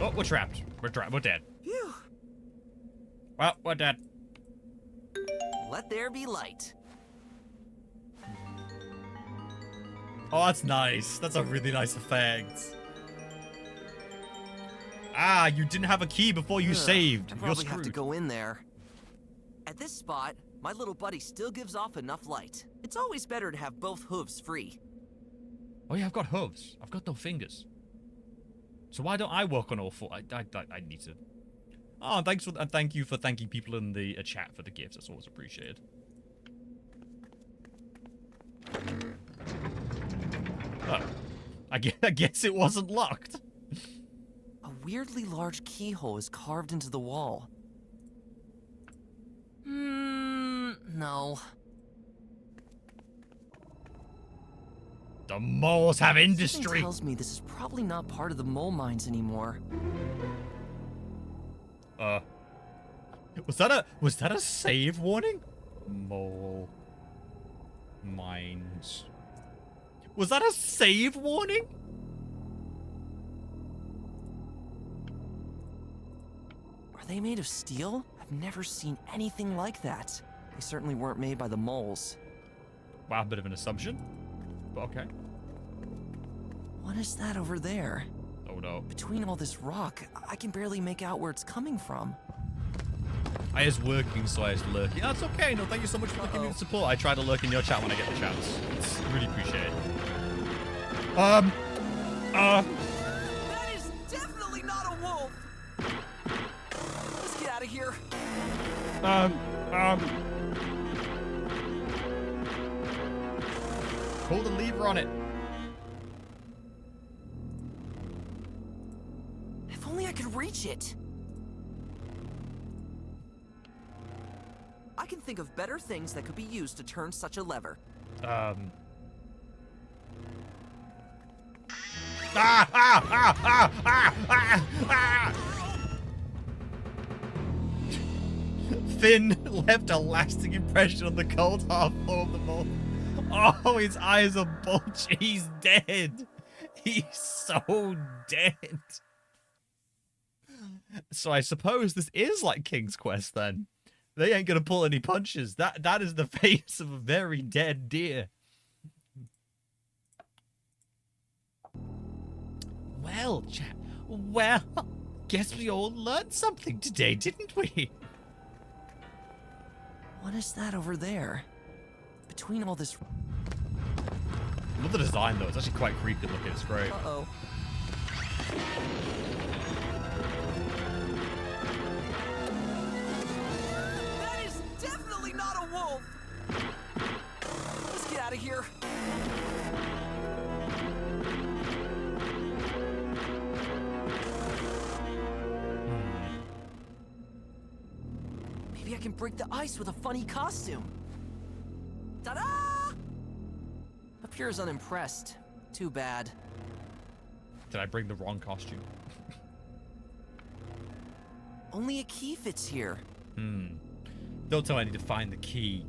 Oh, we're trapped. We're trapped. We're dead. Phew. Well, we're dead. Let there be light. Oh, that's nice. That's a really nice effect. Ah, you didn't have a key before you saved. I You're probably have screwed. to go in there. At this spot, my little buddy still gives off enough light. It's always better to have both hooves free. Oh yeah, I've got hooves. I've got no fingers. So why don't I work on all four? I need to. Oh, and thank you for thanking people in the chat for the gifts. That's always appreciated. Oh, I guess it wasn't locked. A weirdly large keyhole is carved into the wall. No. The moles have Something industry. tells me this is probably not part of the mole mines anymore. Was that a save warning? Mole mines. Was that a save warning? Are they made of steel? I've never seen anything like that. They certainly weren't made by the moles. Wow, a bit of an assumption. But okay. What is that over there? Oh no. Between all this rock, I can barely make out where it's coming from. I is working, so I is lurking. That's okay. No, thank you so much for the community support. I try to lurk in your chat when I get the chance. It's really appreciate it. That is definitely not a wolf! Let's get out of here. Pull the lever on it. If only I could reach it. I can think of better things that could be used to turn such a lever. Finn left a lasting impression on the cold hard floor of the mall. Oh, his eyes are bulging. He's dead. He's so dead. So I suppose this is like King's Quest then. They ain't gonna pull any punches. That is the face of a very dead deer. Well, chat. Well, guess we all learned something today, didn't we? What is that over there? Between all this... I love the design though. It's actually quite creepy looking. It's great. Uh-oh. That is definitely not a wolf! Let's get out of here. Maybe I can break the ice with a funny costume. Ta-da! Appears unimpressed. Too bad. Did I bring the wrong costume? Only a key fits here. Don't tell me I need to find the key.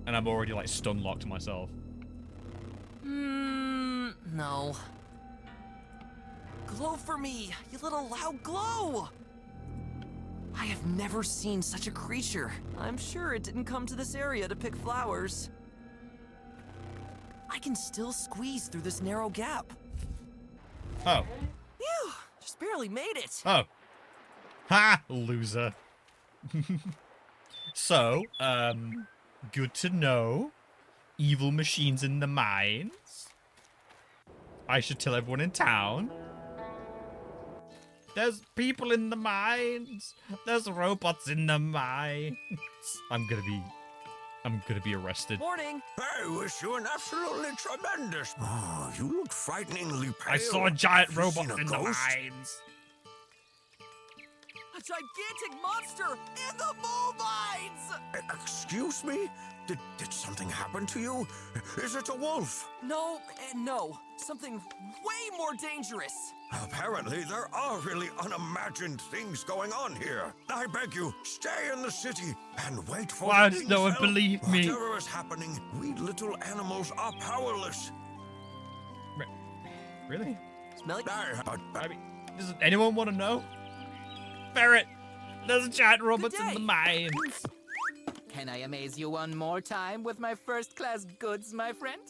And I'm already like stun locked myself. No. Glow for me, you little loud glow! I have never seen such a creature. I'm sure it didn't come to this area to pick flowers. I can still squeeze through this narrow gap. Oh. Phew, just barely made it. Oh. Ha! Loser. So, good to know. Evil machines in the mines. I should tell everyone in town. There's people in the mines. There's robots in the mines. I'm gonna be arrested. Morning. I wish you an absolutely tremendous. Oh, you look frighteningly pale. I saw giant Have you robots seen a in the ghost? mines. A gigantic monster in the mole mines! Excuse me? Did something happen to you? Is it a wolf? No, and no. Something way more dangerous. Apparently, there are really unimagined things going on here. I beg you, stay in the city and wait for Why the does king's no one help. believe me? Whatever is happening, we little animals are powerless. Really? Smelly? I mean, does anyone want to know? Ferret, there's a giant robots in the mines. Can I amaze you one more time with my first-class goods, my friend?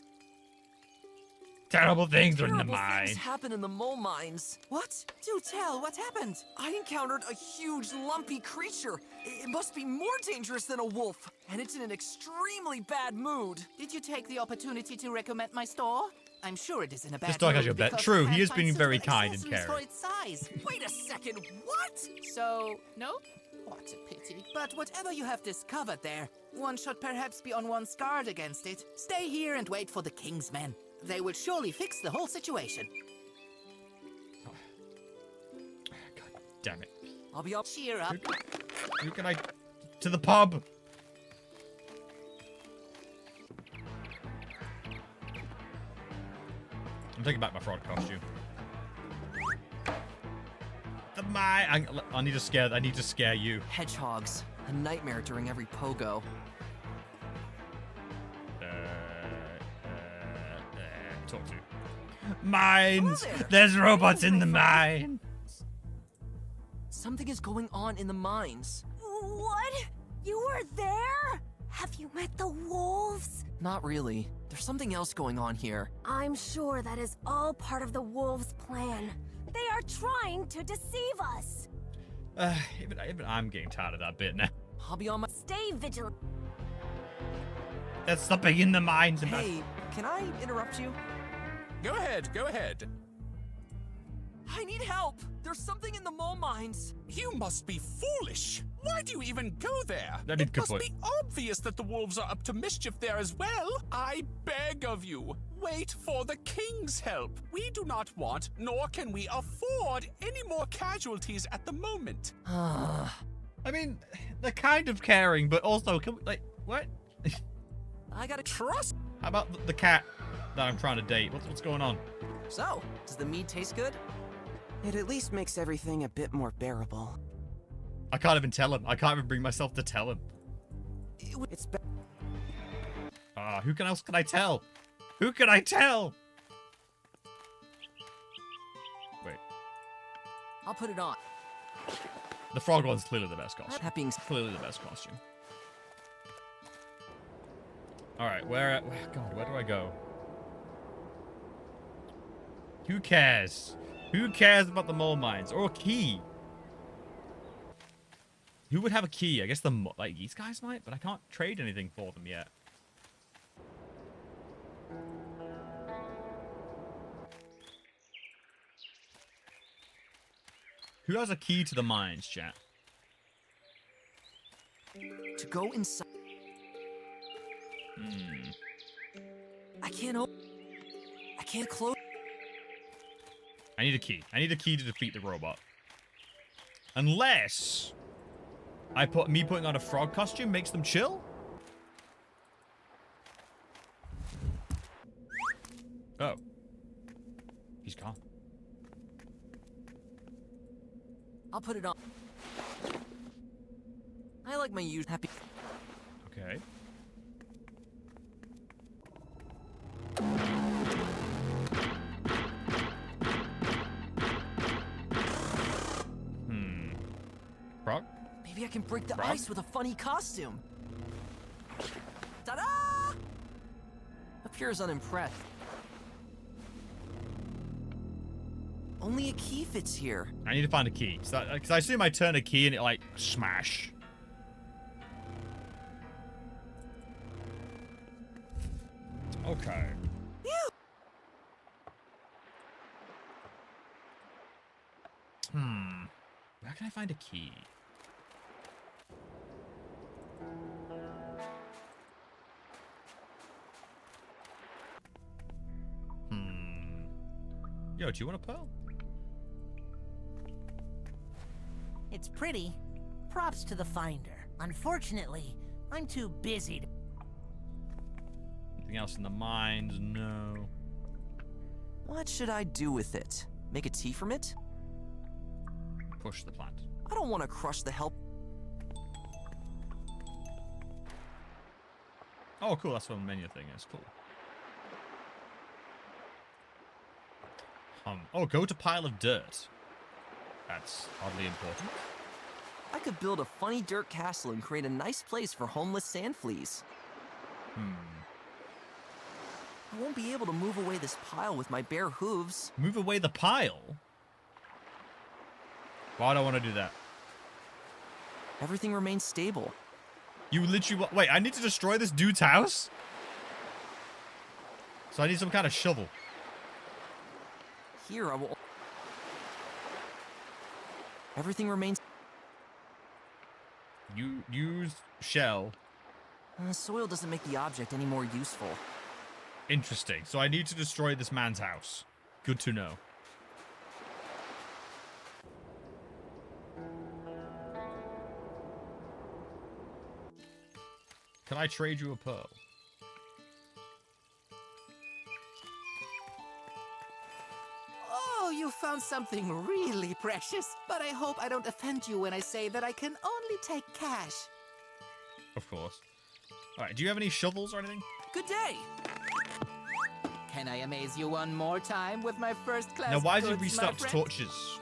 Terrible things are in the Terrible mine. things happen in the mole mines. What? Do tell, what happened? I encountered a huge, lumpy creature. It must be more dangerous than a wolf, and it's in an extremely bad mood. Did you take the opportunity to recommend my store? I'm sure it is in a bad This dog has mood your bet. because True, I he is can't being find very suitable kind and accessories caring. for its size. Wait a second, what? So, no? What a pity. But whatever you have discovered there, one should perhaps be on one's guard against it. Stay here and wait for the king's men. They will surely fix the whole situation. God damn it. I'll be up. Cheer up. Who can I... To the pub. I'm taking back my frog costume. The mine. I need to scare you. Hedgehogs. A nightmare during every pogo. Talk to. Mines. Hello there. There's robots in the my mine. Something is going on in the mines. What? You were there? Have you met the wolves? Not really. There's something else going on here. I'm sure that is all part of the wolves' plan. They are trying to deceive us. Even I'm getting tired of that bit now. I'll be on my... Stay vigilant. There's something in the mines. Hey, can I interrupt you? Go ahead, go ahead. I need help. There's something in the mole mines. You must be foolish. Why do you even go there? That is It good must point. be obvious that the wolves are up to mischief there as well. I beg of you, wait for the king's help. We do not want, nor can we afford, any more casualties at the moment. I mean, they're kind of caring, but also, what? I gotta trust. How about the cat that I'm trying to date? What's going on? So, does the meat taste good? It at least makes everything a bit more bearable. I can't even tell him. I can't even bring myself to tell him. It's Who else can I tell? Who can I tell? Wait. I'll put it on. The frog one's clearly the best costume. That being Clearly the best costume. Alright, where do I go? Who cares? Who cares about the mole mines? Or a key? Who would have a key? I guess these guys might, but I can't trade anything for them yet. Who has a key to the mines, chat? to go inside. I can't close. I need a key. I need a key to defeat the robot. Unless me putting on a frog costume makes them chill? Oh. He's gone. I'll put it on. I like my usual happy. Okay. Frog? Maybe I can break the Frog? ice with a funny costume. Ta-da! Appears unimpressed. Only a key fits here. I need to find a key. Because I assume I turn a key and it, like, smash. Okay. Where can I find a key? Yo, do you want a pearl? It's pretty. Props to the finder. Unfortunately, I'm too busy to... Anything else in the mines? No. What should I do with it? Make a tea from it? Push the plant. I don't want to crush the help. Oh, cool. That's what the menu thing is. Cool. Oh, go to pile of dirt. That's oddly important. I could build a funny dirt castle and create a nice place for homeless sand fleas. I won't be able to move away this pile with my bare hooves. Move away the pile? Why do I want to do that? Everything remains stable. You literally... Wait, I need to destroy this dude's house? So I need some kind of shovel. Here, I will... Everything remains... You use shell. Soil doesn't make the object any more useful. Interesting. So I need to destroy this man's house. Good to know. Can I trade you a pearl? Oh, you found something really precious. But I hope I don't offend you when I say that I can only take cash. Of course. Alright, do you have any shovels or anything? Good day! Can I amaze you one more time with my first class Now, why did goods, we my stop friend? torches?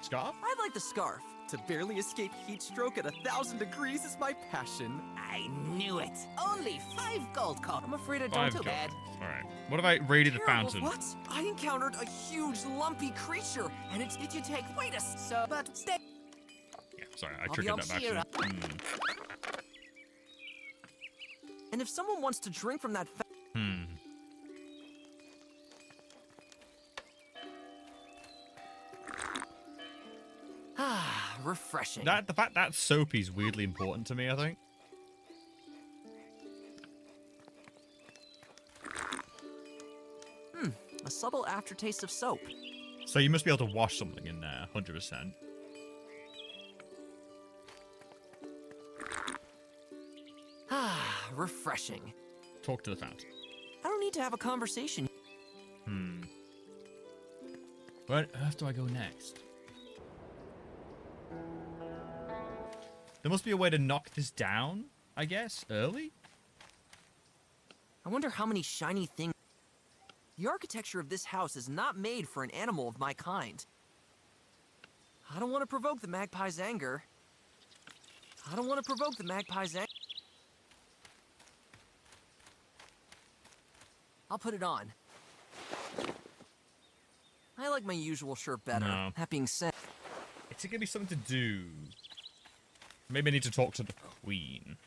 Scarf? I like the scarf. To barely escape heat stroke at 1,000 degrees is my passion. I knew it. Only 5 gold coins. I'm afraid I don't 5 do gold. bad. Alright. What if I raided the Terrible. fountain? What? I encountered a huge lumpy creature, and it did you take... Wait a... So, but stay... Yeah, sorry, I I'll be triggered all that back. cheer to- And if someone wants to drink from that... Ah, refreshing. The fact that soapy's weirdly important to me, I think. A subtle aftertaste of soap. So you must be able to wash something in there, 100%. Ah, refreshing. Talk to the fountain. I don't need to have a conversation. Where on earth do I go next? There must be a way to knock this down, I guess, early? I wonder how many shiny things... The architecture of this house is not made for an animal of my kind. I don't want to provoke the magpie's anger. I'll put it on. I like my usual shirt better. No. That being said... It's gonna be something to do. Maybe I need to talk to the queen.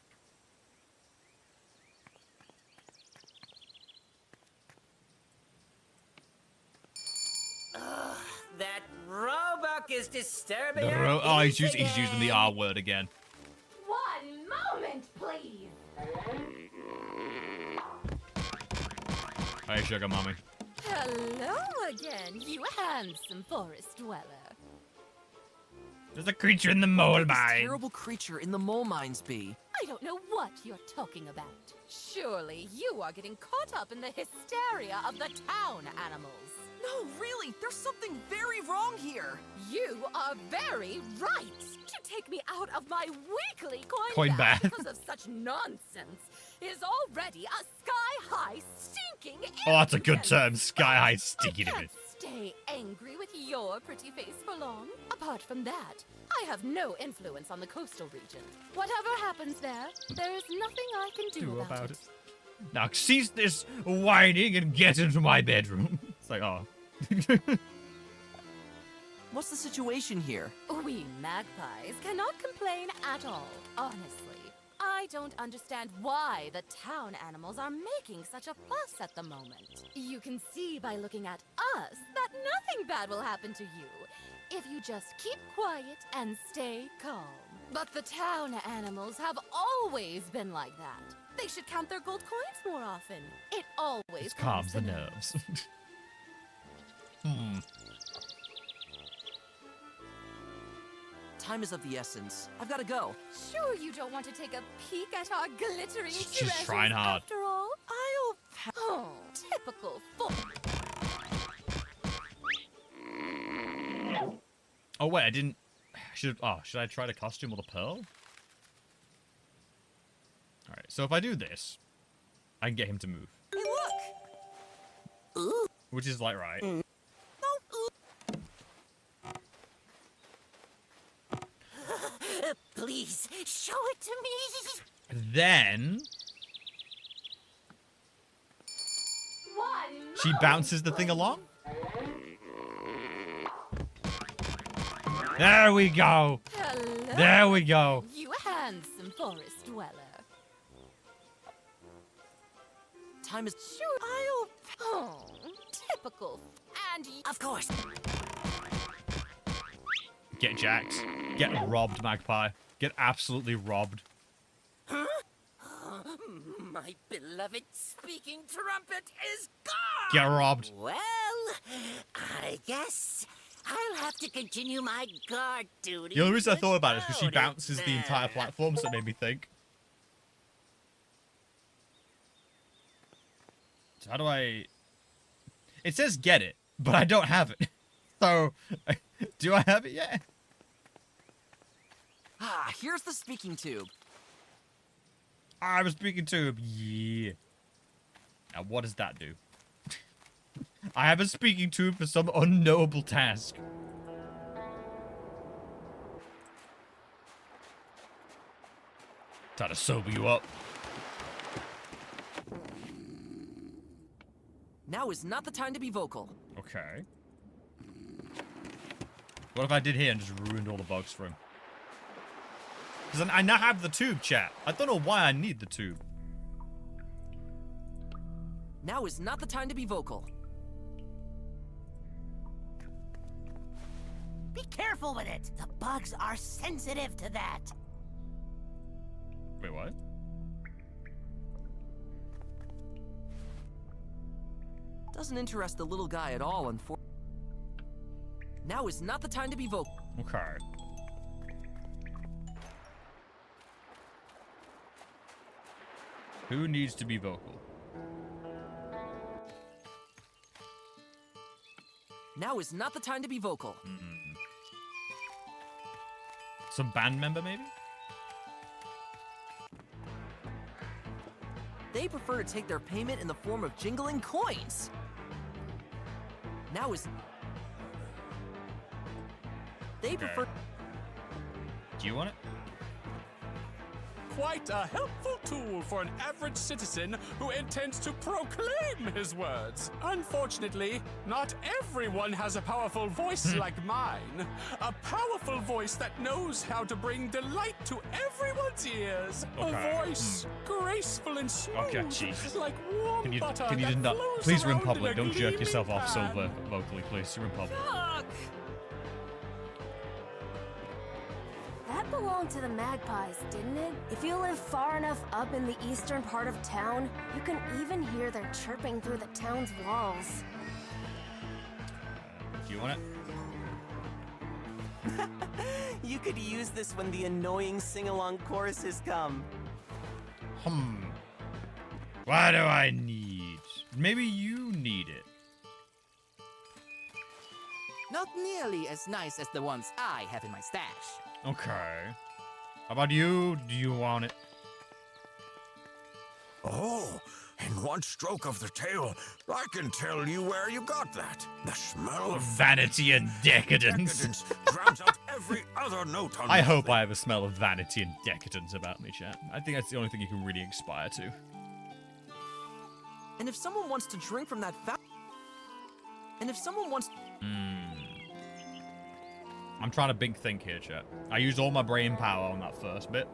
That Roebuck is disturbing. Oh, he's using the R word again. 1 moment, please. Hey, sugar mommy. Hello again, you handsome forest dweller. There's a creature in the mole This mine. terrible creature in the mole mines be? I don't know what you're talking about. Surely you are getting caught up in the hysteria of the town animals. No, really, there's something very wrong here. You are very right to take me out of my weekly Coin coin bath. bath because of such nonsense is already a sky-high stinking Oh, that's a good irritant. term. Sky high I stinking of can't it. stay angry with your pretty face for long. Apart from that, I have no influence on the coastal region. Whatever happens there, there is nothing I can do about it. Now cease this whining and get into my bedroom. It's like, oh. What's the situation here? We magpies cannot complain at all, honestly. I don't understand why the town animals are making such a fuss at the moment. You can see by looking at us that nothing bad will happen to you if you just keep quiet and stay calm. But the town animals have always been like that. They should count their gold coins more often. It always calms the nerves. Time is of the essence. I've got to go. Sure you don't want to take a peek at our glittering She's treasures trying hard. after all? Oh, typical Oh wait, I didn't. Should I try to costume with a pearl? All right. So if I do this, I can get him to move. Hey, look! Ooh. Which is like right. Please, show it to me! Then she bounces the thing along. There we go. Hello. There we go. You handsome forest dweller. Time is... Sure. Oh, typical. And of course. Get jacked. Get robbed, Magpie. Get absolutely robbed. Huh? My beloved speaking trumpet is gone! Get robbed. Well, I guess I'll have to continue my guard duty. The only reason I thought about it is because she bounces the entire platform, so it made me think. So how do I... It says get it, but I don't have it. So, do I have it yet? Ah, here's the speaking tube. I have a speaking tube. Yeah. Now, what does that do? I have a speaking tube for some unknowable task. Try to sober you up. Now is not the time to be vocal. Okay. What if I did here and just ruined all the bugs for him? Because I now have the tube, chat. I don't know why I need the tube. Now is not the time to be vocal. Be careful with it. The bugs are sensitive to that. Wait, what? Doesn't interest the little guy at all, unfortunately. Now is not the time to be vocal. Okay. Who needs to be vocal? Now is not the time to be vocal. Some band member, maybe? They prefer to take their payment in the form of jingling coins. Now is... They prefer... Do you want it? Quite a helpful tool for an average citizen who intends to proclaim his words. Unfortunately, not everyone has a powerful voice like mine. A powerful voice that knows how to bring delight to everyone's ears. Okay. A voice graceful and smooth, Okay, jeez. like warm butter Can you that not? flows Please, you're in around public. a Don't jerk gleaming yourself off so pan. vocally, please. You're in public. That belonged to the magpies, didn't it? If you live far enough up in the eastern part of town, you can even hear their chirping through the town's walls. Do you want it? You could use this when the annoying sing-along choruses come. Why do I need? Maybe you need it. Not nearly as nice as the ones I have in my stash. Okay. How about you? Do you want it? Oh, in one stroke of the tail, I can tell you where you got that. The smell of Vanity and decadence. drowns out every other note on I my hope I have a smell of vanity and decadence about me, chat. I think that's the only thing you can really aspire to. And if someone wants to drink from that fountain... And if someone wants... I'm trying to big think here, chat. I used all my brain power on that first bit.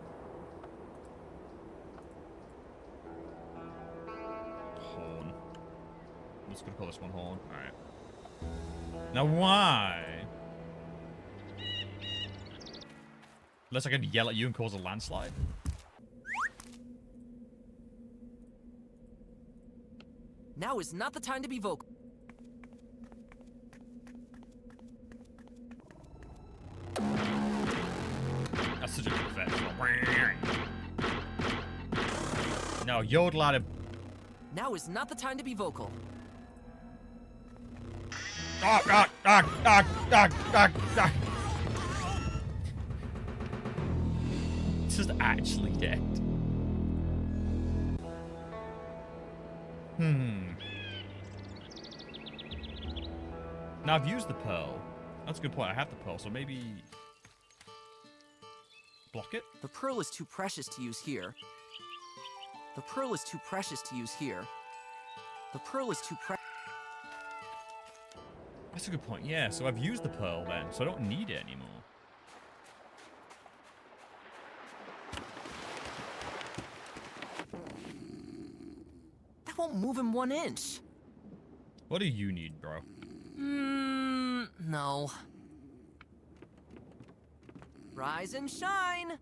Horn. I'm just gonna call this one Horn. Alright. Now why? Unless I can yell at you and cause a landslide. Now is not the time to be vocal. That's such a good effect. No, yodel at him. Now is not the time to be vocal. It's just actually dead. Now I've used the pearl. That's a good point. I have the pearl, so maybe block it. The pearl is too precious to use here. The pearl is too precious to use here. The pearl is too precious. That's a good point. Yeah, so I've used the pearl then, so I don't need it anymore. That won't move him 1 inch. What do you need, bro? No. Rise and shine.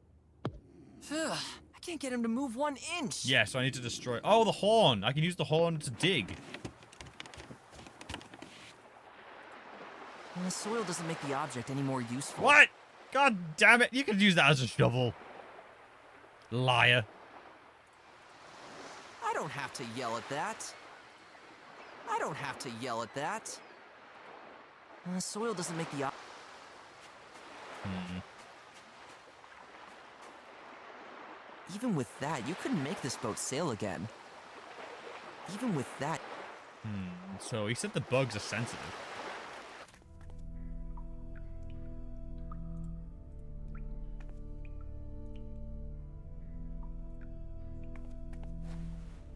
I can't get him to move 1 inch. Yeah, so I need to destroy... Oh, the horn! I can use the horn to dig. The soil doesn't make the object any more useful. What? God damn it. You can use that as a shovel. Liar. I don't have to yell at that. I don't have to yell at that. The soil doesn't make the object... Even with that, you couldn't make this boat sail again. Even with that... So he said the bugs are sensitive.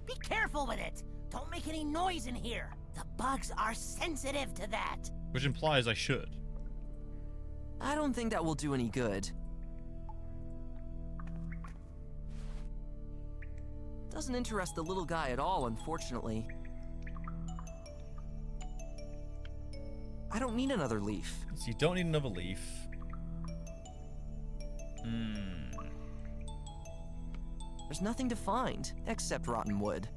Be careful with it. Don't make any noise in here. The bugs are sensitive to that. Which implies I should. I don't think that will do any good. Doesn't interest the little guy at all, unfortunately. I don't need another leaf. So you don't need another leaf. There's nothing to find, except rotten wood.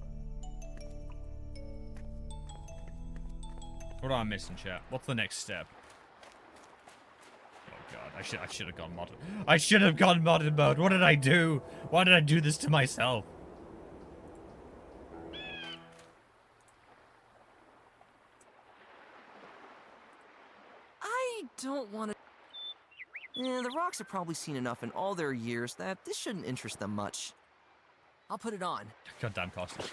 What am I missing, chat? What's the next step? Oh god, I should have gone modded. I should have gone modded mode. What did I do? Why did I do this to myself? I don't want to... the rocks have probably seen enough in all their years that this shouldn't interest them much. I'll put it on. Goddamn costume.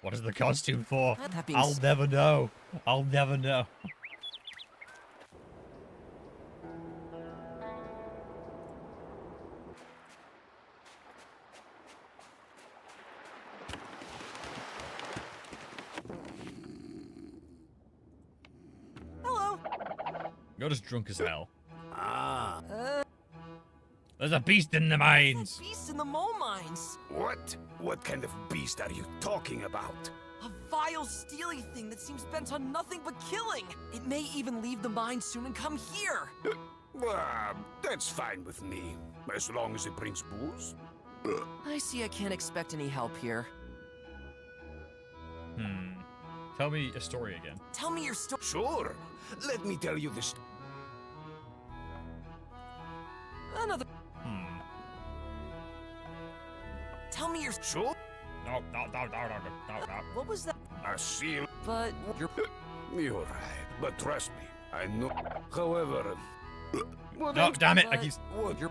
What is the costume for? That being I'll never know. I'll never know. Hello. You're just drunk as hell. Ah. There's a beast in the mines. Beast in the mole mines. What? What kind of beast are you talking about? A vile, steely thing that seems bent on nothing but killing. It may even leave the mine soon and come here. That's fine with me, as long as it brings booze. I see I can't expect any help here. Tell me a story again. Tell me your story. Sure. Let me tell you this. Another... Tell me your... Sure. No. What was that? A seal. But you're... You're right, but trust me, I know. However... No, damn it, I keep... What you're...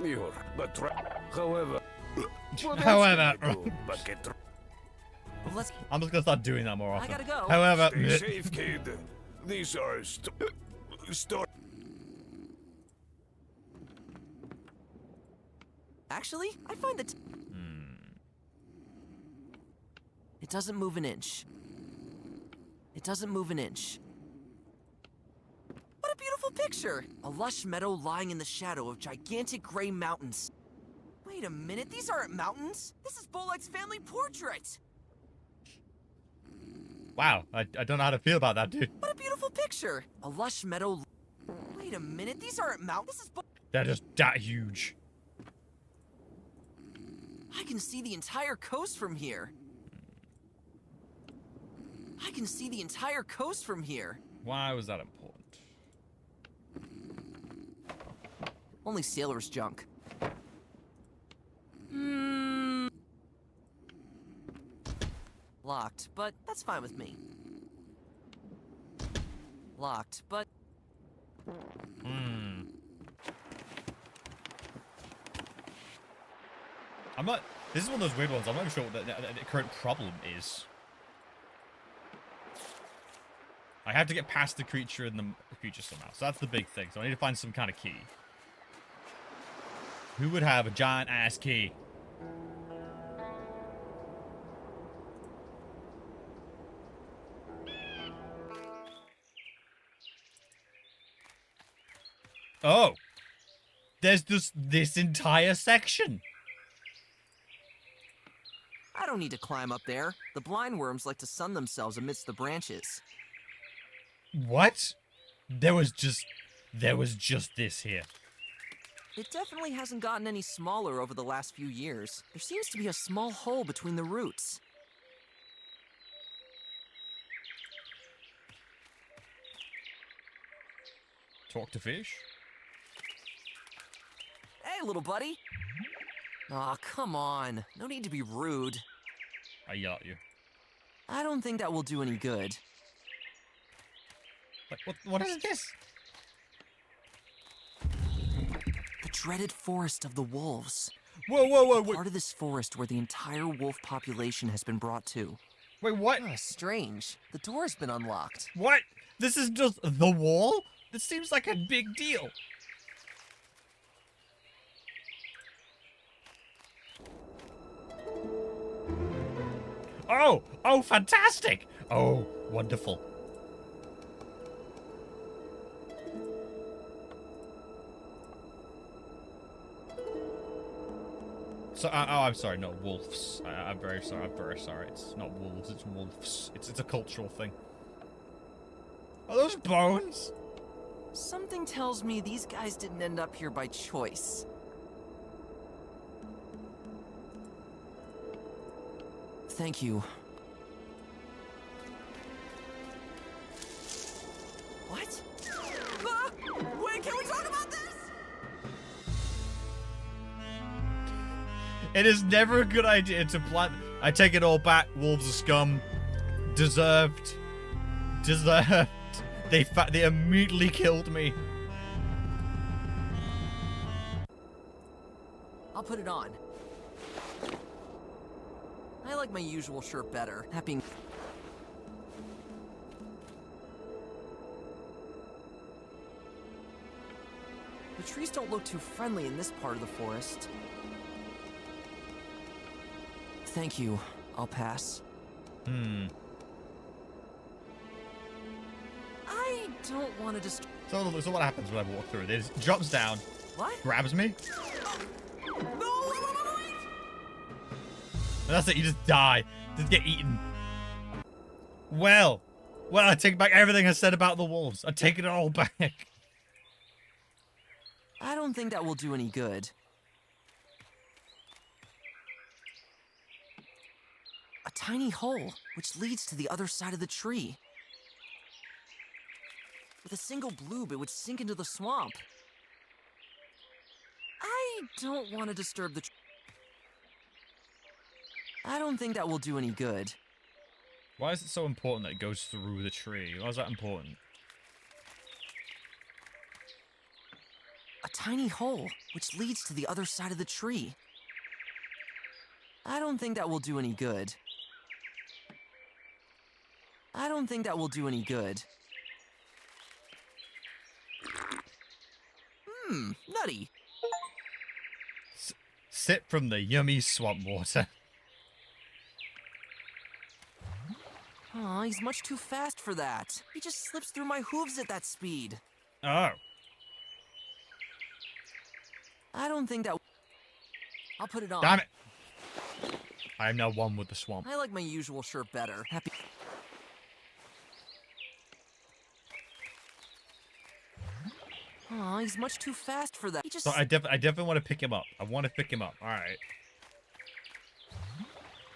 You're right, but however... However... But get... Let's... I'm just gonna start doing that more often. I gotta go. However... Stay safe, kid. These are Actually, I find that... It doesn't move an inch. It doesn't move an inch. What a beautiful picture! A lush meadow lying in the shadow of gigantic gray mountains. Wait a minute, these aren't mountains. This is Bolight's family portrait. Wow, I don't know how to feel about that, dude. What a beautiful picture! A lush meadow... Wait a minute, these aren't mountains. This is They're just that huge. I can see the entire coast from here. I can see the entire coast from here. Why was that important? Only sailor's junk. Locked, but that's fine with me. Locked, but... I'm not... This is one of those weird ones. I'm not even sure what the current problem is. I have to get past the creature and the creature somehow. So that's the big thing. So I need to find some kind of key. Who would have a giant-ass key? Oh. There's just this entire section. I don't need to climb up there. The blind worms like to sun themselves amidst the branches. What? There was just this here. It definitely hasn't gotten any smaller over the last few years. There seems to be a small hole between the roots. Talk to fish? Hey, little buddy. Aw, come on. No need to be rude. I yell at you. I don't think that will do any good. Like, what is this? The dreaded forest of the wolves. Whoa. Part of this forest where the entire wolf population has been brought to. Wait, what? Strange. The door's been unlocked. What? This is just the wall? This seems like a big deal. Oh, fantastic. Oh, wonderful. So, I'm sorry, no, wolves. I'm very sorry, It's not wolves, it's wolves. It's a cultural thing. Are those bones? Something tells me these guys didn't end up here by choice. Thank you. What? Ah! Wait, can we talk about this? It is never a good idea to plant. I take it all back. Wolves are scum. Deserved. They immediately killed me. I'll put it on. I like my usual shirt better. That being... The trees don't look too friendly in this part of the forest. Thank you. I'll pass. I don't want to just... So what happens when I walk through it? It drops down. What? Grabs me. No, wait. And that's it, you just die. Just get eaten. Well, I take back everything I said about the wolves. I take it all back. I don't think that will do any good. A tiny hole, which leads to the other side of the tree. With a single bloob, it would sink into the swamp. I don't want to disturb the I don't think that will do any good. Why is it so important that it goes through the tree? Why is that important? A tiny hole, which leads to the other side of the tree. I don't think that will do any good. I don't think that will do any good. Nutty. Sip from the yummy swamp water. Aw, he's much too fast for that. He just slips through my hooves at that speed. Oh. I don't think that... I'll put it on. Damn it. I am now one with the swamp. I like my usual shirt better. Happy... Aw, he's much too fast for that. He just... So I definitely want to pick him up. I want to pick him up. All right.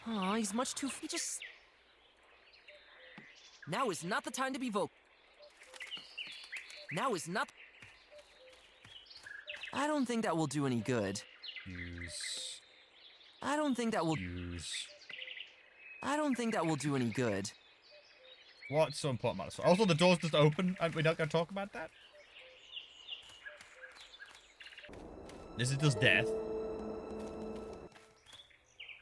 Aw, he's much too... He just... Now is not the time to be vocal. Now is not... I don't think that will do any good. Use. I don't think that will... Use. I don't think that will do any good. What's so important about this? Also, the door's just open, and we're not going to talk about that? This is just death.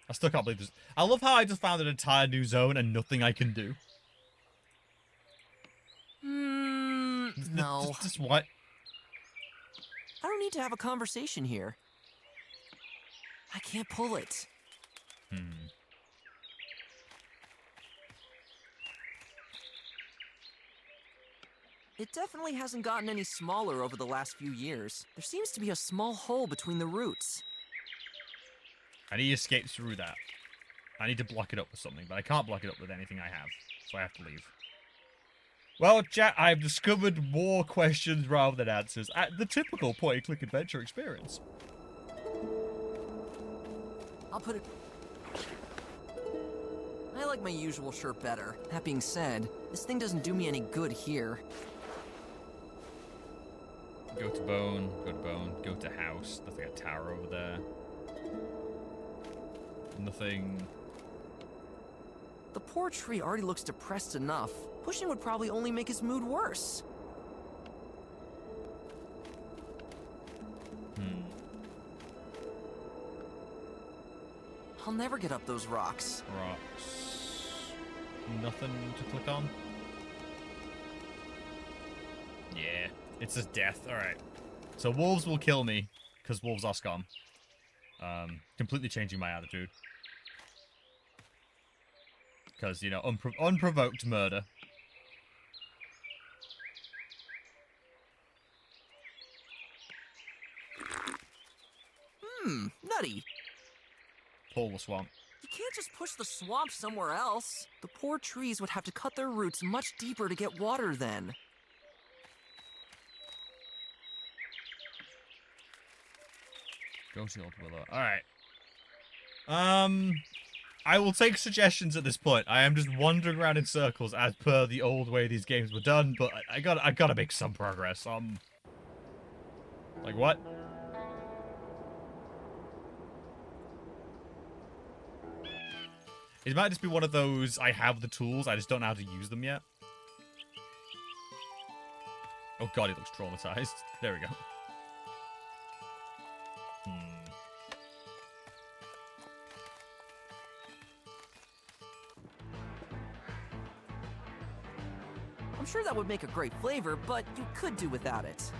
I still can't believe this. I love how I just found an entire new zone and nothing I can do. No. Just what? I don't need to have a conversation here. I can't pull it. It definitely hasn't gotten any smaller over the last few years. There seems to be a small hole between the roots. I need to escape through that. I need to block it up with something, but I can't block it up with anything I have, so I have to leave. Well, chat, I've discovered more questions rather than answers at the typical point-and-click adventure experience. I'll put it... I like my usual shirt better. That being said, this thing doesn't do me any good here. Go to bone, go to house. There's like a tower over there. Nothing. The poor tree already looks depressed enough. Pushing would probably only make his mood worse. I'll never get up those rocks. Rocks. Nothing to click on? Yeah. It's just death. Alright. So wolves will kill me, because wolves are scum. Completely changing my attitude. Because, you know, unprovoked murder. Nutty. Pull the swamp. You can't just push the swamp somewhere else. The poor trees would have to cut their roots much deeper to get water then. Go to the old willow. Alright. I will take suggestions at this point. I am just wandering around in circles as per the old way these games were done, but I gotta make some progress. Like what? It might just be one of those, I have the tools, I just don't know how to use them yet. Oh god, he looks traumatized. There we go. I'm sure that would make a great flavor, but you could do without it.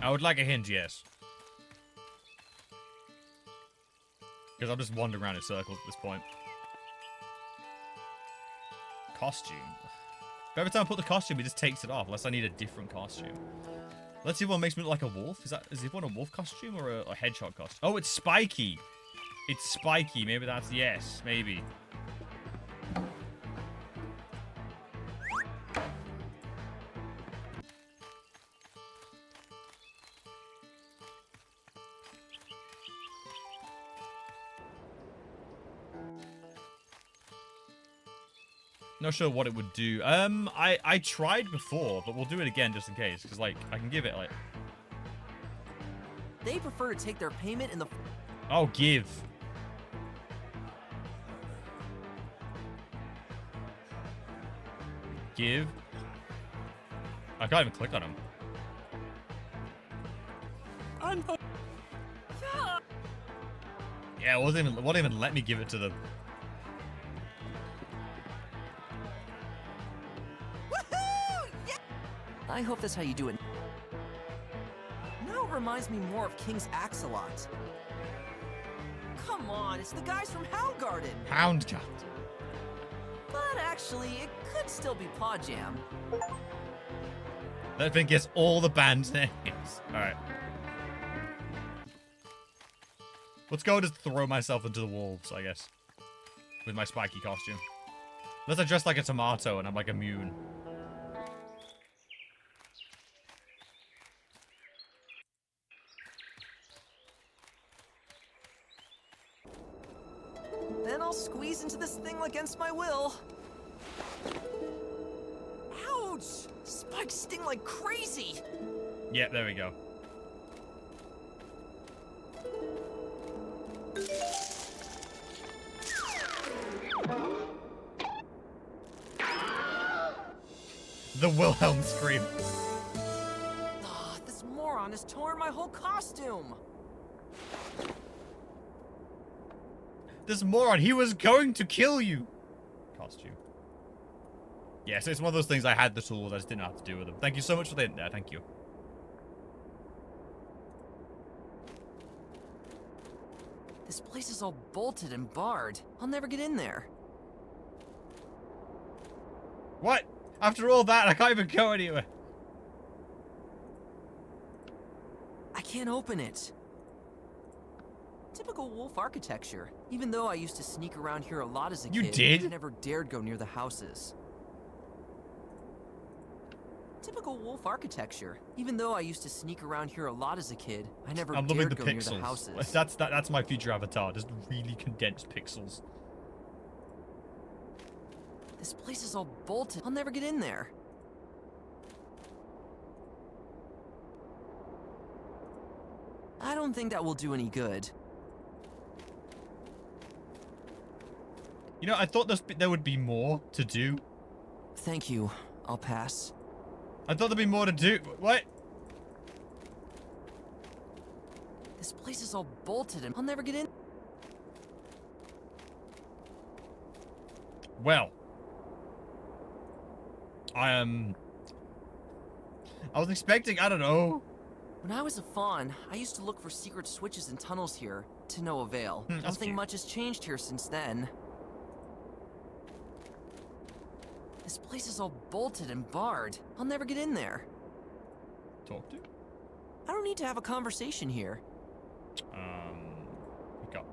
I would like a hint, yes. Because I'm just wandering around in circles at this point. Costume. But every time I put the costume, it just takes it off, unless I need a different costume. Let's see if one makes me look like a wolf. Is it one a wolf costume or a hedgehog costume? Oh, it's spiky. It's spiky. Maybe that's, yes, maybe. Not sure what it would do. I tried before, but we'll do it again just in case, because like I can give it like. They prefer to take their payment in the. Oh, give. Give. I can't even click on him. Yeah, it won't even let me give it to them. I hope that's how you do it. Now it reminds me more of King's Axe a lot. Come on, it's the guys from Owlsgard. Houndgard. But actually, it could still be Paw Jam. That thing gets all the band names. Alright. Let's go just throw myself into the wolves, I guess. With my spiky costume. Unless I dress like a tomato and I'm like immune. Then I'll squeeze into this thing against my will. Ouch! Spikes sting like crazy! Yeah, there we go. The Wilhelm scream. Ah, this moron has torn my whole costume! This moron, he was going to kill you. Costume. Yeah, so it's one of those things I had the tools, I just didn't know how to do with them. Thank you so much for the hint there, thank you. This place is all bolted and barred. I'll never get in there. What? After all that, I can't even go anywhere. I can't open it. Typical wolf architecture. Even though I used to sneak around here a lot as a You kid, did? I never dared go near the houses. Typical wolf architecture. Even though I used to sneak around here a lot as a kid, I never I'm loving dared the go near the pixels. houses. That's my future avatar, just really condensed pixels. This place is all bolted. I'll never get in there. I don't think that will do any good. You know, I thought there would be more to do. Thank you. I'll pass. I thought there'd be more to do. What? This place is all bolted and I'll never get in. Well. I was expecting, I don't know. When I was a fawn, I used to look for secret switches and tunnels here, to no avail. Nothing much has changed here since then. This place is all bolted and barred. I'll never get in there. Talk to? I don't need to have a conversation here. We got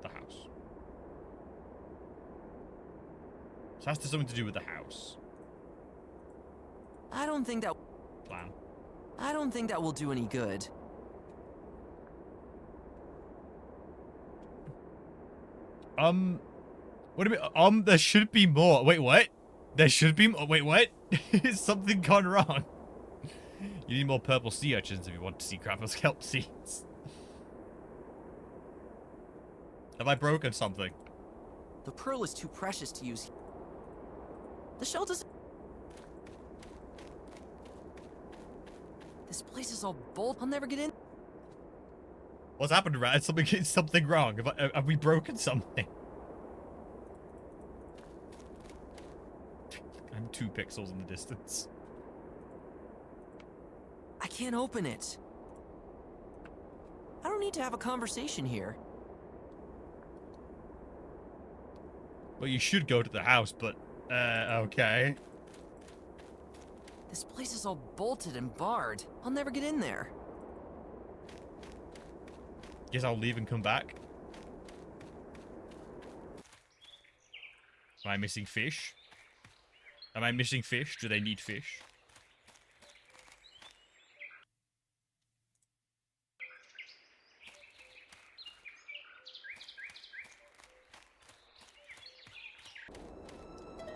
the house. So it has to something to do with the house. I don't think that... Plan. I don't think that will do any good. What do you mean? There should be more. Wait, what? There should be more. Wait, what? Is something gone wrong? You need more purple sea urchins if you want to see Grandma's kelp seeds. Have I broken something? The pearl is too precious to use. The shell doesn't... This place is all bolt. I'll never get in. What's happened, Rat? Is something wrong? Have we broken something? I'm 2 pixels in the distance. I can't open it. I don't need to have a conversation here. Well, you should go to the house, but, okay. This place is all bolted and barred. I'll never get in there. Guess I'll leave and come back. Am I missing fish? Am I missing fish? Do they need fish?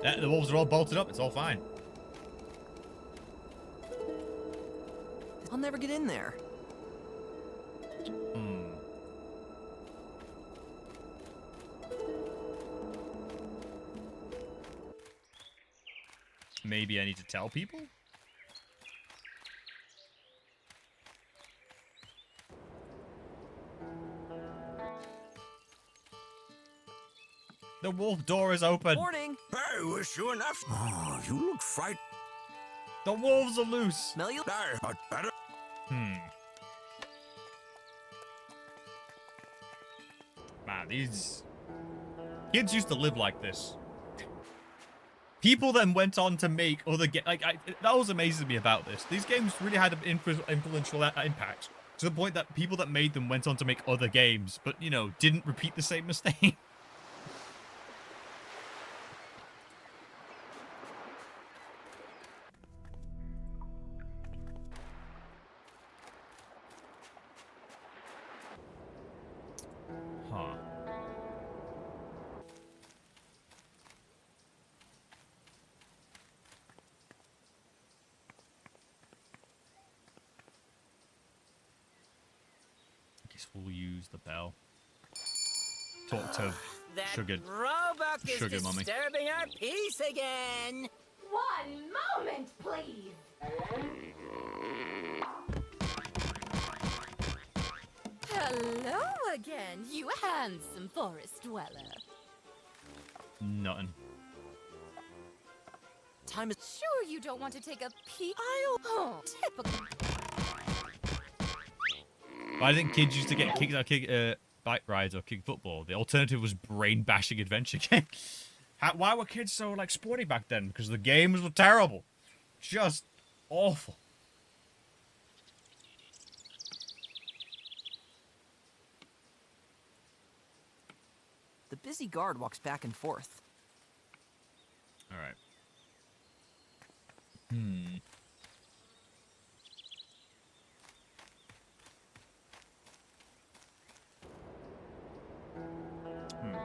The wolves are all bolted up. It's all fine. I'll never get in there. Maybe I need to tell people? The wolf door is open. Morning. I wish you enough. Oh, you look frightened. The wolves are loose. Smell you? But better. Man, these kids used to live like this. People then went on to make other games. That was amazing to me about this. These games really had an influential impact to the point that people that made them went on to make other games, but, you know, didn't repeat the same mistake. guess we'll use the bell. Talk to That Sugar. Roebuck is Sugar Mummy. disturbing our peace again. One moment, please. Hello again, you handsome forest dweller. Nothing. Time is. Sure you don't want to take a peek? Oh, typical. I think kids used to get kicked out, bike rides or kick football. The alternative was brain bashing adventure games. Why were kids so like sporty back then? Because the games were terrible, just awful. The busy guard walks back and forth. All right.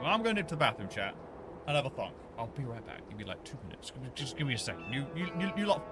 Well, I'm going to nip to the bathroom, chat. I'll have a thought. I'll be right back. Give me like 2 minutes. Just give me a second. You lot.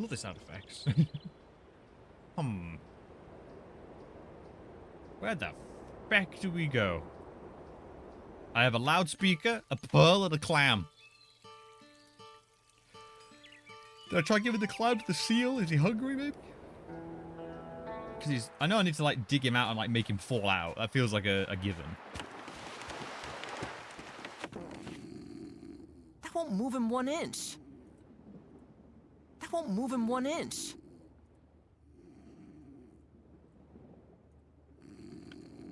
Love the sound effects. Where the feck do we go? I have a loudspeaker, a pearl, and a clam. Did I try giving the clam to the seal? Is he hungry, maybe? Because I know I need to, like, dig him out and, like, make him fall out. That feels like a given. That won't move him 1 inch. That won't move him 1 inch.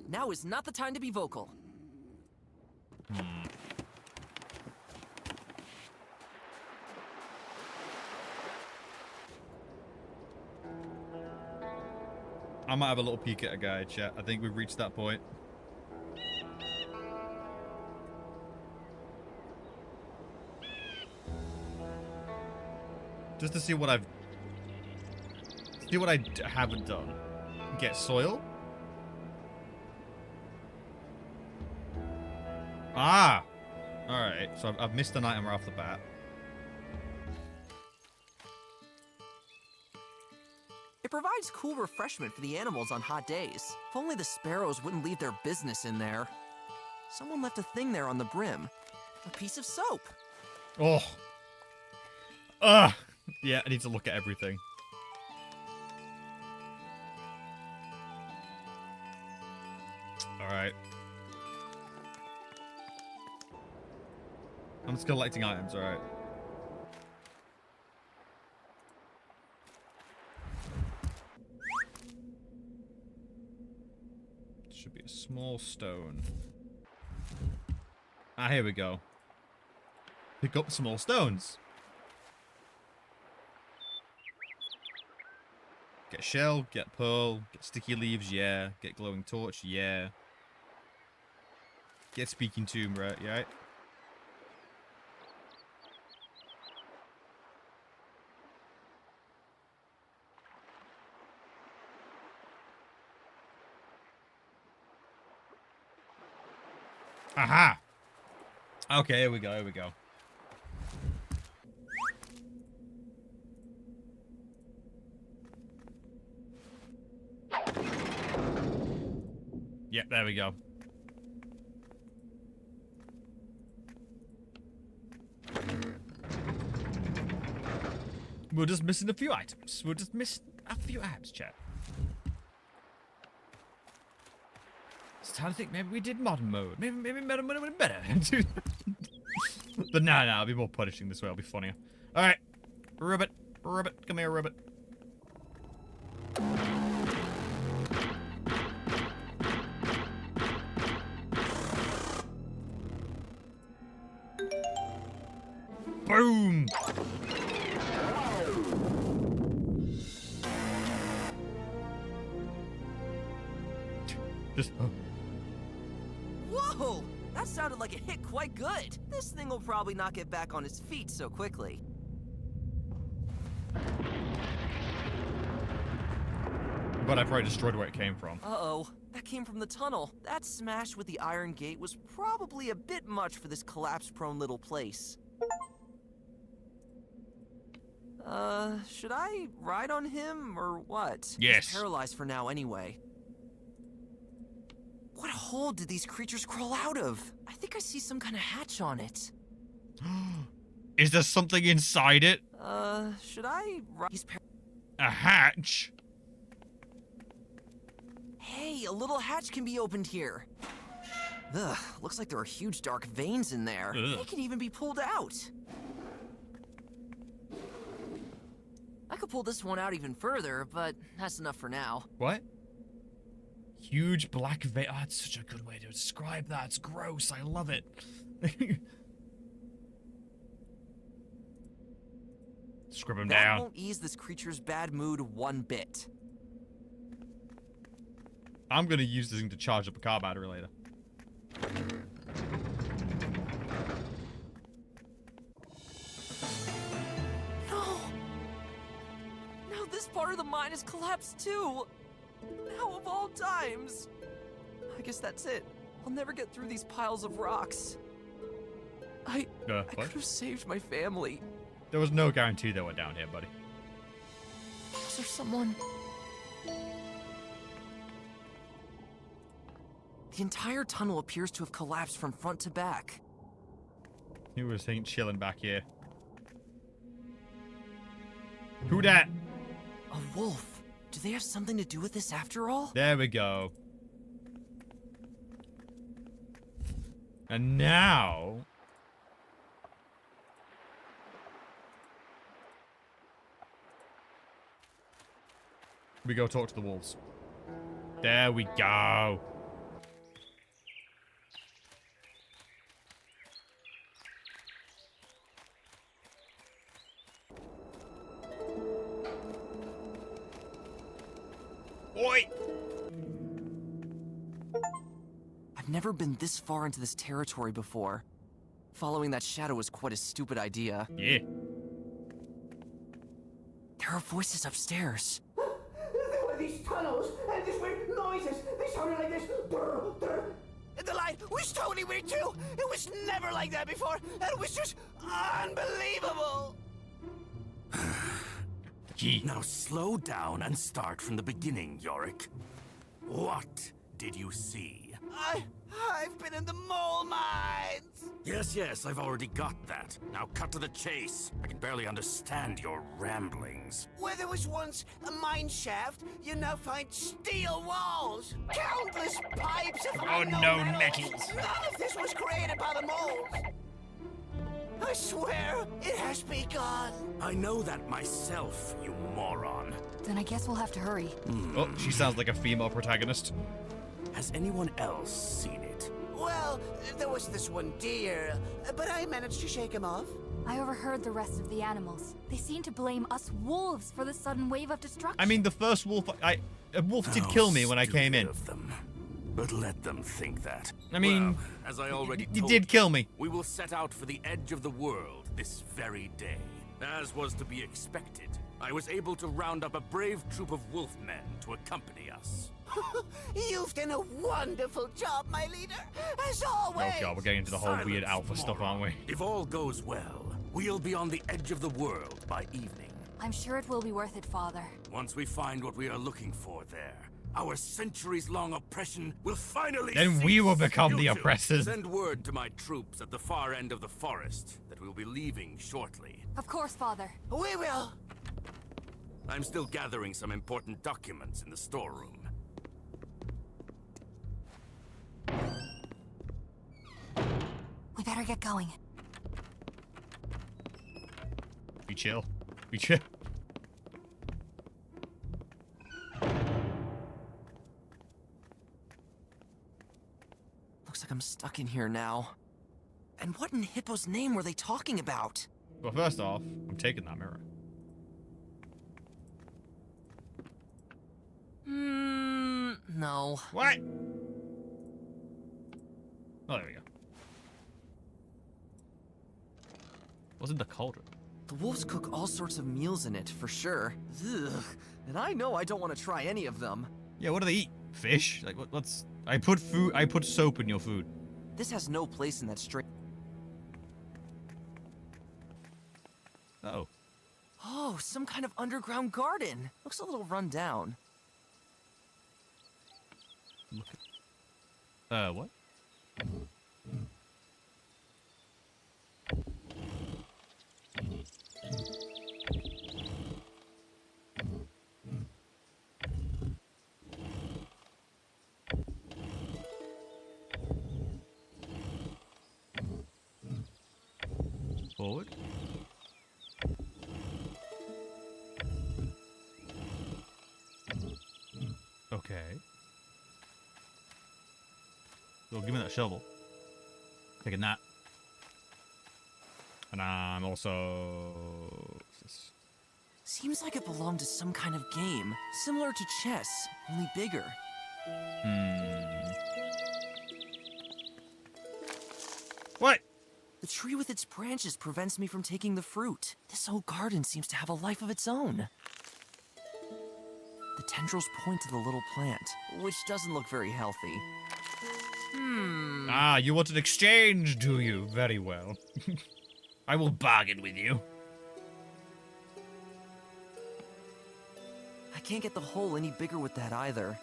Now is not the time to be vocal. I might have a little peek at a guide, chat. I think we've reached that point. Just to see what I haven't done. Get soil. Ah! Alright, so I've missed an item right off the bat. It provides cool refreshment for the animals on hot days. If only the sparrows wouldn't leave their business in there. Someone left a thing there on the brim. A piece of soap. Oh. Ugh. Yeah, I need to look at everything. Alright. I'm just collecting items, alright. Should be a small stone. Ah, here we go. Pick up small stones. Get shell, get pearl, get sticky leaves, yeah. Get glowing torch, yeah. Get speaking to him, right? Yeah. Aha! Okay, here we go, here we go. Yep, there we go. We're just missing a few items. We're just missing a few items, chat. It's time to think, maybe we did modern mode. Maybe modern mode would have been better. But no, I'll be more punishing this way. It'll be funnier. Alright. Roebuck. Come here, Roebuck. Boom! Just... Whoa! That sounded like it hit quite good. This thing will probably not get back on its feet so quickly. But I probably destroyed where it came from. Uh-oh. That came from the tunnel. That smash with the iron gate was probably a bit much for this collapse-prone little place. Should I ride on him or what? Yes. He's paralyzed for now anyway. What hole did these creatures crawl out of? I think I see some kind of hatch on it. Is there something inside it? Should I ride? A hatch? Hey, a little hatch can be opened here. Ugh, looks like there are huge dark veins in there. Ugh. They can even be pulled out. I could pull this one out even further, but that's enough for now. What? Huge black vein. Oh, it's such a good way to describe that. It's gross. I love it. Scrib him That down. won't ease this creature's bad mood one bit. I'm gonna use this thing to charge up a car battery later. No! Now this part of the mine has collapsed too! Now of all times! I guess that's it. I'll never get through these piles of rocks. I could have saved my family. There was no guarantee they were down here, buddy. Was there someone? The entire tunnel appears to have collapsed from front to back. He was chilling back here. Who dat? A wolf. Do they have something to do with this after all? There we go. And now... we go talk to the wolves. There we go. Oi! I've never been this far into this territory before. Following that shadow was quite a stupid idea. Yeah. There are voices upstairs. There were these tunnels, and these weird noises. They sounded like this. The light was totally weird too. It was never like that before. And it was just unbelievable. Now slow down and start from the beginning, Yorick. What did you see? I've been in the mole mines. Yes, I've already got that. Now cut to the chase. I can barely understand your ramblings. Where there was once a mine shaft, you now find steel walls. Countless pipes of unknown metals. None of this was created by the moles. I swear, it has begun. I know that myself, you moron. Then I guess we'll have to hurry. Oh, she sounds like a female protagonist. Has anyone else seen it? Well, there was this one deer, but I managed to shake him off. I overheard the rest of the animals. They seem to blame us wolves for the sudden wave of destruction. I mean, the first wolf, a wolf did kill me when I came in. Of them. but let them think that. I mean, well, as I already you told did kill me. we will set out for the edge of the world this very day. As was to be expected, I was able to round up a brave troop of wolfmen to accompany us. You've done a wonderful job, my leader, as always. Oh god, we're getting into the whole weird alpha stuff, aren't we? If all goes well, we'll be on the edge of the world by evening. I'm sure it will be worth it, Father. Once we find what we are looking for there, our centuries-long oppression will finally Then we cease. will become You the two, oppressors. Send word to my troops at the far end of the forest that we'll be leaving shortly. Of course, Father. We will. I'm still gathering some important documents in the storeroom. We better get going. Be chill. Be chill. Looks like I'm stuck in here now. And what in Hippo's name were they talking about? Well, first off, I'm taking that mirror. No. What? Oh, there we go. What's in the cauldron? The wolves cook all sorts of meals in it, for sure. Ugh. And I know I don't want to try any of them. Yeah, what do they eat? Fish? Like, what's... I put soap in your food. This has no place in that strange... Uh-oh. Oh, some kind of underground garden. Looks a little run down. Look at... what? Forward. Okay. So give me that shovel. Taking that. And I'm also... Seems like it belonged to some kind of game, similar to chess, only bigger. What? The tree with its branches prevents me from taking the fruit. This whole garden seems to have a life of its own. The tendrils point to the little plant, which doesn't look very healthy. Ah, you want an exchange, do you? Very well. I will bargain with you. I can't get the hole any bigger with that either.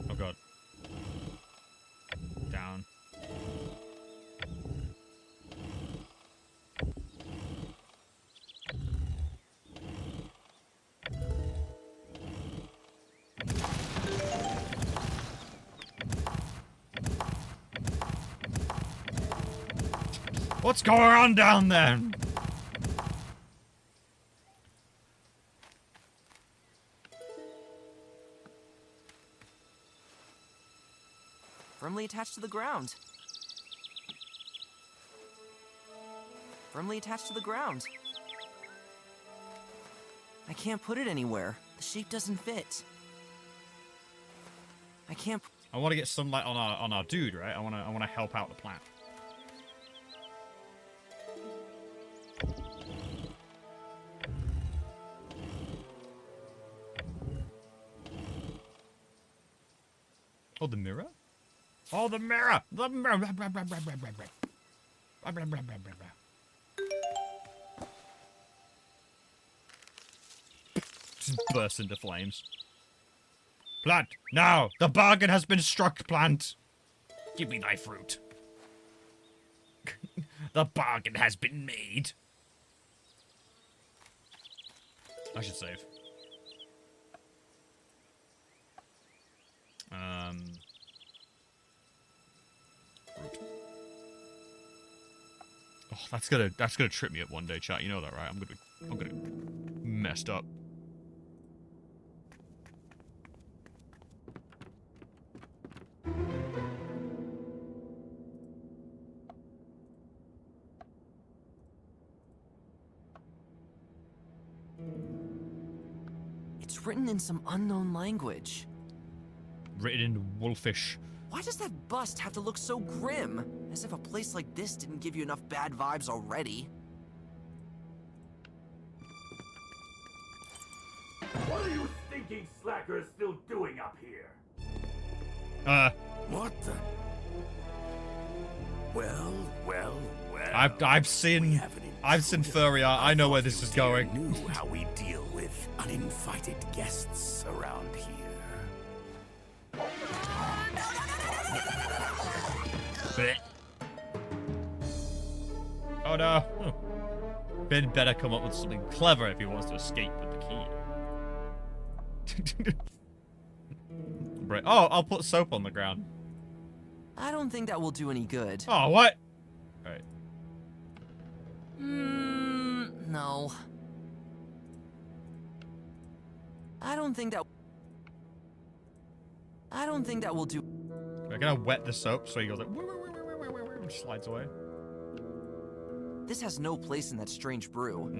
Oh god. Down. What's going on down there? Firmly attached to the ground. Firmly attached to the ground. I can't put it anywhere. The shape doesn't fit. I can't... I want to get sunlight on our dude, right? I want to help out the plant. Oh, the mirror? Oh, the mirror! The mirror! Just burst into flames. Plant, now! The bargain has been struck, plant! Give me thy fruit. The bargain has been made. I should save. Fruit. Oh, that's gonna trip me up one day, chat. You know that, right? I'm gonna messed up. written in some unknown language. Written in wolfish. Why does that bust have to look so grim? As if a place like this didn't give you enough bad vibes already. What are you stinking slackers still doing up here? What the? Well. I've seen furry art. I know where this is going. Knew how we deal with uninvited guests around here. Oh no. Ben better come up with something clever if he wants to escape with the key. Right. Oh, I'll put soap on the ground. I don't think that will do any good. Oh, what? Alright. No. I don't think that will do. We're gonna wet the soap so he goes like and slides away. This has no place in that strange brew.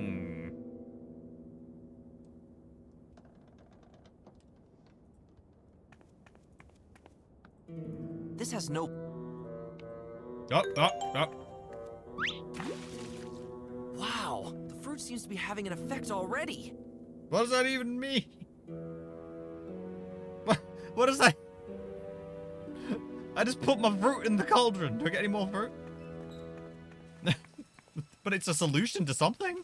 This has no. Oh. Wow, the fruit seems to be having an effect already. What does that even mean? What is that? I just put my fruit in the cauldron. Do I get any more fruit? But it's a solution to something.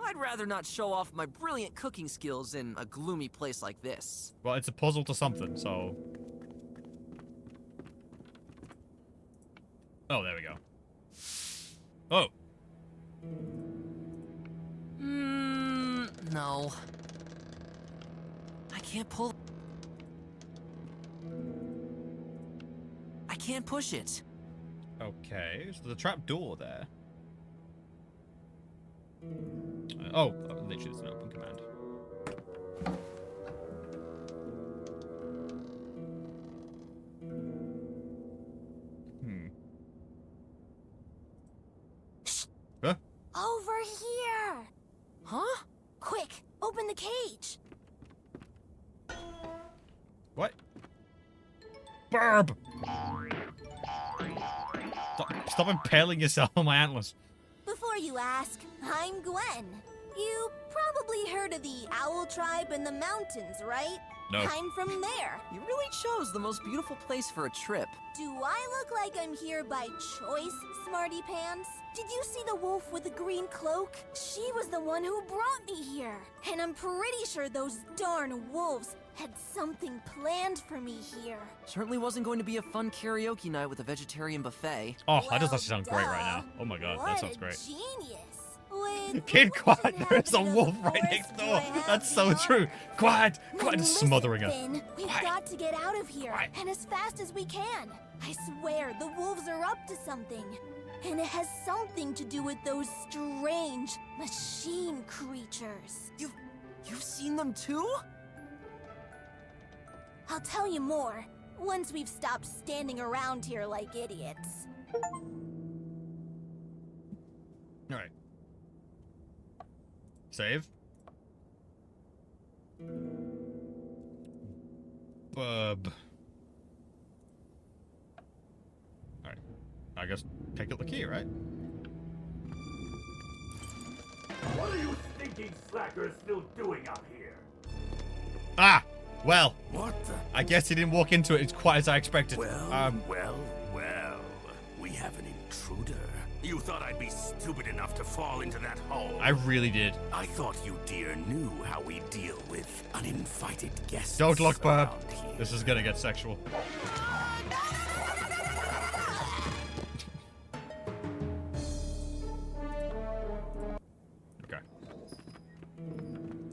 I'd rather not show off my brilliant cooking skills in a gloomy place like this. Well, it's a puzzle to something, so... Oh, there we go. Oh. No. I can't pull... I can't push it. Okay, so there's a trap door there. Oh, literally it's an open command. Huh? Over here! Huh? Quick, open the cage! What? Burb! Stop impaling yourself on my antlers. Before you ask, I'm Gwen. You probably heard of the Owl Tribe in the mountains, right? No. I'm from there. You really chose the most beautiful place for a trip. Do I look like I'm here by choice, Smarty Pants? Did you see the wolf with the green cloak? She was the one who brought me here. And I'm pretty sure those darn wolves had something planned for me here. Certainly wasn't going to be a fun karaoke night with a vegetarian buffet. Oh, that does actually sound great right now. Oh my god, that sounds great. Genius. With Kid, quiet, there's a wolf right next door. That's so true. Quiet, quiet, Listen, smothering her. Finn, we've got to get out of here, and as fast as we can. I swear, the wolves are up to something. And it has something to do with those strange machine creatures. You've seen them too? I'll tell you more, once we've stopped standing around here like idiots. Alright. Save. Bub. Alright. I guess pick up the key, right? What are you stinking slackers still doing up here? Ah! Well. What the? I guess he didn't walk into it as quite as I expected. Well. We have an intruder. You thought I'd be stupid enough to fall into that hole? I really did. I thought you dear knew how we deal with uninvited guests. Don't look, Bub. around here. This is gonna get sexual. Okay.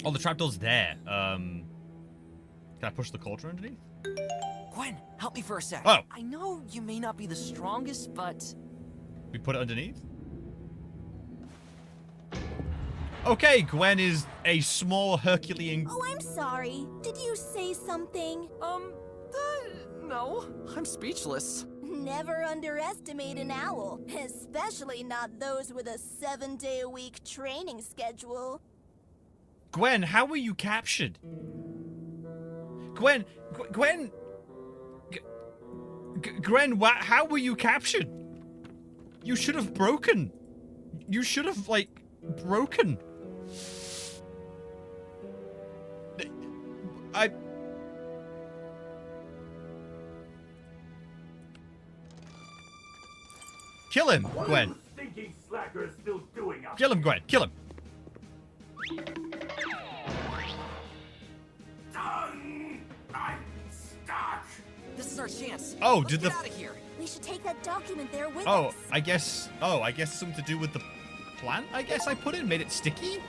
Oh, the trapdoor's there. Can I push the cauldron underneath? Gwen, help me for a sec. Oh. I know you may not be the strongest, but... We put it underneath? Okay, Gwen is a small Herculean... Oh, I'm sorry. Did you say something? No. I'm speechless. Never underestimate an owl, especially not those with a 7-day-a-week training schedule. Gwen, how were you captured? Gwen, how were you captured? You should have broken. You should have, like, broken. Kill him, What Gwen. are you stinking slackers still doing up Kill him, Gwen. Kill him. Done! I'm stuck! This is our chance. Oh, Let's did get the... out of here. We should take that document there with Oh, us. I guess something to do with the plant, I guess I put in, made it sticky?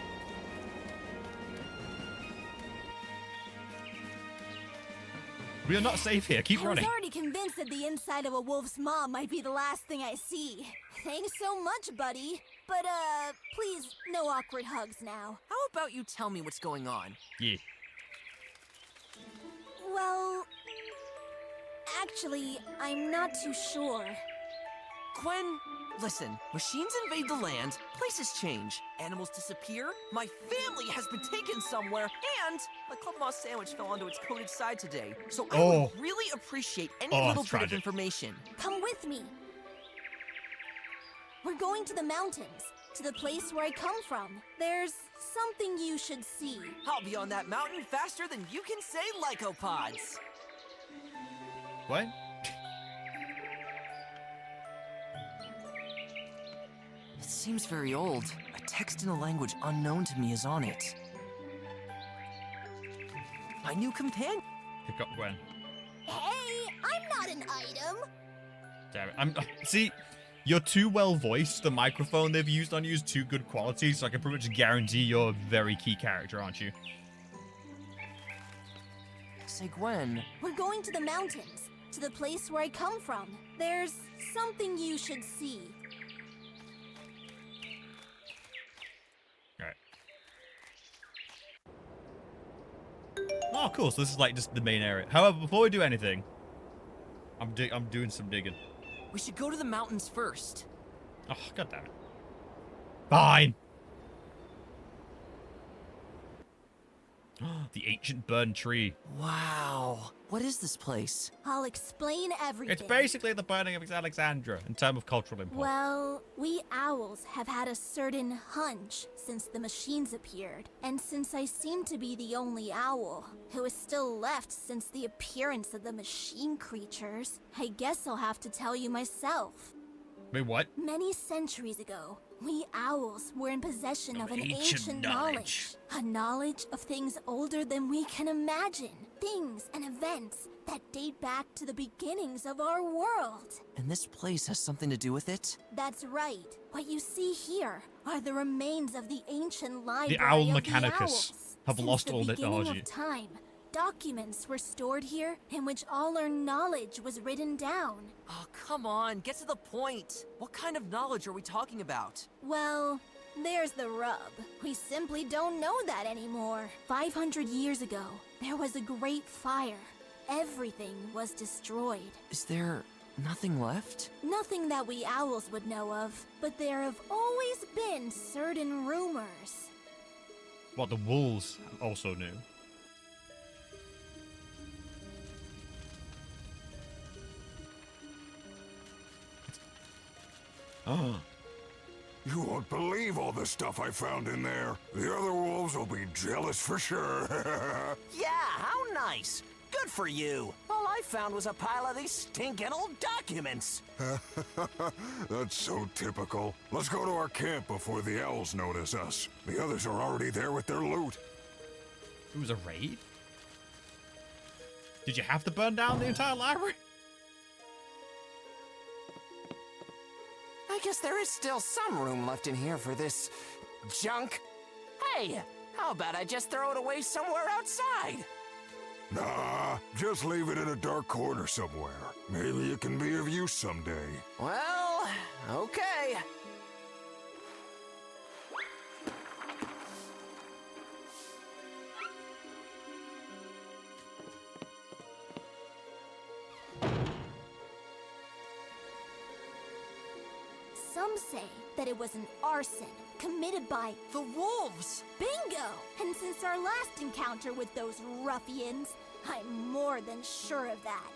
We are not safe here. Keep running. I was already convinced that the inside of a wolf's maw might be the last thing I see. Thanks so much, buddy. But, please, no awkward hugs now. How about you tell me what's going on? Yeah. Well, actually, I'm not too sure. Gwen, listen. Machines invade the land, places change, animals disappear, my family has been taken somewhere, and my Club Moss sandwich fell onto its coated side today. So I would really appreciate any little bit of information. Come with me. We're going to the mountains, to the place where I come from. There's something you should see. I'll be on that mountain faster than you can say lycopods. What? It seems very old. A text in a language unknown to me is on it. My new companion. Pick up Gwen. Hey, I'm not an item. Damn it. See, you're too well voiced. The microphone they've used on you is too good quality, so I can pretty much guarantee you're a very key character, aren't you? Say, Gwen. We're going to the mountains, to the place where I come from. There's something you should see. Alright. Oh, cool. So this is like just the main area. However, before we do anything, I'm doing some digging. We should go to the mountains first. Oh, god damn it. Fine. The ancient burned tree. Wow. What is this place? I'll explain everything. It's basically the burning of Alexandria in terms of cultural import. Well, we owls have had a certain hunch since the machines appeared, and since I seem to be the only owl who is still left since the appearance of the machine creatures, I guess I'll have to tell you myself. Wait, what? Many centuries ago, we owls were in possession of an ancient knowledge. A knowledge of things older than we can imagine. Things and events that date back to the beginnings of our world. And this place has something to do with it? That's right. What you see here are the remains of the ancient library The Owl of Mechanicus the owls. have Since lost the all beginning technology. of time, documents were stored here in which all our knowledge was written down. Oh, come on. Get to the point. What kind of knowledge are we talking about? Well, there's the rub. We simply don't know that anymore. 500 years ago, there was a great fire. Everything was destroyed. Is there nothing left? Nothing that we owls would know of, but there have always been certain rumors. What the wolves also knew. Oh. You won't believe all the stuff I found in there. The other wolves will be jealous for sure. Yeah, how nice. Good for you. All I found was a pile of these stinking old documents. That's so typical. Let's go to our camp before the owls notice us. The others are already there with their loot. It was a raid? Did you have to burn down the entire library? I guess there is still some room left in here for this junk. Hey, how about I just throw it away somewhere outside? Nah, just leave it in a dark corner somewhere. Maybe it can be of use someday. Well, okay. Some say that it was an arson committed by The wolves! Bingo! And since our last encounter with those ruffians, I'm more than sure of that.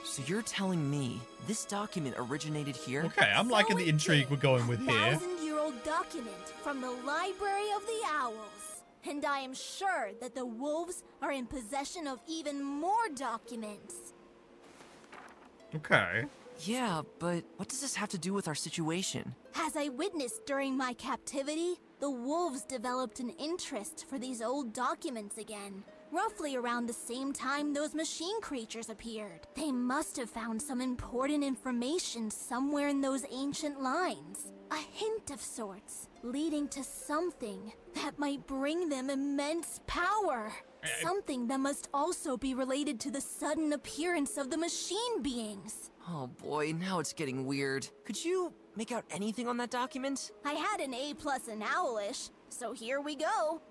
So you're telling me this document originated here? Okay, I'm liking the intrigue we're going with here. 1,000-year-old document from the Library of the Owls. And I am sure that the wolves are in possession of even more documents. Okay. Yeah, but what does this have to do with our situation? As I witnessed during my captivity, the wolves developed an interest for these old documents again. Roughly around the same time those machine creatures appeared. They must have found some important information somewhere in those ancient lines. A hint of sorts, leading to something that might bring them immense power. Something that must also be related to the sudden appearance of the machine beings. Oh boy, now it's getting weird. Could you make out anything on that document? I had an A+ in Owlish, so here we go.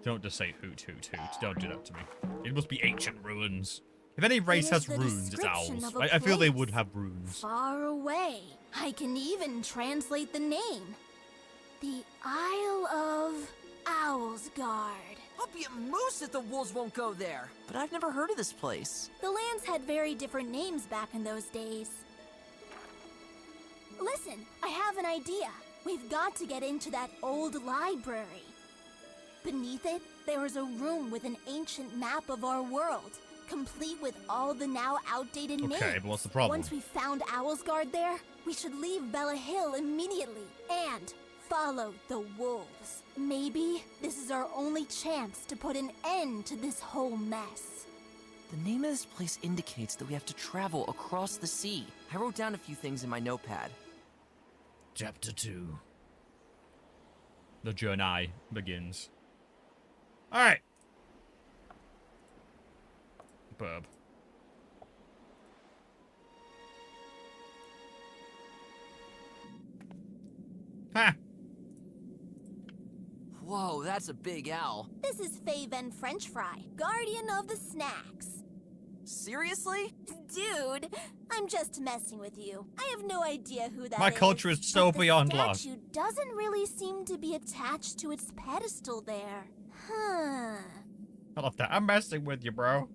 Don't just say hoot hoot hoot. Don't do that to me. It must be ancient ruins. If any race has runes, it's owls. I feel they would have runes. Far away. I can even translate the name. The Isle of Owlsgard. I'll be a moose if the wolves won't go there. But I've never heard of this place. The lands had very different names back in those days. Listen, I have an idea. We've got to get into that old library. Beneath it, there is a room with an ancient map of our world, complete with all the now outdated names. Okay, but what's the problem? Once we found Owlsgard there, we should leave Bella Hill immediately and follow the wolves. Maybe this is our only chance to put an end to this whole mess. The name of this place indicates that we have to travel across the sea. I wrote down a few things in my notepad. Chapter 2. The journey begins. Alright. Burb. Ha! Whoa, that's a big owl. This is Faven French Fry, guardian of the snacks. Seriously? Dude, I'm just messing with you. I have no idea who that is. My culture is so beyond The lost. statue doesn't really seem to be attached to its pedestal there. Huh. I love that. I'm messing with you, bro.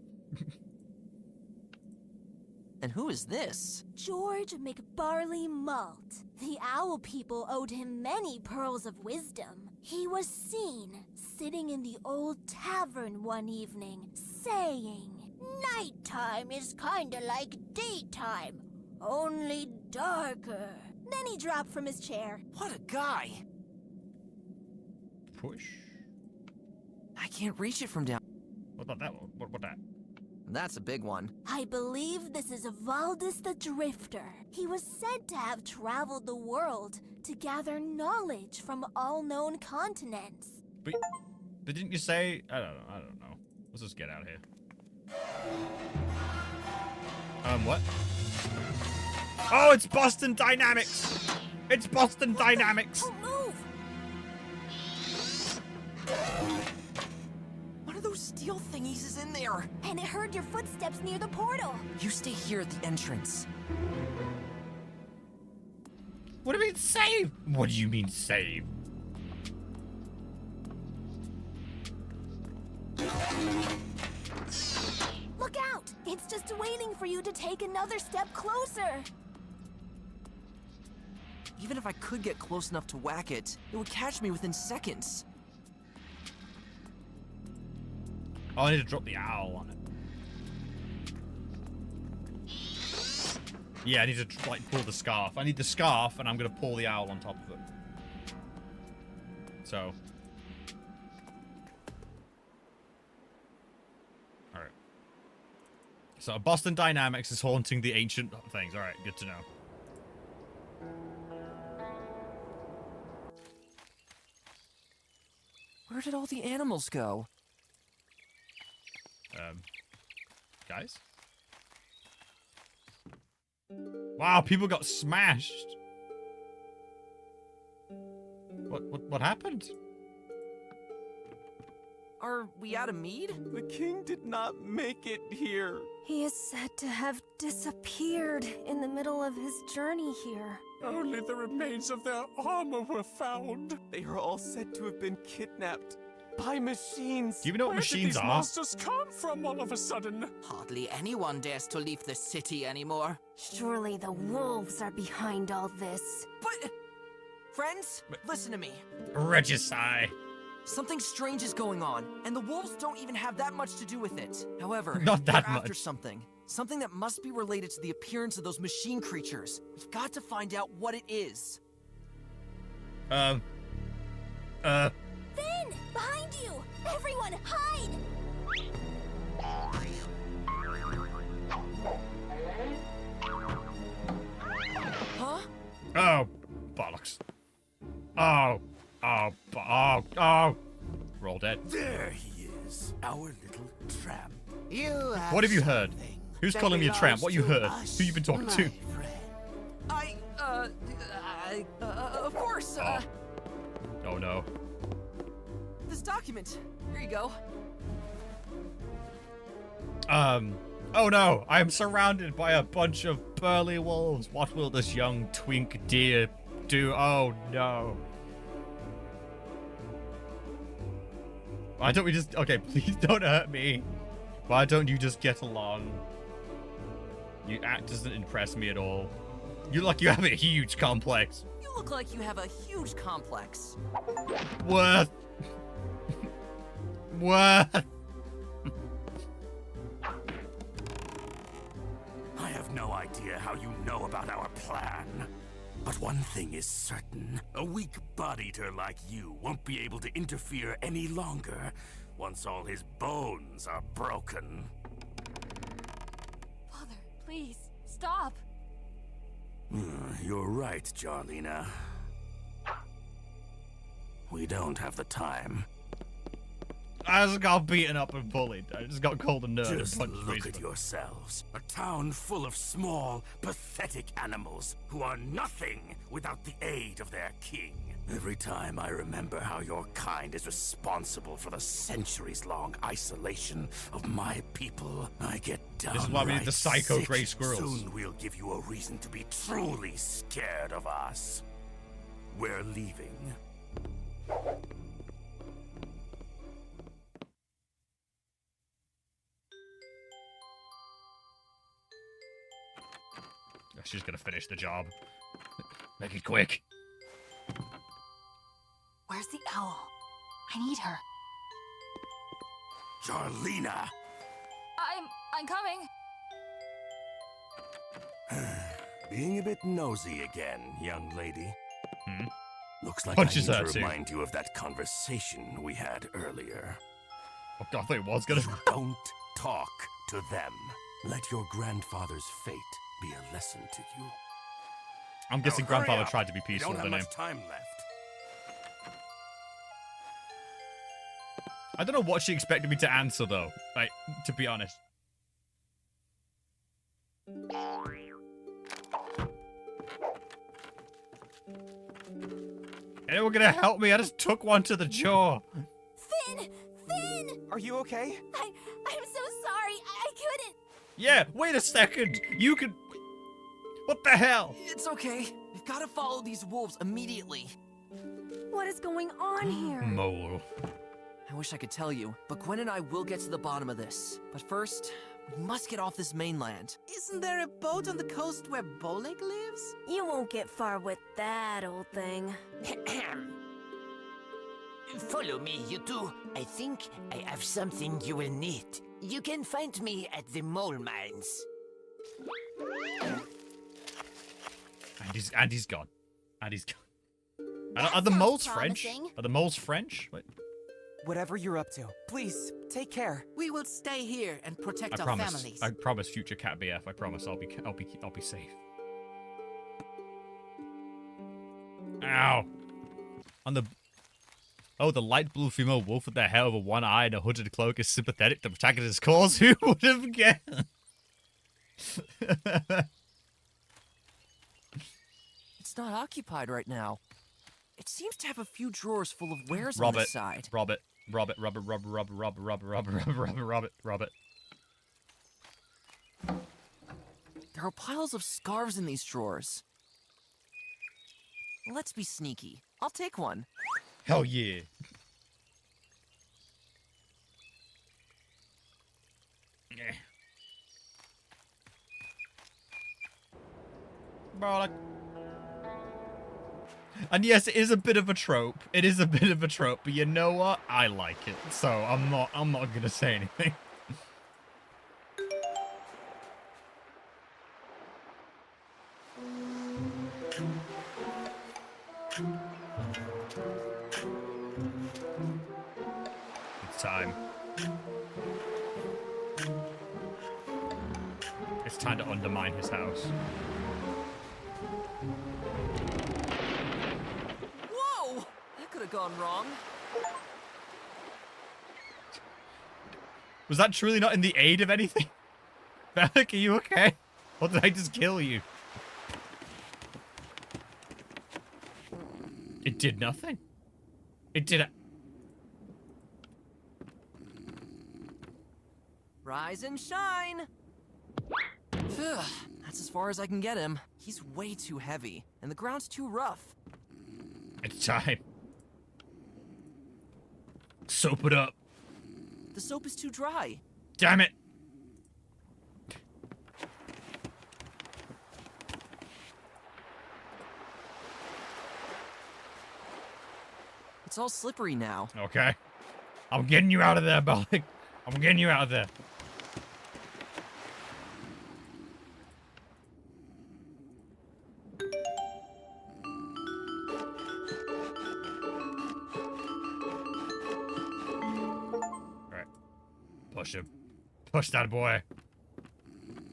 And who is this? George McBarley Malt. The owl people owed him many pearls of wisdom. He was seen sitting in the old tavern one evening, saying, "Nighttime is kinda like daytime, only darker." Then he dropped from his chair. What a guy! Push. I can't reach it from down. What about that one? What that? That's a big one. I believe this is Valdis the Drifter. He was said to have traveled the world to gather knowledge from all known continents. But didn't you say? I don't know. Let's just get out of here. What? Oh, it's Boston Dynamics! It's Boston Dynamics! Don't move! One of those steel thingies is in there. And it heard your footsteps near the portal. You stay here at the entrance. What do you mean save? What do you mean save? Look out! It's just waiting for you to take another step closer. Even if I could get close enough to whack it, it would catch me within seconds. Oh, I need to drop the owl on it. Yeah, I need to like pull the scarf. I need the scarf, and I'm gonna pull the owl on top of it. So. Alright. So Boston Dynamics is haunting the ancient things. Alright, good to know. Where did all the animals go? Guys? Wow, people got smashed. What happened? Are we out of mead? The king did not make it here. He is said to have disappeared in the middle of his journey here. Only the remains of their armor were found. They are all said to have been kidnapped by machines. Do you even know what Where machines did these are? monsters come from all of a sudden? Hardly anyone dares to leave the city anymore. Surely the wolves are behind all this. But... Friends, listen to me. Regicide. Something strange is going on, and the wolves don't even have that much to do with it. However, Not that they're after much. something. Something that must be related to the appearance of those machine creatures. We've got to find out what it is. Finn! Behind you! Everyone, hide! Huh? Oh, bollocks. Oh. We're all dead. There he is, our little tramp. What have you heard? Who's calling me a tramp? What you heard? Who you been talking to? Of course, Oh no. this document. Here you go. Oh no, I am surrounded by a bunch of burly wolves. What will this young twink deer do? Oh no. Why don't we just... Okay, please don't hurt me. Why don't you just get along? Your act doesn't impress me at all. You look like you have a huge complex. You look like you have a huge complex. Worth. Worth. I have no idea how you know about our plan. But one thing is certain. A weak body-eater like you won't be able to interfere any longer once all his bones are broken. Father, please, stop. You're right, Jarlina. We don't have the time. I just got beaten up and bullied. I just got called a nerd Just and punched look me. at yourselves. A town full of small, pathetic animals who are nothing without the aid of their king. Every time I remember how your kind is responsible for the centuries-long isolation of my people, I get downright This is why we need the psycho sick. gray squirrels. Soon we'll give you a reason to be truly scared of us. We're leaving. She's gonna finish the job. Make it quick. Where's the owl? I need her. Jarlina! I'm coming. Being a bit nosy again, young lady. Looks like Punches I her need to too. remind you of that conversation we had earlier. Oh god, I thought it was gonna... Don't talk to them. Let your grandfather's fate be a lesson to you. I'm guessing Now, hurry grandfather up. tried to be We peaceful don't with have him. much time left. I don't know what she expected me to answer though. Like, to be honest. Anyone gonna help me? I just took one to the jaw. Finn! Finn! Are you okay? I'm so sorry. I couldn't. Yeah, wait a second. You could... What the hell? It's okay. We've got to follow these wolves immediately. What is going on here? Mole. I wish I could tell you, but Gwen and I will get to the bottom of this. But first, we must get off this mainland. Isn't there a boat on the coast where Bolek lives? You won't get far with that, old thing. Follow me, you two. I think I have something you will need. You can find me at the mole mines. And he's gone. And he's gone. That Are the sounds moles French? promising. Are the moles French? Wait, Whatever you're up to, please take care. We will stay here and protect I our promise. families. I promise, future cat BF. I promise. I'll be safe. Ow. On the... Oh, the light blue female wolf with the hair over one eye and a hooded cloak is sympathetic to protagonist's cause. Who would have guessed? It's not occupied right now. It seems to have a few drawers full of wares on Rob the it. side. Rob it. Rob it. There are piles of scarves in these drawers. Let's be sneaky. I'll take one. Hell yeah. Bollock. And yes, it is a bit of a trope. It is a bit of a trope, but you know what? I like it. So I'm not gonna say anything. It's time. It's time to undermine his house. Whoa! That could have gone wrong. Was that truly not in the aid of anything? Bellic, are you okay? Or did I just kill you? It did nothing. It did. Rise and shine! That's as far as I can get him. He's way too heavy, and the ground's too rough. It's time. Soap it up. The soap is too dry. Damn it. It's all slippery now. Okay. I'm getting you out of there, Bellic. I'm getting you out of there. Alright. Push him. Push that boy.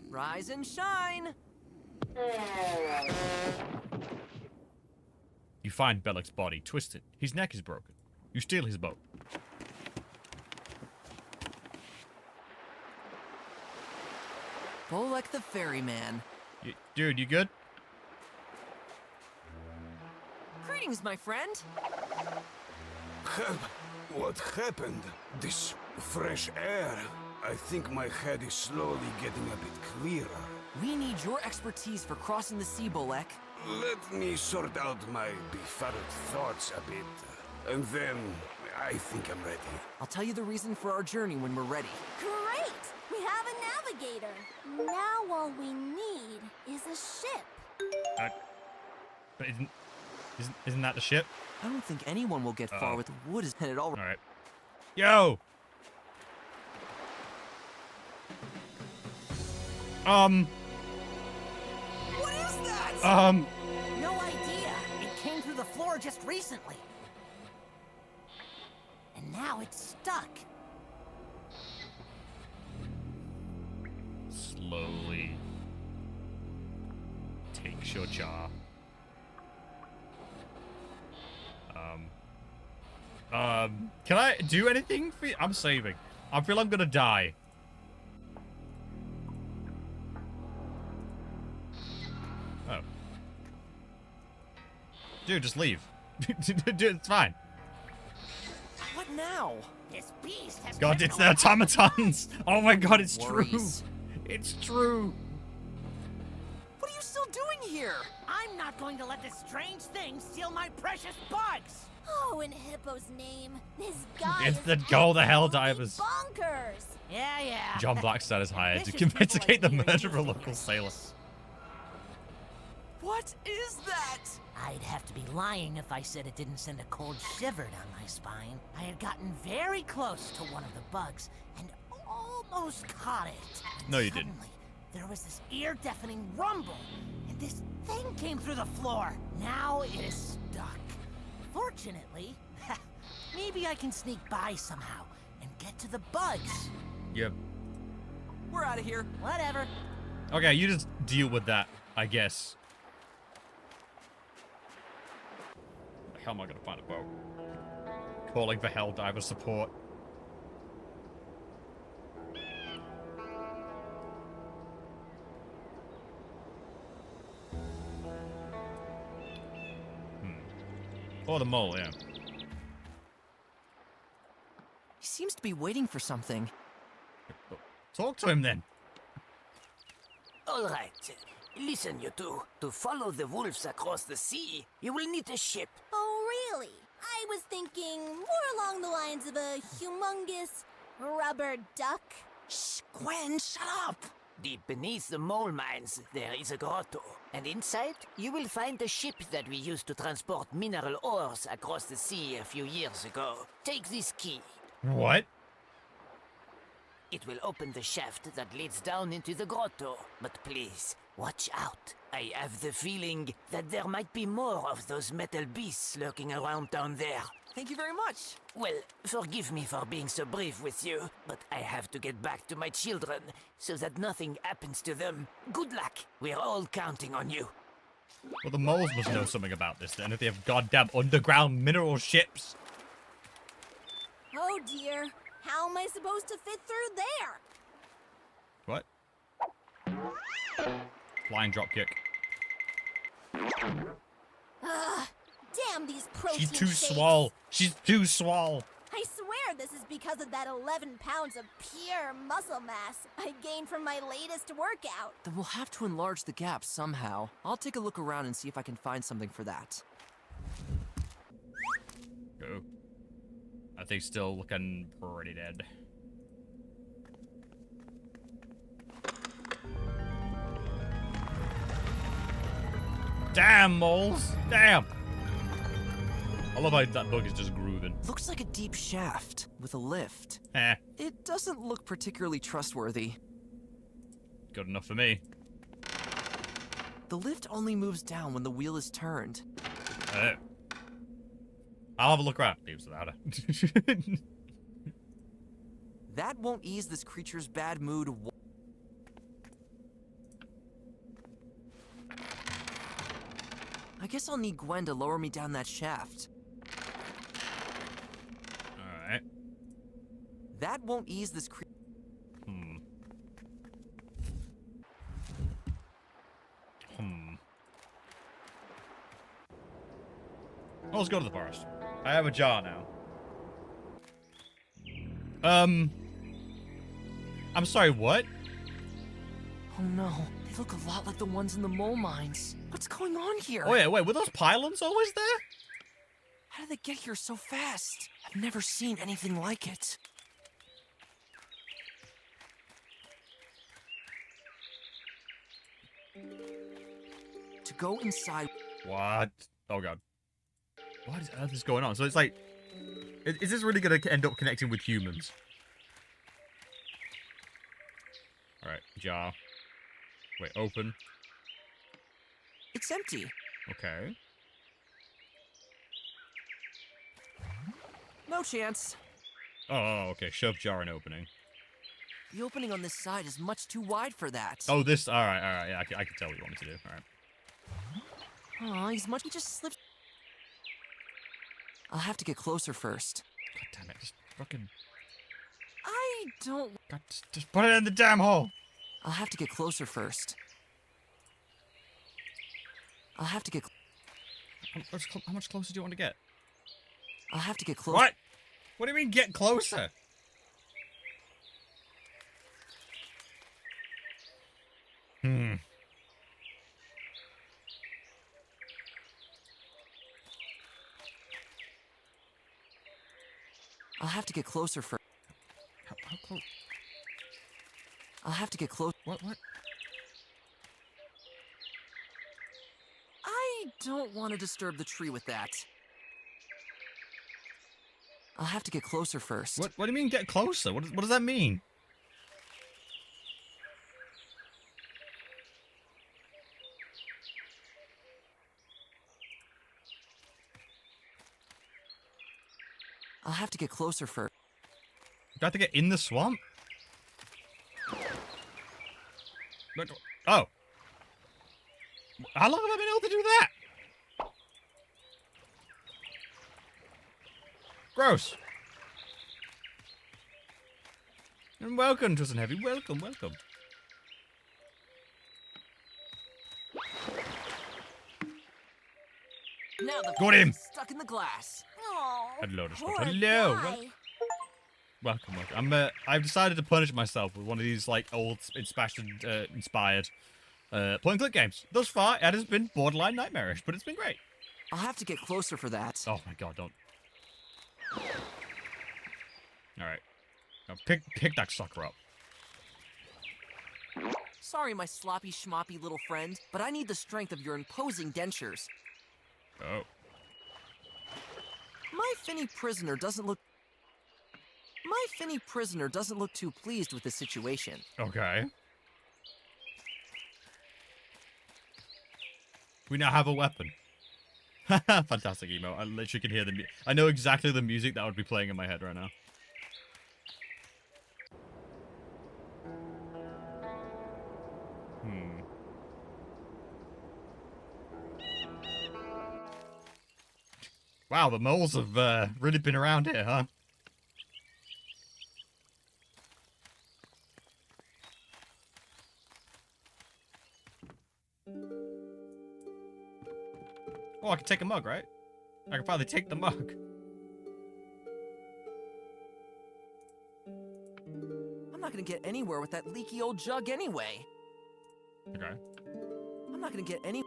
Rise and shine! You find Bellic's body twisted. His neck is broken. You steal his boat. Bolek the ferryman. Dude, you good? Greetings, my friend. What happened? This fresh air. I think my head is slowly getting a bit clearer. We need your expertise for crossing the sea, Bolek. Let me sort out my befuddled thoughts a bit, and then I think I'm ready. I'll tell you the reason for our journey when we're ready. Great! We have a navigator. Now all we need is a ship. But isn't that the ship? I don't think anyone will get far with the wood is headed all right. Alright. Yo! What is that? No idea. It came through the floor just recently. And now it's stuck. Slowly takes your jar. Can I do anything for you? I'm saving. I feel I'm gonna die. Oh. Dude, just leave. Dude, it's fine. What now? This beast has God, it's the automatons! Oh my god, it's true! It's true! What are you still doing here? I'm not going to let this strange thing steal my precious bugs. Oh, in Hippo's name, this guy It's is the Go the Hell Divers. bonkers. Yeah. John Blackstad is hired to Vicious investigate the people like murder of a local sailor. What is that? I'd have to be lying if I said it didn't send a cold shiver down my spine. I had gotten very close to one of the bugs and almost caught it. And No, you didn't. suddenly, there was this ear-deafening rumble, and this thing came through the floor. Now it is stuck. Fortunately, maybe I can sneak by somehow and get to the bugs. Yep. We're out of here. Whatever. Okay, you just deal with that, I guess. How am I gonna find a boat? Calling for Hell Diver support. Or the mole, yeah. seems to be waiting for something. Talk to him then. All right. Listen, you two. To follow the wolves across the sea, you will need a ship. Oh, really? I was thinking more along the lines of a humongous rubber duck. Shh, Gwen, shut up! Deep beneath the mole mines, there is a grotto. And inside, you will find the ship that we used to transport mineral ores across the sea a few years ago. Take this key. What? It will open the shaft that leads down into the grotto. But please, watch out. I have the feeling that there might be more of those metal beasts lurking around down there. Thank you very much. Well, forgive me for being so brief with you, but I have to get back to my children so that nothing happens to them. Good luck. We're all counting on you. Well, the moles must know something about this then, if they have goddamn underground mineral ships. Oh dear, how am I supposed to fit through there? What? Flying dropkick. Ugh, damn these protein She's too shakes. swole. She's too swole. I swear this is because of that 11 pounds of pure muscle mass I gained from my latest workout. Then we'll have to enlarge the gap somehow. I'll take a look around and see if I can find something for that. Go. I think still looking pretty dead. Damn, moles! Damn! I love how that bug is just grooving. Looks like a deep shaft with a lift. Eh. It doesn't look particularly trustworthy. Good enough for me. The lift only moves down when the wheel is turned. I'll have a look around. Leaves without it. That won't ease this creature's bad mood. I guess I'll need Gwen to lower me down that shaft. Alright. That won't ease this creature. Well, let's go to the forest. I have a jar now. I'm sorry, what? Oh no, they look a lot like the ones in the mole mines. What's going on here? Oh yeah, wait, were those pylons always there? How did they get here so fast? I've never seen anything like it. To go inside. What? Oh god. What on earth is going on? So it's like, is this really going to end up connecting with humans? Alright, jar. Wait, open. It's empty. Okay. No chance. Oh, okay. Shove jar and opening. The opening on this side is much too wide for that. Oh, this. Alright, alright. Yeah, I can tell what you want me to do. Alright. Aw, he just slipped. I'll have to get closer first. God damn it. Just fucking. I don't. God, just put it in the damn hole. I'll have to get closer first. I'll have to get. How much closer do you want to get? I'll have to get closer. What? What do you mean get closer? I'll have to get closer first. How close? I'll have to get close. What? I don't want to disturb the tree with that. I'll have to get closer first. What do you mean get closer? What does that mean? I'll have to get closer first. Do I have to get in the swamp? Oh. How long have I been able to do that? Gross. And welcome, Twisted Heavy. Welcome. Now the Got him. stuck in the glass. Oh, Hello, poor Hello. guy. Welcome. I've decided to punish myself with one of these like old inspired point and click games. Thus far, it has been borderline nightmarish, but it's been great. I'll have to get closer for that. Oh my god, don't. Alright. Now pick that sucker up. Sorry, my sloppy schmoppy little friend, but I need the strength of your imposing dentures. Oh. My finny prisoner doesn't look too pleased with the situation. Okay. We now have a weapon. Fantastic emo. I literally can hear the I know exactly the music that would be playing in my head right now. Wow, the moles have really been around here, huh? Oh, I can take a mug, right? I can finally take the mug. I'm not gonna get anywhere with that leaky old jug anyway. Okay. I'm not gonna get any...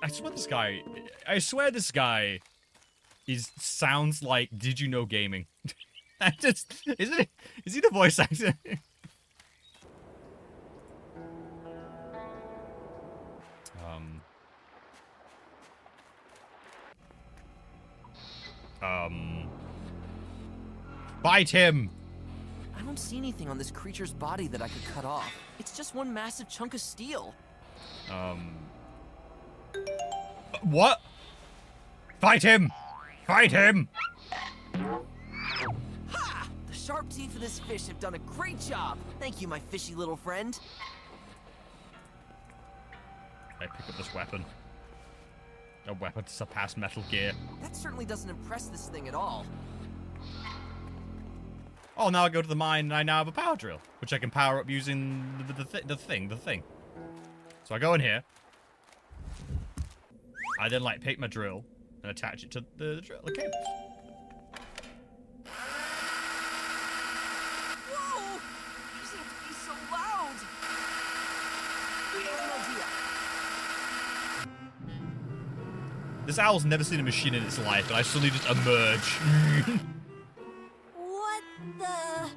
I swear this guy sounds like Did You Know Gaming. Is he the voice actor? Bite him! I don't see anything on this creature's body that I could cut off. It's just one massive chunk of steel. What? Fight him! Fight him! Ha! The sharp teeth of this fish have done a great job. Thank you, my fishy little friend. I pick up this weapon. A weapon to surpass Metal Gear. That certainly doesn't impress this thing at all. Oh, now I go to the mine and I now have a power drill, which I can power up using the thing. So I go in here. I then like take my drill and attach it to the cables. Whoa! You seem to be so loud. I have an idea. This owl's never seen a machine in its life, and I suddenly just emerge. What the?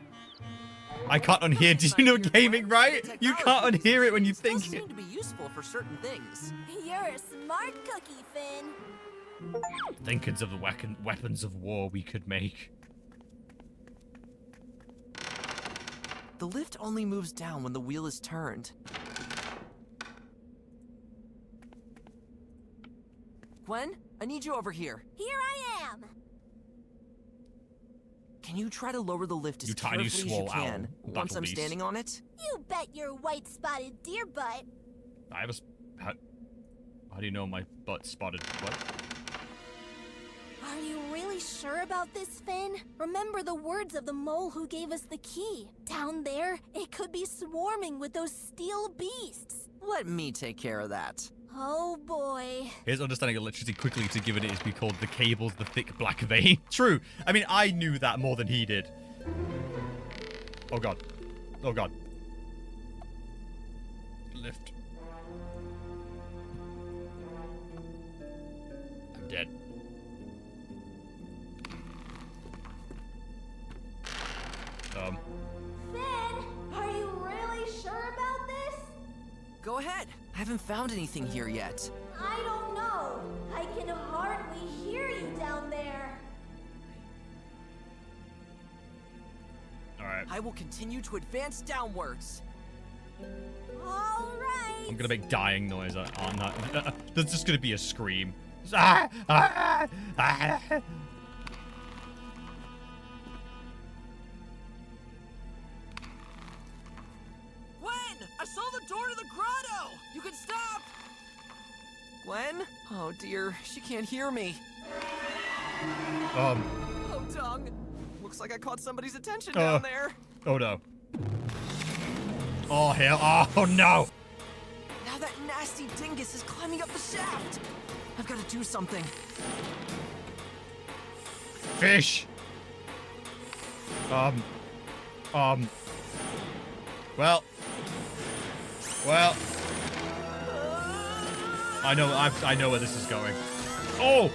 I can't unhear Did You Know Gaming, right? You can't unhear it when you think it. Seem to be useful for certain things. You're a smart cookie, Finn. Thinkings of the weapons of war we could make. The lift only moves down when the wheel is turned. Gwen, I need you over here. Here I am. Can you try to lower the lift as carefully as you can once I'm standing on it? You bet your white-spotted deer butt. I have a... How do you know my butt spotted what? Are you really sure about this, Finn? Remember the words of the mole who gave us the key. Down there, it could be swarming with those steel beasts. Let me take care of that. Oh boy. His understanding of electricity quickly to give it is be called the cables, the thick black vein. True. I mean, I knew that more than he did. Oh god. Oh god. Lift. I'm dead. Finn, are you really sure about this? Go ahead. I haven't found anything here yet. I don't know. I can hardly hear you down there. Alright. I will continue to advance downwards. All right. I'm gonna make dying noise on that. There's just gonna be a scream. Gwen! I saw the door to the grotto! You can stop! Gwen? Oh dear, she can't hear me. Oh, dung. Looks like I caught somebody's attention down there. Oh no. Oh hell, oh no! Now that nasty dingus is climbing up the shaft! I've got to do something. Fish! Well. I know where this is going. Oh!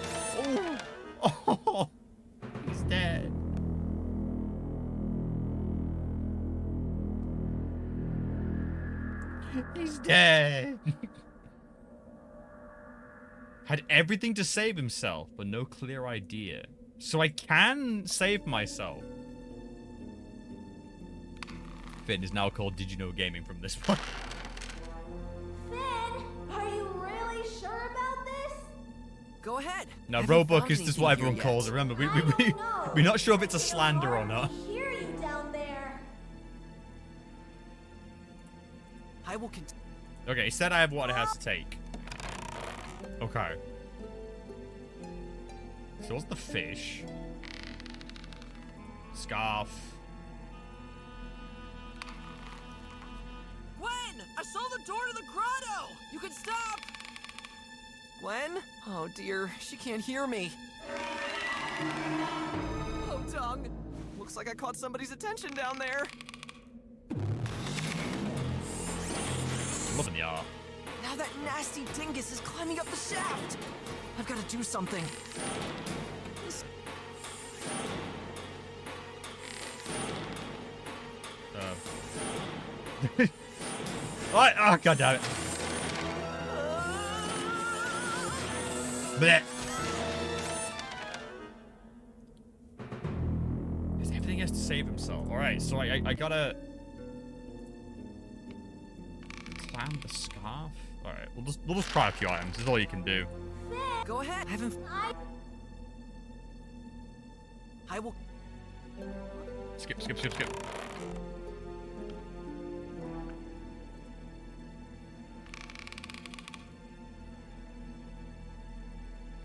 Oh! He's dead. He's dead. Had everything to save himself, but no clear idea. So I can save myself. Finn is now called Did You Know Gaming from this point. Finn, are you really sure about this? Go ahead. Now, Roebuck is just what everyone calls it. Remember, we're not sure if it's a slander or not. I hear you down there. I will Okay, he said I have what it has to take. Okay. So what's the fish? Scarf. Gwen! I saw the door to the grotto! You can stop! Gwen? Oh dear, she can't hear me. Oh, tongue. Looks like I caught somebody's attention down there. More than you are. Now that nasty dingus is climbing up the shaft! I've got to do something. Oh, god damn it. Blech. Everything has to save himself. Alright, so I gotta climb the scarf. Alright, we'll just try a few items. This is all you can do. Go ahead. I will. Skip.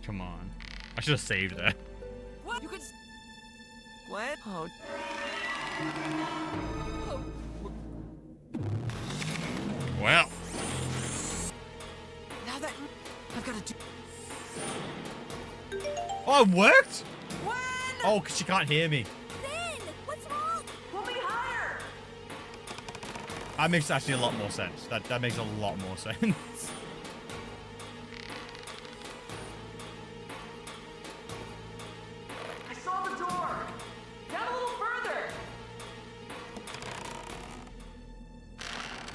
Come on. I should have saved there. What? You can. Gwen? Oh. Well. Now that I've got to do. Oh, it worked? Gwen! Oh, because she can't hear me. Finn, what's wrong? Pull me higher! That makes actually a lot more sense. That makes a lot more sense. I saw the door! Down a little further!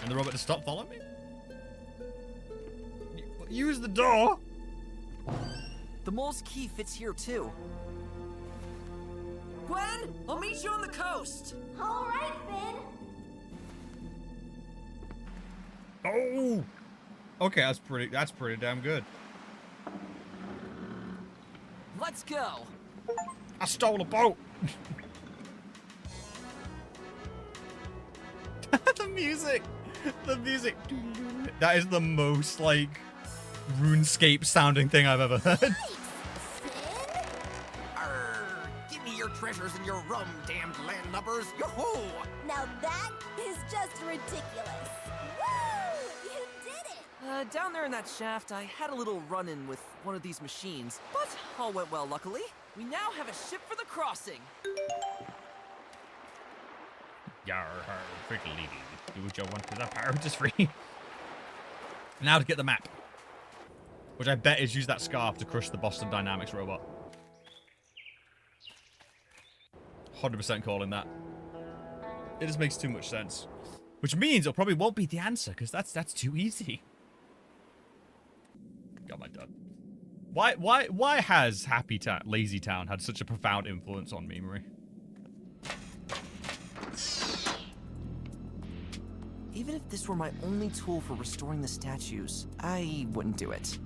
And the robot to stop following me? Use the door! The mole's key fits here too. Gwen, I'll meet you on the coast! All right, Finn. Oh! Okay, that's pretty damn good. Let's go! I stole a boat! The music! The music! That is the most, like, RuneScape sounding thing I've ever heard. Give me your treasures and your rum, damned landlubbers. Yo-ho! Now that is just ridiculous. Woo! You did it! Down there in that shaft, I had a little run-in with one of these machines, but all went well, luckily. We now have a ship for the crossing. Yar, freaking lady. Do what you want because that pirate is free. Now to get the map. Which I bet is use that scarf to crush the Boston Dynamics robot. 100% calling that. It just makes too much sense. Which means it probably won't be the answer, because that's too easy. Got my done. Why has Lazy Town had such a profound influence on me, Marie? Even if this were my only tool for restoring the statues, I wouldn't do it.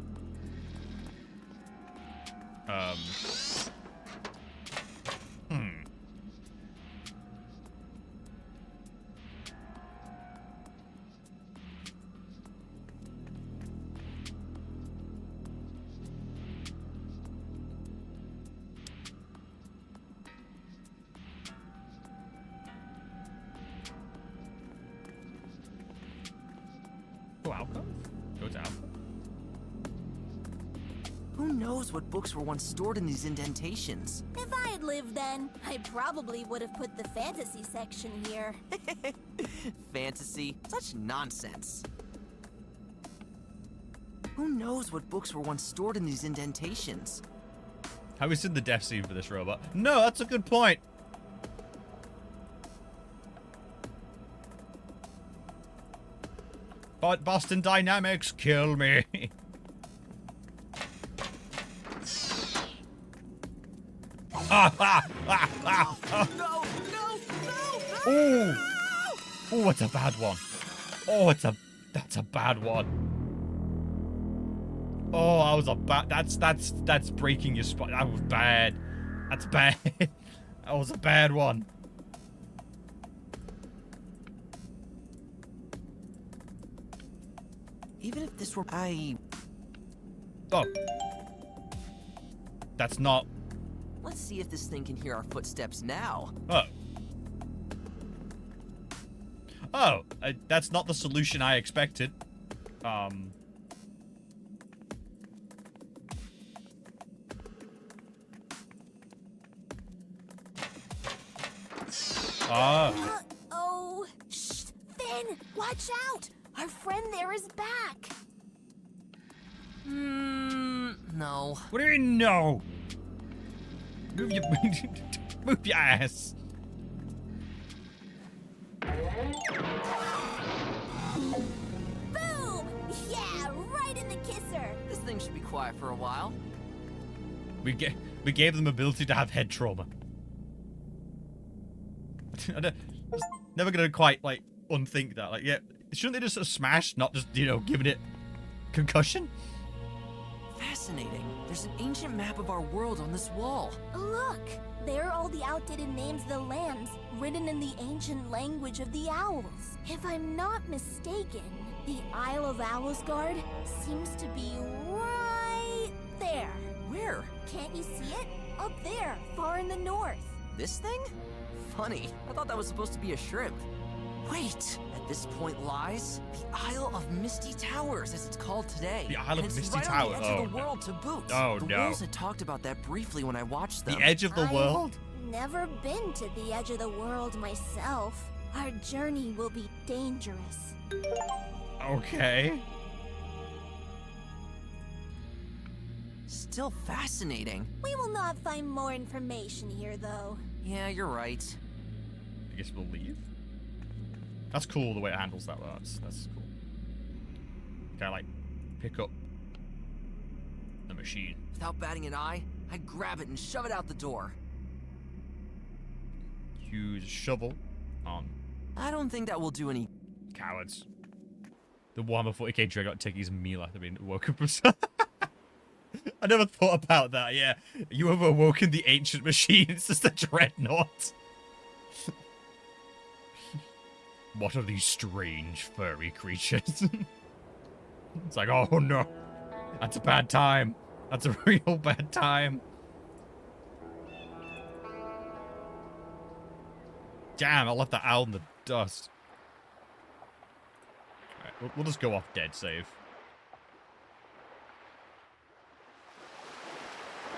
Who knows what books were once stored in these indentations? If I had lived then, I probably would have put the fantasy section here. Fantasy? Such nonsense. Who knows what books were once stored in these indentations? Have we seen the death scene for this robot? No, that's a good point. But Boston Dynamics, kill me. No! Ooh. Oh, it's a bad one. Oh, that's a bad one. Oh, that was a bad. That's breaking your spine. That was bad. That's bad. That was a bad one. Even if this were Oh. That's not. Let's see if this thing can hear our footsteps now. Oh. Oh, that's not the solution I expected. Oh, shh, Finn, watch out! Our friend there is back. No. What do you mean, no? Move your, move your ass. Boom! Yeah, right in the kisser. This thing should be quiet for a while. We gave them ability to have head trauma. Never gonna quite like unthink that. Like, yeah, shouldn't they just sort of smash, not just, you know, giving it concussion? Fascinating. There's an ancient map of our world on this wall. Look, there are all the outdated names of the lands, written in the ancient language of the owls. If I'm not mistaken, the Isle of Owlsgard seems to be right there. Where? Can't you see it? Up there, far in the north. This thing? Funny. I thought that was supposed to be a shrimp. Wait! At this point lies the Isle of Misty Towers, as it's called today. The Isle of it's Misty right Towers? on the edge of the world to boot. Oh, the no. Wolves had talked about that briefly when I watched them. The edge of the world? Never been to the edge of the world myself. Our journey will be dangerous. Okay. Still fascinating. We will not find more information here, though. Yeah, you're right. I guess we'll leave. That's cool the way it handles that. That's cool. Can I like pick up the machine? Without batting an eye, I'd grab it and shove it out the door. Use a shovel on. I don't think that will do any. Cowards. The Warhammer 40k Dread got Ticky's meal after being woken from. I never thought about that. Yeah, you have awoken the ancient machine. It's just a dreadnought. What are these strange furry creatures? It's like, oh no, that's a bad time. That's a real bad time. Damn, I left that owl in the dust. Alright, we'll just go off dead save.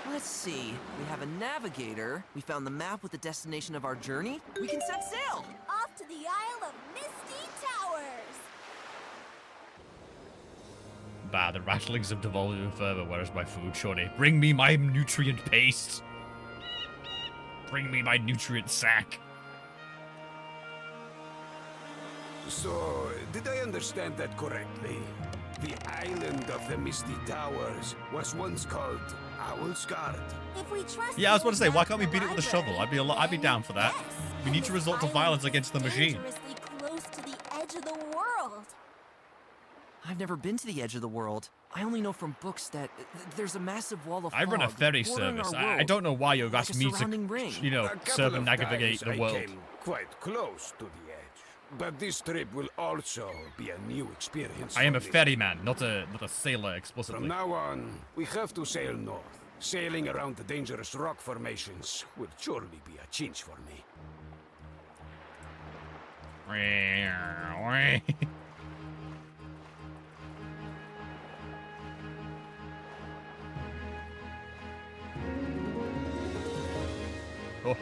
Let's see. We have a navigator. We found the map with the destination of our journey. We can set sail! Off to the Isle of Misty Towers! Bah, the rattlings have devolved even further. Where is my food, Shorty? Bring me my nutrient paste. Bring me my nutrient sack. So, did I understand that correctly? The island of the Misty Towers was once called Owlsgard. If we trust Yeah, I was about to say, why can't we beat it with a shovel? I'd be down for that. Yes. We need to resort to violence against the machine. Dangerously close to the edge of the world. I've never been to the edge of the world. I only know from books that there's a massive wall of fog I run a ferry bordering service. our I world, don't know why you've like asked a me surrounding to, ring. you know, A couple circumnavigate of times the world. I came quite close to the edge, but this trip will also be a new experience. I am for a me. ferryman, not a sailor explicitly. From now on, we have to sail north. Sailing around the dangerous rock formations will surely be a change for me. Oh.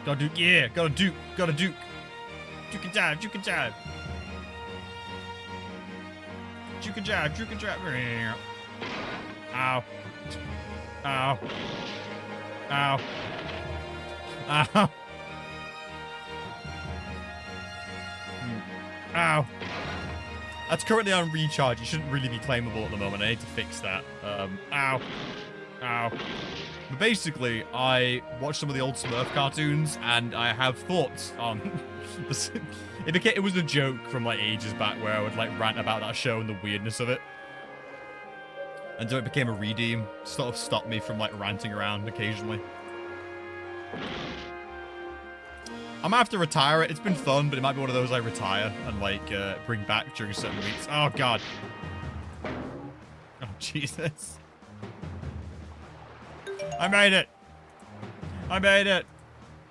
Gotta Duke, yeah. Gotta Duke. Gotta Duke. Duke and dive. Duke and dive. Duke and dive. Duke and dive. Ow. Ow. Ow. Ow. Ow. That's currently on recharge. It shouldn't really be claimable at the moment. I need to fix that. Ow. Ow. But basically, I watched some of the old Smurf cartoons, and I have thoughts on this. It was a joke from like ages back where I would like rant about that show and the weirdness of it. And so it became a redeem. Sort of stopped me from like ranting around occasionally. I'm gonna have to retire it. It's been fun, but it might be one of those I retire and like bring back during certain weeks. Oh god. Oh Jesus. I made it. I made it.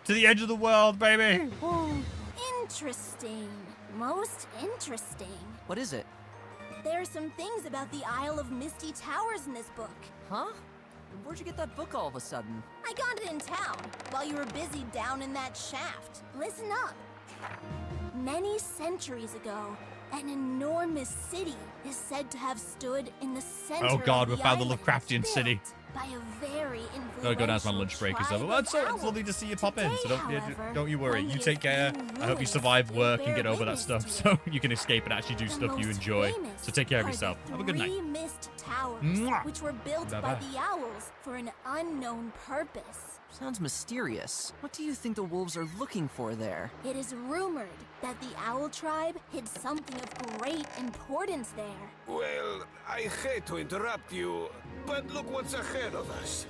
To the edge of the world, baby. Interesting. Most interesting. What is it? There are some things about the Isle of Misty Towers in this book. Huh? Where'd you get that book all of a sudden? I got it in town, while you were busy down in that shaft. Listen up. Many centuries ago, an enormous city is said to have stood in the center Oh god, of we the found the island, Lovecraftian city. by a very Gotta go down to my influential lunch break as tribe well. Well, of it's lovely to see you pop in, so Today, don't you worry. however, You take care. I hope you survive work and get over that stuff so you can escape and actually do The stuff you most enjoy. famous So take care of are the yourself. Have a good night. 3 mist towers, Mwah. which were built by Bye-bye. the owls for an unknown purpose. Sounds mysterious. What do you think the wolves are looking for there? It is rumored that the owl tribe hid something of great importance there. Well, I hate to interrupt you, but look what's ahead of us.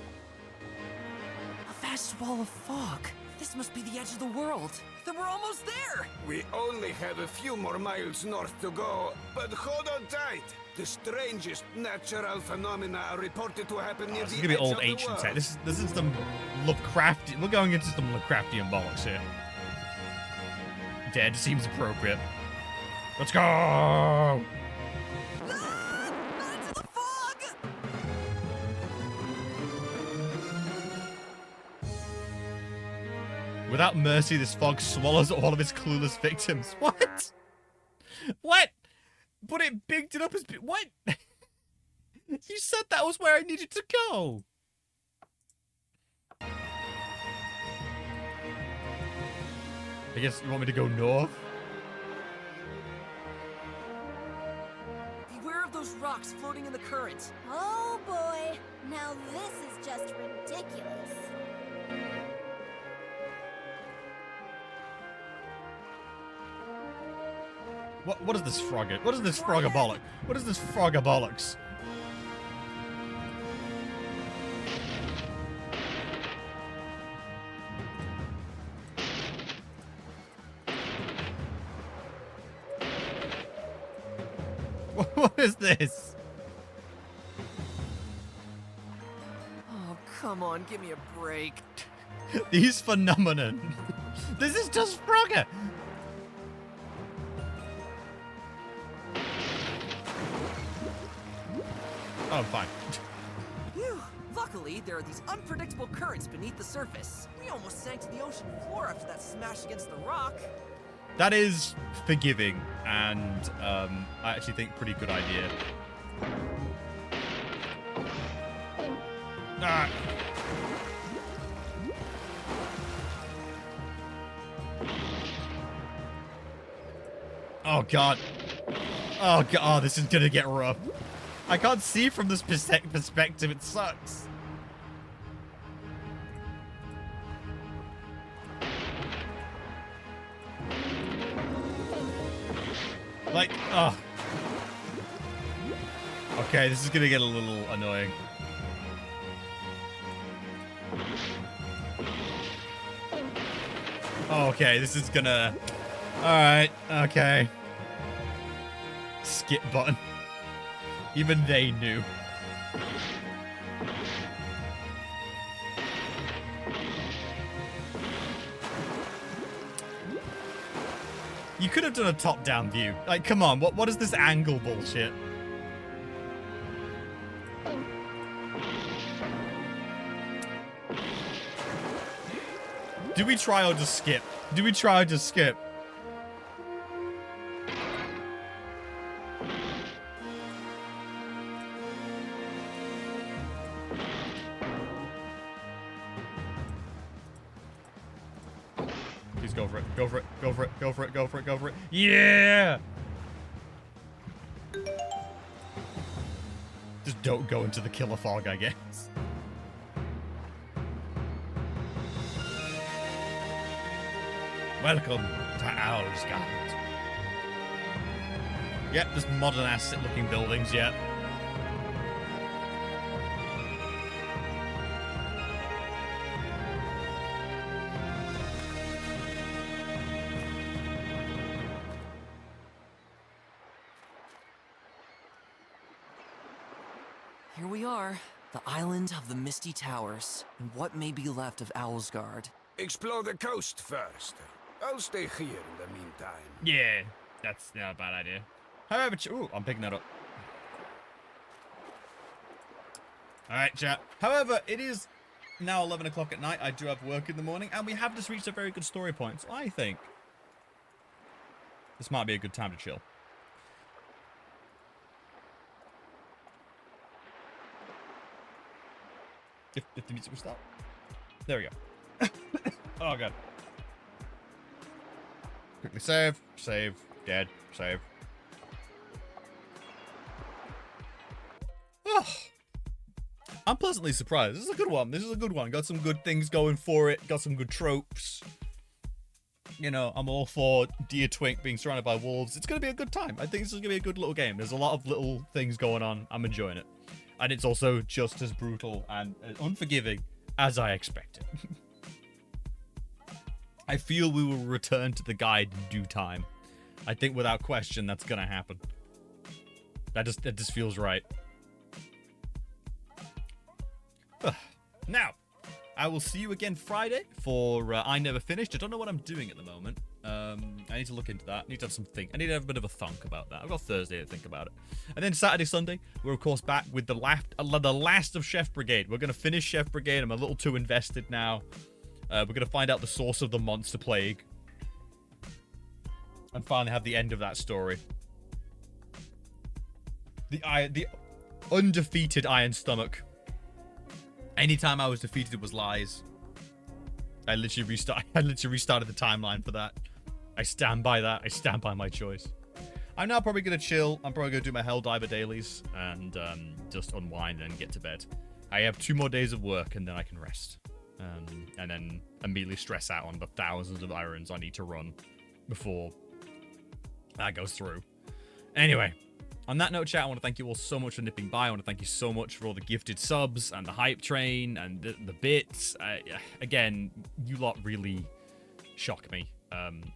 A vast wall of fog. This must be the edge of the world. Then we're almost there! We only have a few more miles north to go, but hold on tight. The strangest natural phenomena are reported to happen near This the is gonna be edge old of the ancient world. tech. This is some Lovecraftian. We're going into some Lovecraftian bollocks here. Dead seems appropriate. Let's go! Without mercy, this fog swallows all of its clueless victims. What? What? But it bigged it up as... What? You said that was where I needed to go. I guess you want me to go north? Beware of those rocks floating in the current. Oh boy, now this is just ridiculous. What is this frog? What is this frogabolic? What is this frogabolics? What is this? Oh, come on, give me a break. These phenomenon. This is just Frogger. Oh, I'm fine. Phew. Luckily, there are these unpredictable currents beneath the surface. We almost sank to the ocean floor after that smash against the rock. That is forgiving, and I actually think pretty good idea. Ah. Oh god. Oh god, oh, this is gonna get rough. I can't see from this perspective, it sucks. Like, oh. Okay, this is gonna get a little annoying. Oh, okay, this is gonna... Alright, okay. Skip button. Even they knew. You could have done a top-down view. Like, come on, what is this angle bullshit? Do we try or just skip? Do we try or just skip? Please go for it. Go for it. Go for it. Go for it. Go for it. Go for it. Yeah! Just don't go into the killer fog, I guess. Welcome to Owlsgard. Yep, there's modern-ass looking buildings, yep. Here we are, the island of the Misty Towers, and what may be left of Owlsgard. Explore the coast first. I'll stay here in the meantime. Yeah, that's not a bad idea. However, ooh, I'm picking that up. Alright, chat. However, it is now 11 o'clock at night. I do have work in the morning, and we have just reached a very good story point. So I think this might be a good time to chill. If the music will stop. There we go. Oh, God. Quickly save. Save. Dead. Save. Oh. I'm pleasantly surprised. This is a good one. This is a good one. Got some good things going for it. Got some good tropes. You know, I'm all for Deer Twink being surrounded by wolves. It's going to be a good time. I think this is going to be a good little game. There's a lot of little things going on. I'm enjoying it. And it's also just as brutal and unforgiving as I expected. I feel we will return to the guide in due time. I think without question that's going to happen. That just feels right. Now, I will see you again Friday for I Never Finished. I don't know what I'm doing at the moment. I need to look into that. I need to have some think. I need to have a bit of a thunk about that. I've got Thursday to think about it. And then Saturday, Sunday, we're of course back with the last of Chef Brigade. We're going to finish Chef Brigade. I'm a little too invested now. We're going to find out the source of the monster plague. And finally have the end of that story. The undefeated Iron Stomach. Anytime I was defeated, it was lies. I literally restarted the timeline for that. I stand by that. I stand by my choice. I'm now probably going to chill. I'm probably going to do my Helldiver dailies and just unwind and get to bed. I have 2 more days of work and then I can rest. And then immediately stress out on the thousands of errands I need to run before that goes through. Anyway, on that note, chat, I want to thank you all so much for nipping by. I want to thank you so much for all the gifted subs and the hype train and the bits. Again, you lot really shock me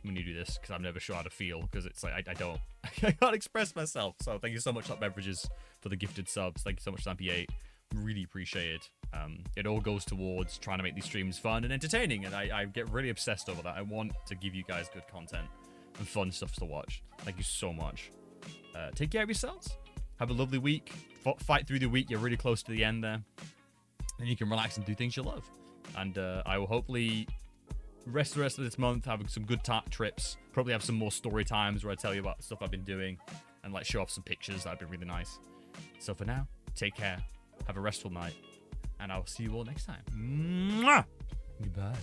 when you do this because I'm never sure how to feel because it's like I can't express myself. So thank you so much, Hot Beverages, for the gifted subs. Thank you so much, Stampy8. Really appreciate it. It all goes towards trying to make these streams fun and entertaining, and I get really obsessed over that. I want to give you guys good content and fun stuff to watch. Thank you so much. Take care of yourselves. Have a lovely week. Fight through the week. You're really close to the end there. And you can relax and do things you love. And I will hopefully rest the rest of this month having some good trips. Probably have some more story times where I tell you about stuff I've been doing and like show off some pictures. That'd be really nice. So for now, take care. Have a restful night. And I'll see you all next time. Mwah! Goodbye.